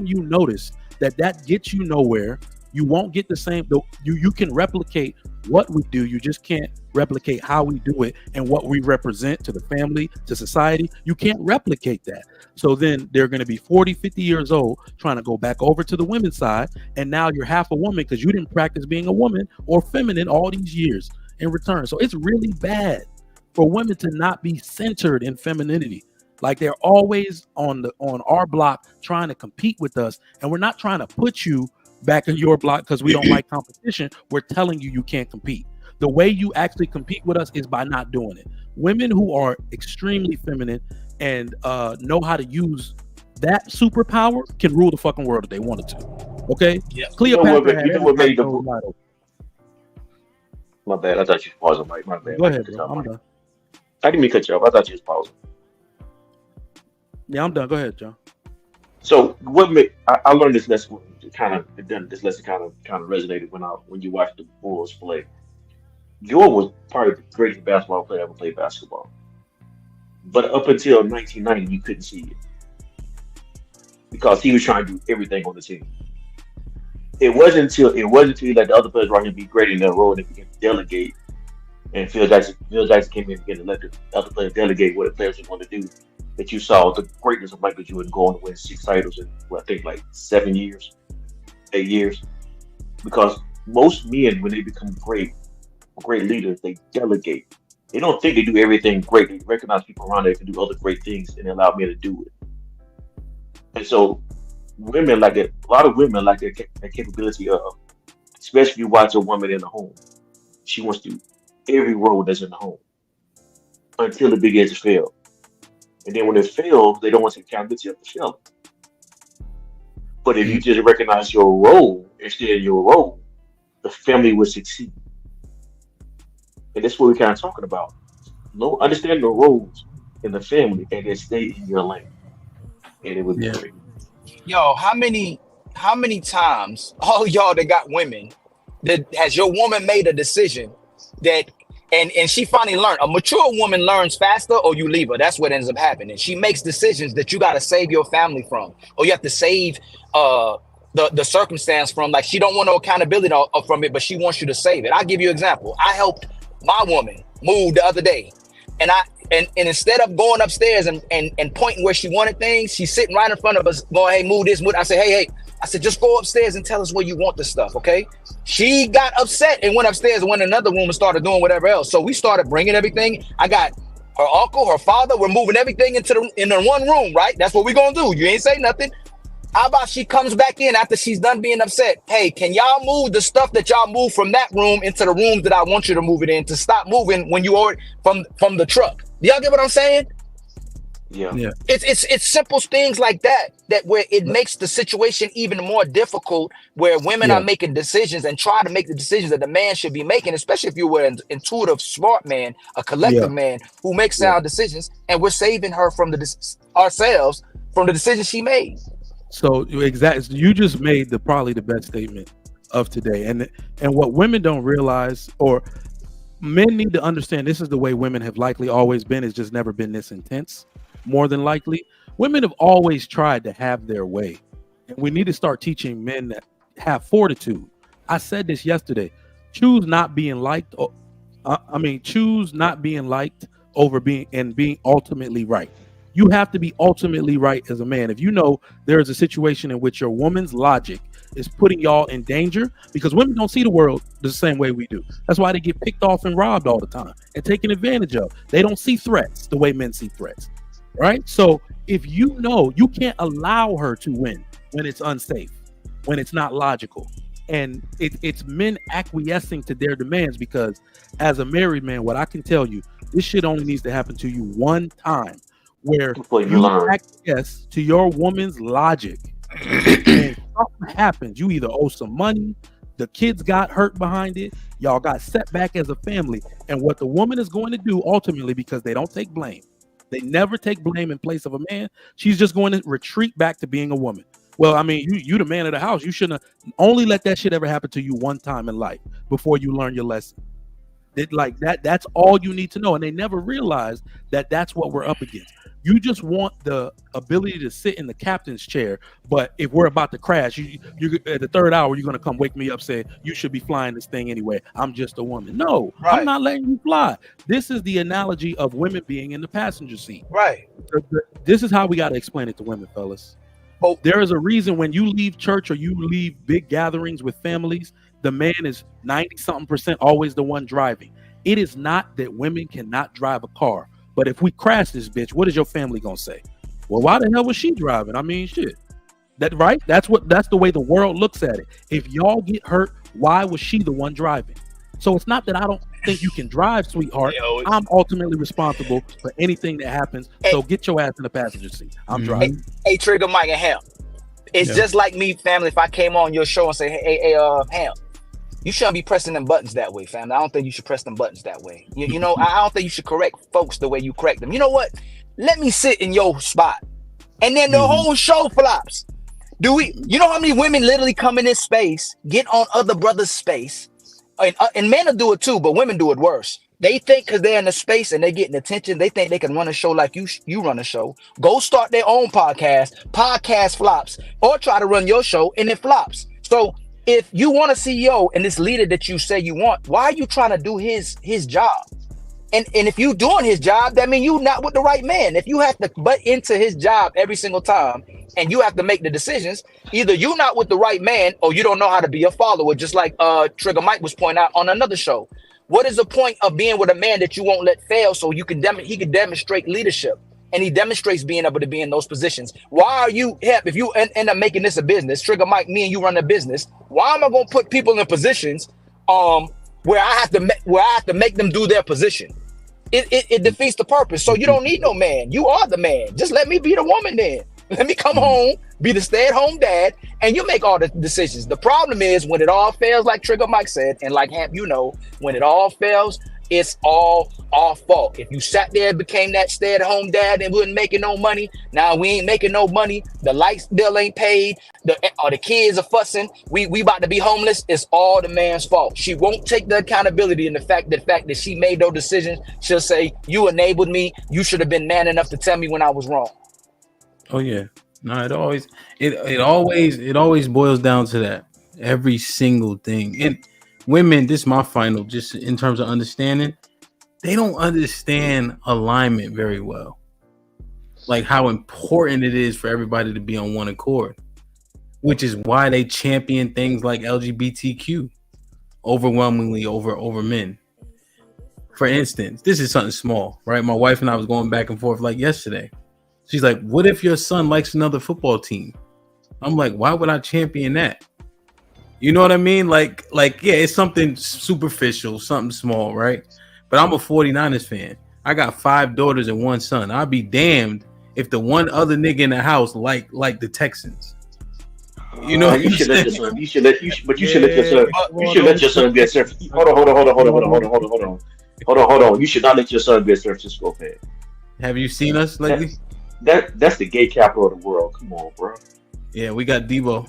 you notice that gets you nowhere, you won't get the same. You can replicate what we do. You just can't replicate how we do it and what we represent to the family, to society. You can't replicate that. So then they're going to be 40, 50 years old trying to go back over to the women's side. And now you're half a woman because you didn't practice being a woman or feminine all these years in return. So it's really bad for women to not be centered in femininity. Like, they're always on our block trying to compete with us, and we're not trying to put you back in your block because we don't like competition. We're telling you can't compete. The way you actually compete with us is by not doing it. Women who are extremely feminine and know how to use that superpower can rule the fucking world if they wanted to. Okay? Yeah. Cleopatra had what made the book. My bad. I thought you was pausing. My bad. Go ahead, bro. I'm done. I didn't mean to cut you off. I thought you was pausing. Yeah, I'm done. Go ahead, John. So I learned this lesson kind of resonated when you watched the Bulls play. Jordan was probably the greatest basketball player ever played basketball. But up until 1990, you couldn't see it because he was trying to do everything on the team. It wasn't until he let the other players around him be great in their role and they began to delegate. And Phil Jackson came in and began to let the other players delegate what the players were going to do. That you saw the greatness of Michael Jordan going to win 6 titles in, I think, like 8 years. Because most men, when they become great leaders, they delegate. They don't think they do everything great. They recognize people around there can do other great things and they allow men to do it. And so women like it. A lot of women like that capability of, especially if you watch a woman in the home, she wants to do every role that's in the home until it begins to fail. And then when it fails, they don't want to take accountability of the failure. But if you just recognize your role instead of your role, the family will succeed. And that's what we're kind of talking about. No, understand the roles in the family and then stay in your lane. And it would be great. Yo, how many times, all y'all that got women, that has your woman made a decision that and she finally learned? A mature woman learns faster, or you leave her. That's what ends up happening. She makes decisions that you got to save your family from, or you have to save the circumstance from. Like, she don't want no accountability from it, but she wants you to save it. I'll give you an example. I helped my woman move the other day, and instead of going upstairs and pointing where she wanted things, she's sitting right in front of us going, hey, move this, move. I said, hey, I said, just go upstairs and tell us where you want the stuff, okay? She got upset and went upstairs and went in another room and started doing whatever else. So we started bringing everything. I got her uncle, her father. We're moving everything in the one room, right? That's what we're going to do. You ain't say nothing. How about she comes back in after she's done being upset? Hey, can y'all move the stuff that y'all move from that room into the rooms that I want you to move it in, to stop moving when you order from the truck? Do y'all get what I'm saying? Yeah. It's simple things like that where it makes the situation even more difficult, where women are making decisions and try to make the decisions that the man should be making, especially if you were an intuitive, smart man, a collective man who makes sound decisions, and we're saving her from ourselves from the decisions she made. So exactly, you just made probably the best statement of today, and what women don't realize, or men need to understand, this is the way women have likely always been. It's just never been this intense. More than likely, women have always tried to have their way, and we need to start teaching men that have fortitude. I said this yesterday: choose not being liked. Choose not being liked over being ultimately right. You have to be ultimately right as a man. If you know there is a situation in which your woman's logic is putting y'all in danger, because women don't see the world the same way we do. That's why they get picked off and robbed all the time and taken advantage of. They don't see threats the way men see threats, right? So if you know you can't allow her to win when it's unsafe, when it's not logical, and it's men acquiescing to their demands, because as a married man, what I can tell you, this shit only needs to happen to you one time, where you acquiesce to your woman's logic, and something happens. You either owe some money, the kids got hurt behind it, y'all got set back as a family, and what the woman is going to do ultimately, because they don't take blame, they never take blame in place of a man, she's just going to retreat back to being a woman. Well, I mean, you the man of the house. You shouldn't have only let that shit ever happen to you one time in life before you learn your lesson. That's all you need to know. And they never realize that that's what we're up against. You just want the ability to sit in the captain's chair, but if we're about to crash, you at the third hour, you're going to come wake me up saying, you should be flying this thing anyway. I'm just a woman. No, right. I'm not letting you fly. This is the analogy of women being in the passenger seat. Right. This is how we got to explain it to women, fellas. There is a reason when you leave church or you leave big gatherings with families, the man is 90-something% always the one driving. It is not that women cannot drive a car, but if we crash this bitch, what is your family gonna say? Well, why the hell was she driving? I mean, shit. That's the way the world looks at it. If y'all get hurt, why was she the one driving? So it's not that I don't think you can drive, sweetheart. I'm ultimately responsible for anything that happens. So get your ass in the passenger seat. I'm driving. Hey, Trigger Mike and Ham. It's just like me, family. If I came on your show and say, hey, Ham, you shouldn't be pressing them buttons that way, family. I don't think you should press them buttons that way. You know, I don't think you should correct folks the way you correct them. You know what? Let me sit in your spot. And then the whole show flops. You know how many women literally come in this space, get on other brothers' space, and men will do it too, but women do it worse. They think because they're in the space and they're getting attention, they think they can run a show like you run a show. Go start their own podcast flops, or try to run your show and it flops. So if you want a CEO and this leader that you say you want, why are you trying to do his job? And if you doing his job, that means you not with the right man. If you have to butt into his job every single time and you have to make the decisions, either you're not with the right man or you don't know how to be a follower, just like Trigger Mike was pointing out on another show. What is the point of being with a man that you won't let fail so he can demonstrate leadership? And he demonstrates being able to be in those positions. Why are you, if you end up making this a business, Trigger Mike, me and you run a business, why am I going to put people in positions where I have to make them do their position? It defeats the purpose. So you don't need no man. You are the man. Just let me be the woman then. Let me come home, be the stay-at-home dad, and you make all the decisions. The problem is when it all fails, like Trigger Mike said, and like Hamp, when it all fails, it's all our fault. If you sat there and became that stay-at-home dad and wasn't making no money, now we ain't making no money, the light bill ain't paid, the kids are fussing, we about to be homeless, it's all the man's fault. She won't take the accountability in the fact that she made those decisions. She'll say, you enabled me, you should have been man enough to tell me when I was wrong. Oh yeah. No, it always boils down to that. Every single thing. And women, this is my final, just in terms of understanding, they don't understand alignment very well. Like how important it is for everybody to be on one accord, which is why they champion things like LGBTQ overwhelmingly over men. For instance, this is something small, right? My wife and I was going back and forth like yesterday. She's like, what if your son likes another football team? I'm like, why would I champion that? You know what I mean? Like, yeah, it's something superficial, something small, right? But I'm a 49ers fan. I got 5 daughters and 1 son. I'd be damned if the one other nigga in the house like the Texans. You know, you should let your son. You should let your son be a San Francisco. Hold on. You should not let your son be a San Francisco fan. Have you seen us lately? That's the gay capital of the world. Come on, bro. Yeah, we got Debo.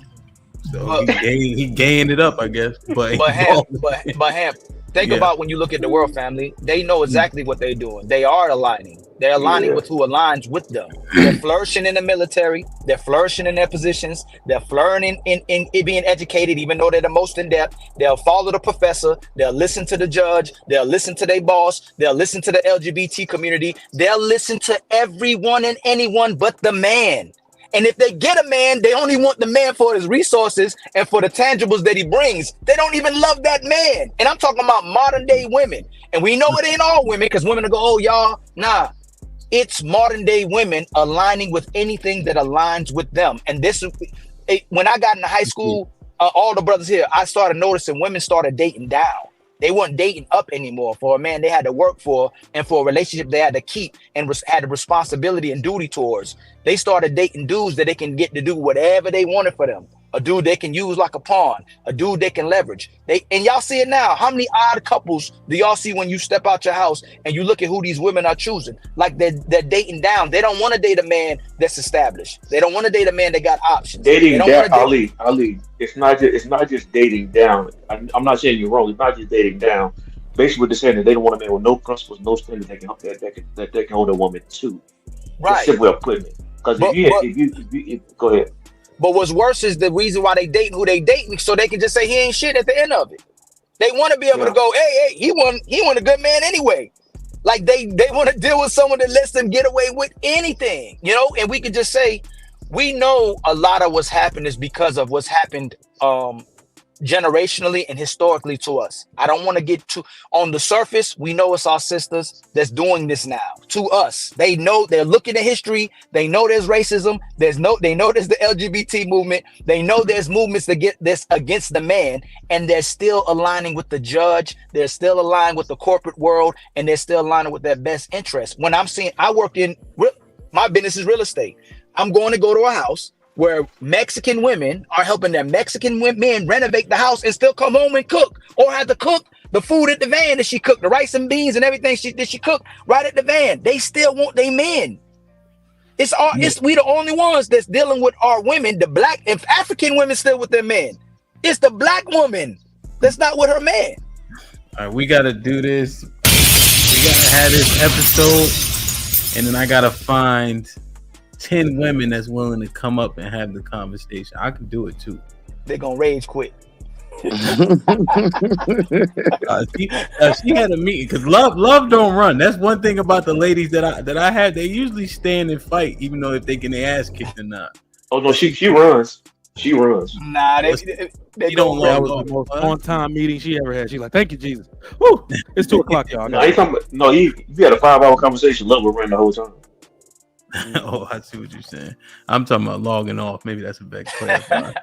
So he gaying it up, I guess. But Hamp, think about when you look at the world, family. They know exactly what they're doing. They are aligning. They're aligning with who aligns with them. They're flourishing in the military. They're flourishing in their positions. They're flourishing in being educated, even though they're the most in depth. They'll follow the professor. They'll listen to the judge. They'll listen to their boss. They'll listen to the LGBT community. They'll listen to everyone and anyone but the man. And if they get a man, they only want the man for his resources and for the tangibles that he brings. They don't even love that man. And I'm talking about modern day women. And we know it ain't all women, because women will go, oh, y'all, nah. It's modern day women aligning with anything that aligns with them. And this, when I got into high school, all the brothers here, I started noticing women started dating down. They weren't dating up anymore. For a man they had to work for, and for a relationship they had to keep and had a responsibility and duty towards. They started dating dudes that they can get to do whatever they wanted for them. A dude they can use like a pawn, a dude they can leverage. And y'all see it now. How many odd couples do y'all see when you step out your house and you look at who these women are choosing? Like they're dating down. They don't want to date a man that's established. They don't want to date a man that got options. Dating down, Ali. It's not just dating down. I'm not saying you're wrong. It's not just dating down. Basically, what they're saying is they don't want a man with no principles, no standards that can hold a woman to. Right. That's a simple way of putting it. Because if you go ahead. But what's worse is the reason why they date who they date, so they can just say he ain't shit at the end of it. They want to be able to go, hey, he wasn't a good man anyway. Like they want to deal with someone that lets them get away with anything, and we can just say, we know a lot of what's happened is because of what's happened generationally and historically to us. I don't want to get too on the surface. We know it's our sisters that's doing this now to us. They know, they're looking at history. They know there's racism. They know there's the LGBT movement. They know there's movements that get this against the man, and they're still aligning with the judge. They're still aligned with the corporate world, and they're still aligning with their best interest. When I'm seeing, I work in my business is real estate. I'm going to go to a house where Mexican women are helping their Mexican men renovate the house and still come home and cook, or have to cook the food at the van that she cooked, the rice and beans and everything that she cooked right at the van. They still want their men. We the only ones that's dealing with our women. The black, if African women still with their men, it's the black woman that's not with her man. All right, we gotta do this. We gotta have this episode, and then I gotta find 10 women that's willing to come up and have the conversation. I can do it too. They're gonna rage quit. She had a meeting because love don't run. That's one thing about the ladies that I had. They usually stand and fight, even though if they get their ass kicked or not. Oh no, she runs. She runs. Nah, they don't run. That was the most on-time meeting she ever had. She's like, "Thank you, Jesus." Woo! It's 2:00, y'all. You had a 5-hour conversation. Love will run the whole time. Oh, I see what you're saying. I'm talking about logging off. Maybe that's a big clarify. God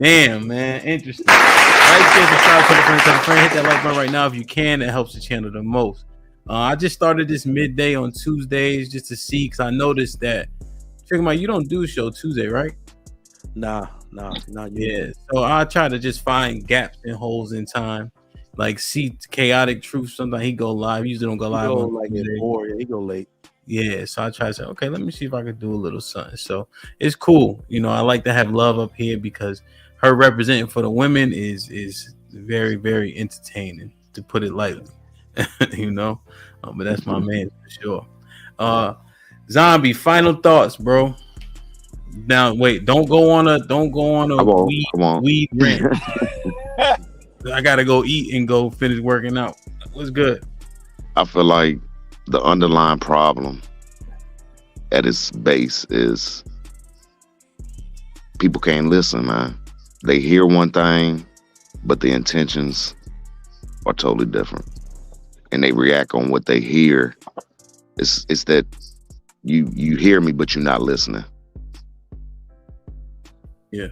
damn, man. Interesting. Like, share, subscribe, tell a friend. Hit that like button right now if you can. It helps the channel the most. I just started this midday on Tuesdays just to see, because I noticed that Trigger Mike, you don't do show Tuesday, right? Nah, not yet. Yeah. So I try to just find gaps and holes in time. Like see Chaotic Truth. Sometimes he go live. He usually don't go live on like Tuesday. at 4. Yeah, he go late. Yeah, so I try to say, okay, let me see if I can do a little something. So it's cool. You know, I like to have love up here because her representing for the women is very, very entertaining, to put it lightly. You know, but that's my man for sure. Zombie, final thoughts, bro. Now, wait, don't go on a weed rant. I gotta go eat and go finish working out. What's good? I feel like the underlying problem at its base is people can't listen, man. They hear one thing, but the intentions are totally different. And they react on what they hear. It's that you hear me, but you're not listening. Yeah.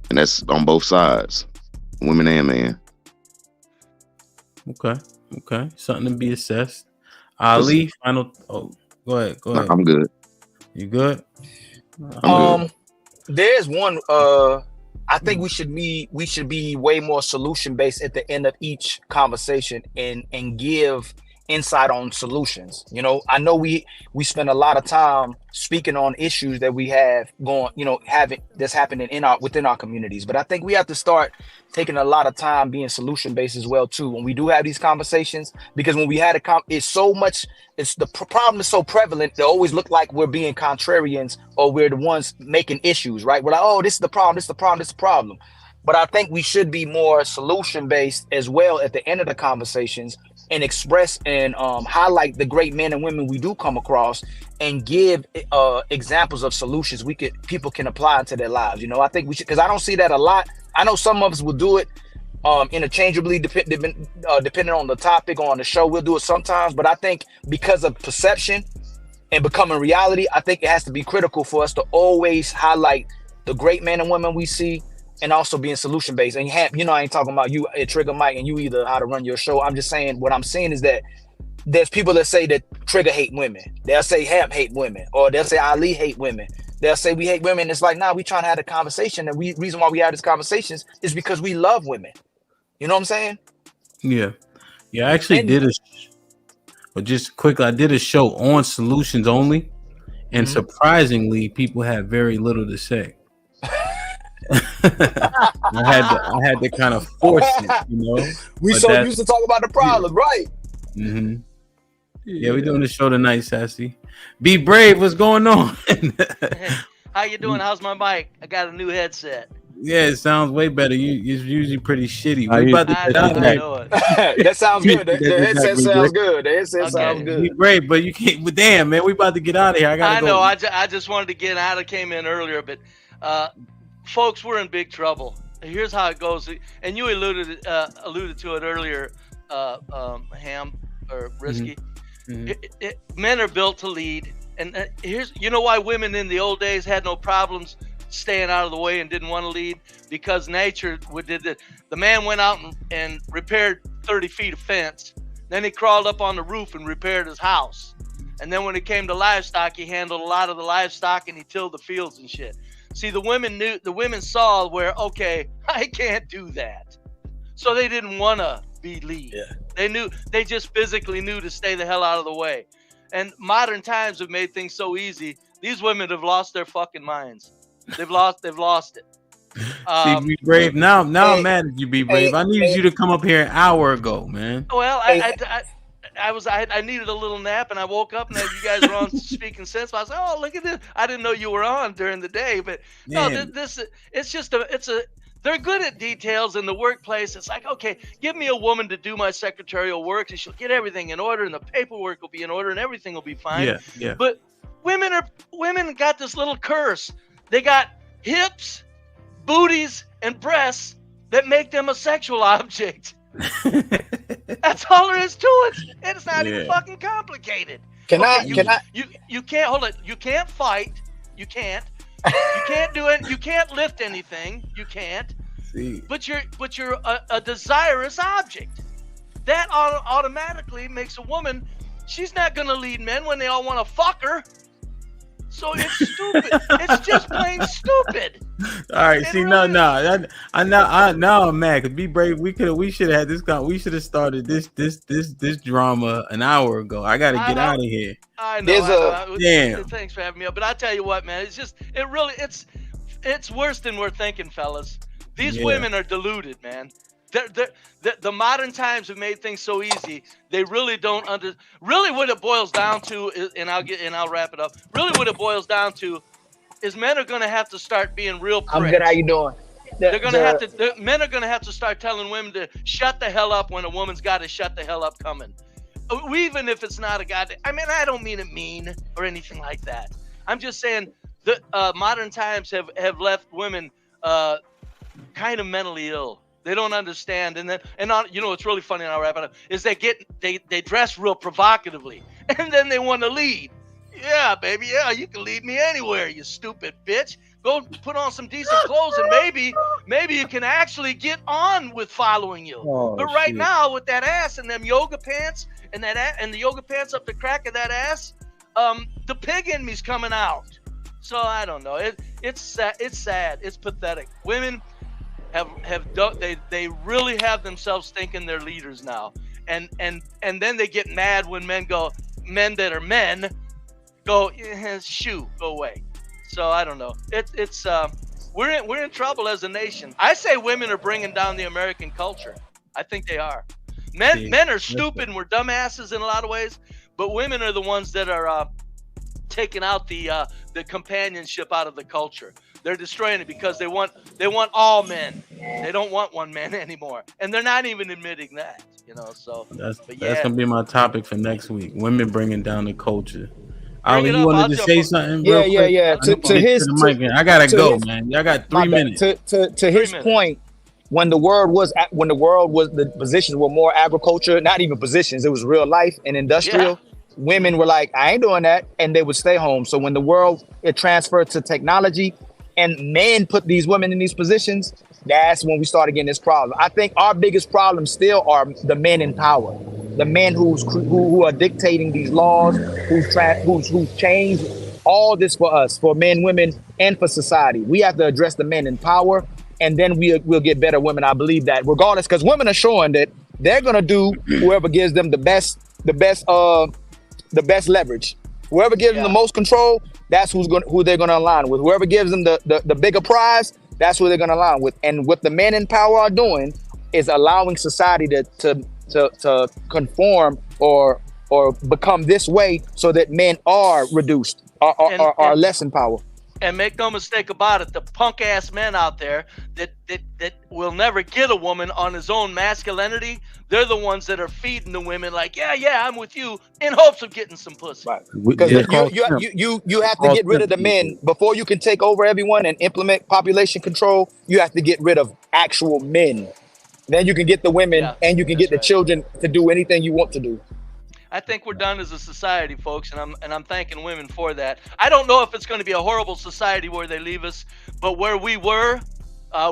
And that's on both sides, women and men. Okay. Something to be assessed. Ali, final. Oh, go ahead. I'm good. You good? I'm good. There's one. I think we should be way more solution based at the end of each conversation and give insight on solutions. You know, I know we spend a lot of time speaking on issues that we have going, you know, that's happening within our communities, but I think we have to start taking a lot of time being solution based as well too when we do have these conversations, because when we had the problem is so prevalent, they always look like we're being contrarians or we're the ones making issues, right? We're like, oh, this is the problem. But I think we should be more solution based as well at the end of the conversations and express and highlight the great men and women we do come across and give examples of solutions people can apply into their lives. You know, I think we should, because I don't see that a lot. I know some of us will do it interchangeably depending on the topic or on the show. We'll do it sometimes, but I think because of perception and becoming reality, I think it has to be critical for us to always highlight the great men and women we see, and also being solution based. And I ain't talking about you at Trigger Mike and you either how to run your show. I'm just saying, what I'm saying is that there's people that say that Trigger hate women. They'll say Hamp hate women, or they'll say Ali hate women. They'll say we hate women. It's like, nah, we trying to have a conversation. And reason why we have these conversations is because we love women. You know what I'm saying? Yeah. I actually I did a show on solutions only, and surprisingly, people had very little to say. I had to kind of force it, you know. We so used to talk about the problem, right? Mm-hmm. Yeah, we're doing the show tonight, Sassy. Be brave. What's going on? How you doing? How's my mic? I got a new headset. Yeah, it sounds way better. It's usually pretty shitty. That sounds good. The headset sounds good. The headset sounds good. Be brave, but you can't. But damn, man, we about to get out of here. I know. I just wanted to get out. I came in earlier, but folks, we're in big trouble. Here's how it goes, and you alluded to it earlier, Ham or Risky. Mm-hmm. Men are built to lead, and here's why women in the old days had no problems staying out of the way and didn't want to lead, because nature did it. The man went out and repaired 30 feet of fence. Then he crawled up on the roof and repaired his house. And then when it came to livestock, he handled a lot of the livestock and he tilled the fields and shit. See, the women saw where, okay, I can't do that. So they didn't want to be lead. Yeah. They just physically knew to stay the hell out of the way. And modern times have made things so easy. These women have lost their fucking minds. They've lost it. See, Be Brave. Now I'm mad at you, Be Brave. I needed you to come up here an hour ago, man. Well, I needed a little nap, and I woke up and you guys were on Speaking Sense. I was like, oh, look at this. I didn't know you were on during the day, but no, they're good at details in the workplace. It's like, okay, give me a woman to do my secretarial work, and she'll get everything in order, and the paperwork will be in order, and everything will be fine. Yeah. But women got this little curse. They got hips, booties, and breasts that make them a sexual object. That's all there is to it. It's not even fucking complicated. You can't hold it. You can't fight. You can't do it. You can't lift anything. You can't. See. But you're a desirous object. That automatically makes a woman. She's not gonna lead men when they all want to fuck her. So it's stupid. It's just plain stupid. All right, see, no, now I'm mad. Cause Be Brave, we should have had this. We should have started this drama an hour ago. I got to get out of here. I know. Damn. Thanks for having me up. But I tell you what, man, it's worse than we're thinking, fellas. These women are deluded, man. The modern times have made things so easy. They really don't really what it boils down to is, and I'll wrap it up. Really what it boils down to is men are going to have to start being real pricks. I'm good. How you doing? Men are going to have to start telling women to shut the hell up when a woman's got to shut the hell up coming. Even if it's not a goddamn, I mean, I don't mean it mean or anything like that. I'm just saying the modern times have left women kind of mentally ill. They don't understand, and you know what's really funny, and I'll wrap it up, is they dress real provocatively, and then they want to lead. Yeah, baby, yeah, you can lead me anywhere, you stupid bitch. Go put on some decent clothes, and maybe you can actually get on with following you. But right now, with that ass and them yoga pants and the yoga pants up the crack of that ass, the pig in me's coming out. So I don't know. It's sad. It's pathetic. Women they really have themselves thinking they're leaders now, and then they get mad when men that are men go, shoo, go away. So I don't know. We're in trouble as a nation. I say women are bringing down the American culture. I think they are. Men are stupid and we're dumbasses in a lot of ways, but women are the ones that are taking out the companionship out of the culture. They're destroying it because they want all men. They don't want one man anymore, and they're not even admitting that. You know, so that's gonna be my topic for next week. Women bringing down the culture. Ali, you wanted to say something? Yeah. To his, I gotta go, man. I got 3 minutes. To his point, when the world was the positions were more agriculture, not even positions. It was real life and industrial. Yeah. Women were like, I ain't doing that, and they would stay home. So when the world transferred to technology, and men put these women in these positions, that's when we started getting this problem. I think our biggest problem still are the men in power, the men who are dictating these laws, who's changed all this for us, for men, women, and for society. We have to address the men in power, and then we'll get better women. I believe that, regardless, because women are showing that they're gonna do whoever gives them the best leverage. Whoever gives them the most control, that's who they're gonna align with. Whoever gives them the bigger prize, that's who they're gonna align with. And what the men in power are doing is allowing society to conform or become this way, so that men are reduced, are less in power. And make no mistake about it, the punk ass men out there that will never get a woman on his own masculinity, they're the ones that are feeding the women like, yeah, I'm with you, in hopes of getting some pussy. Right. Because you have to get rid of the men before you can take over everyone and implement population control. You have to get rid of actual men. Then you can get the women and you can get the children to do anything you want to do. I think we're done as a society, folks, and I'm thanking women for that. I don't know if it's going to be a horrible society where they leave us, but where we were,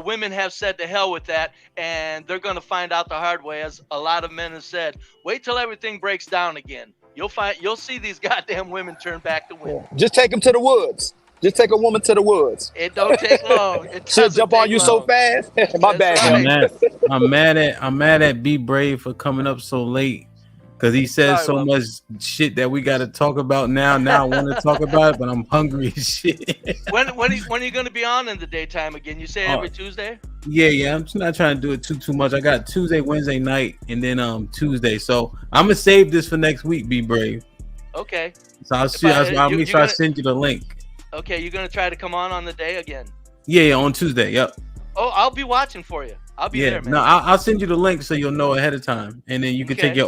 women have said to hell with that, and they're going to find out the hard way, as a lot of men have said. Wait till everything breaks down again. You'll see these goddamn women turn back to women. Just take them to the woods. Just take a woman to the woods. It don't take long. She'll jump on you so fast. My bad. Right. I'm mad at Be Brave for coming up so late. Because he says so much shit that we got to talk about now. Now I want to talk about it, but I'm hungry as shit. When are you going to be on in the daytime again? You say every Tuesday? Yeah. I'm just not trying to do it too much. I got Tuesday, Wednesday night, and then Tuesday. So I'm gonna save this for next week. Be Brave. Okay. So I'll make sure I send you the link. Okay, you're gonna try to come on the day again? Yeah, on Tuesday. Yep. Oh, I'll be watching for you. I'll be there, man. No, I'll send you the link so you'll know ahead of time, and then you can take your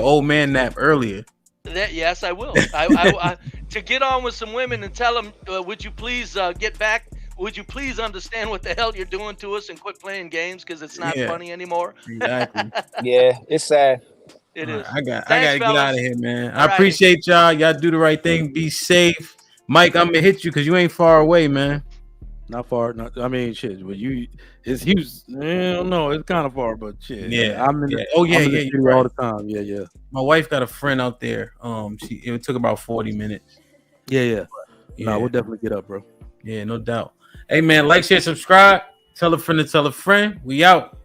old man nap earlier. Yes, I will. I to get on with some women and tell them, would you please get back? Would you please understand what the hell you're doing to us and quit playing games, because it's not funny anymore. Exactly. Yeah, it's sad. It is. I gotta get out of here, man. I appreciate y'all. Y'all do the right thing. Be safe, Mike. I'm gonna hit you because you ain't far away, man. Not far. I mean, shit. But it's Houston. I don't know. It's kind of far, but shit. Yeah. I'm in the city all the time. Yeah. My wife got a friend out there. It took about 40 minutes. Yeah. No, we'll definitely get up, bro. Yeah, no doubt. Hey man, like, share, subscribe. Tell a friend to tell a friend. We out.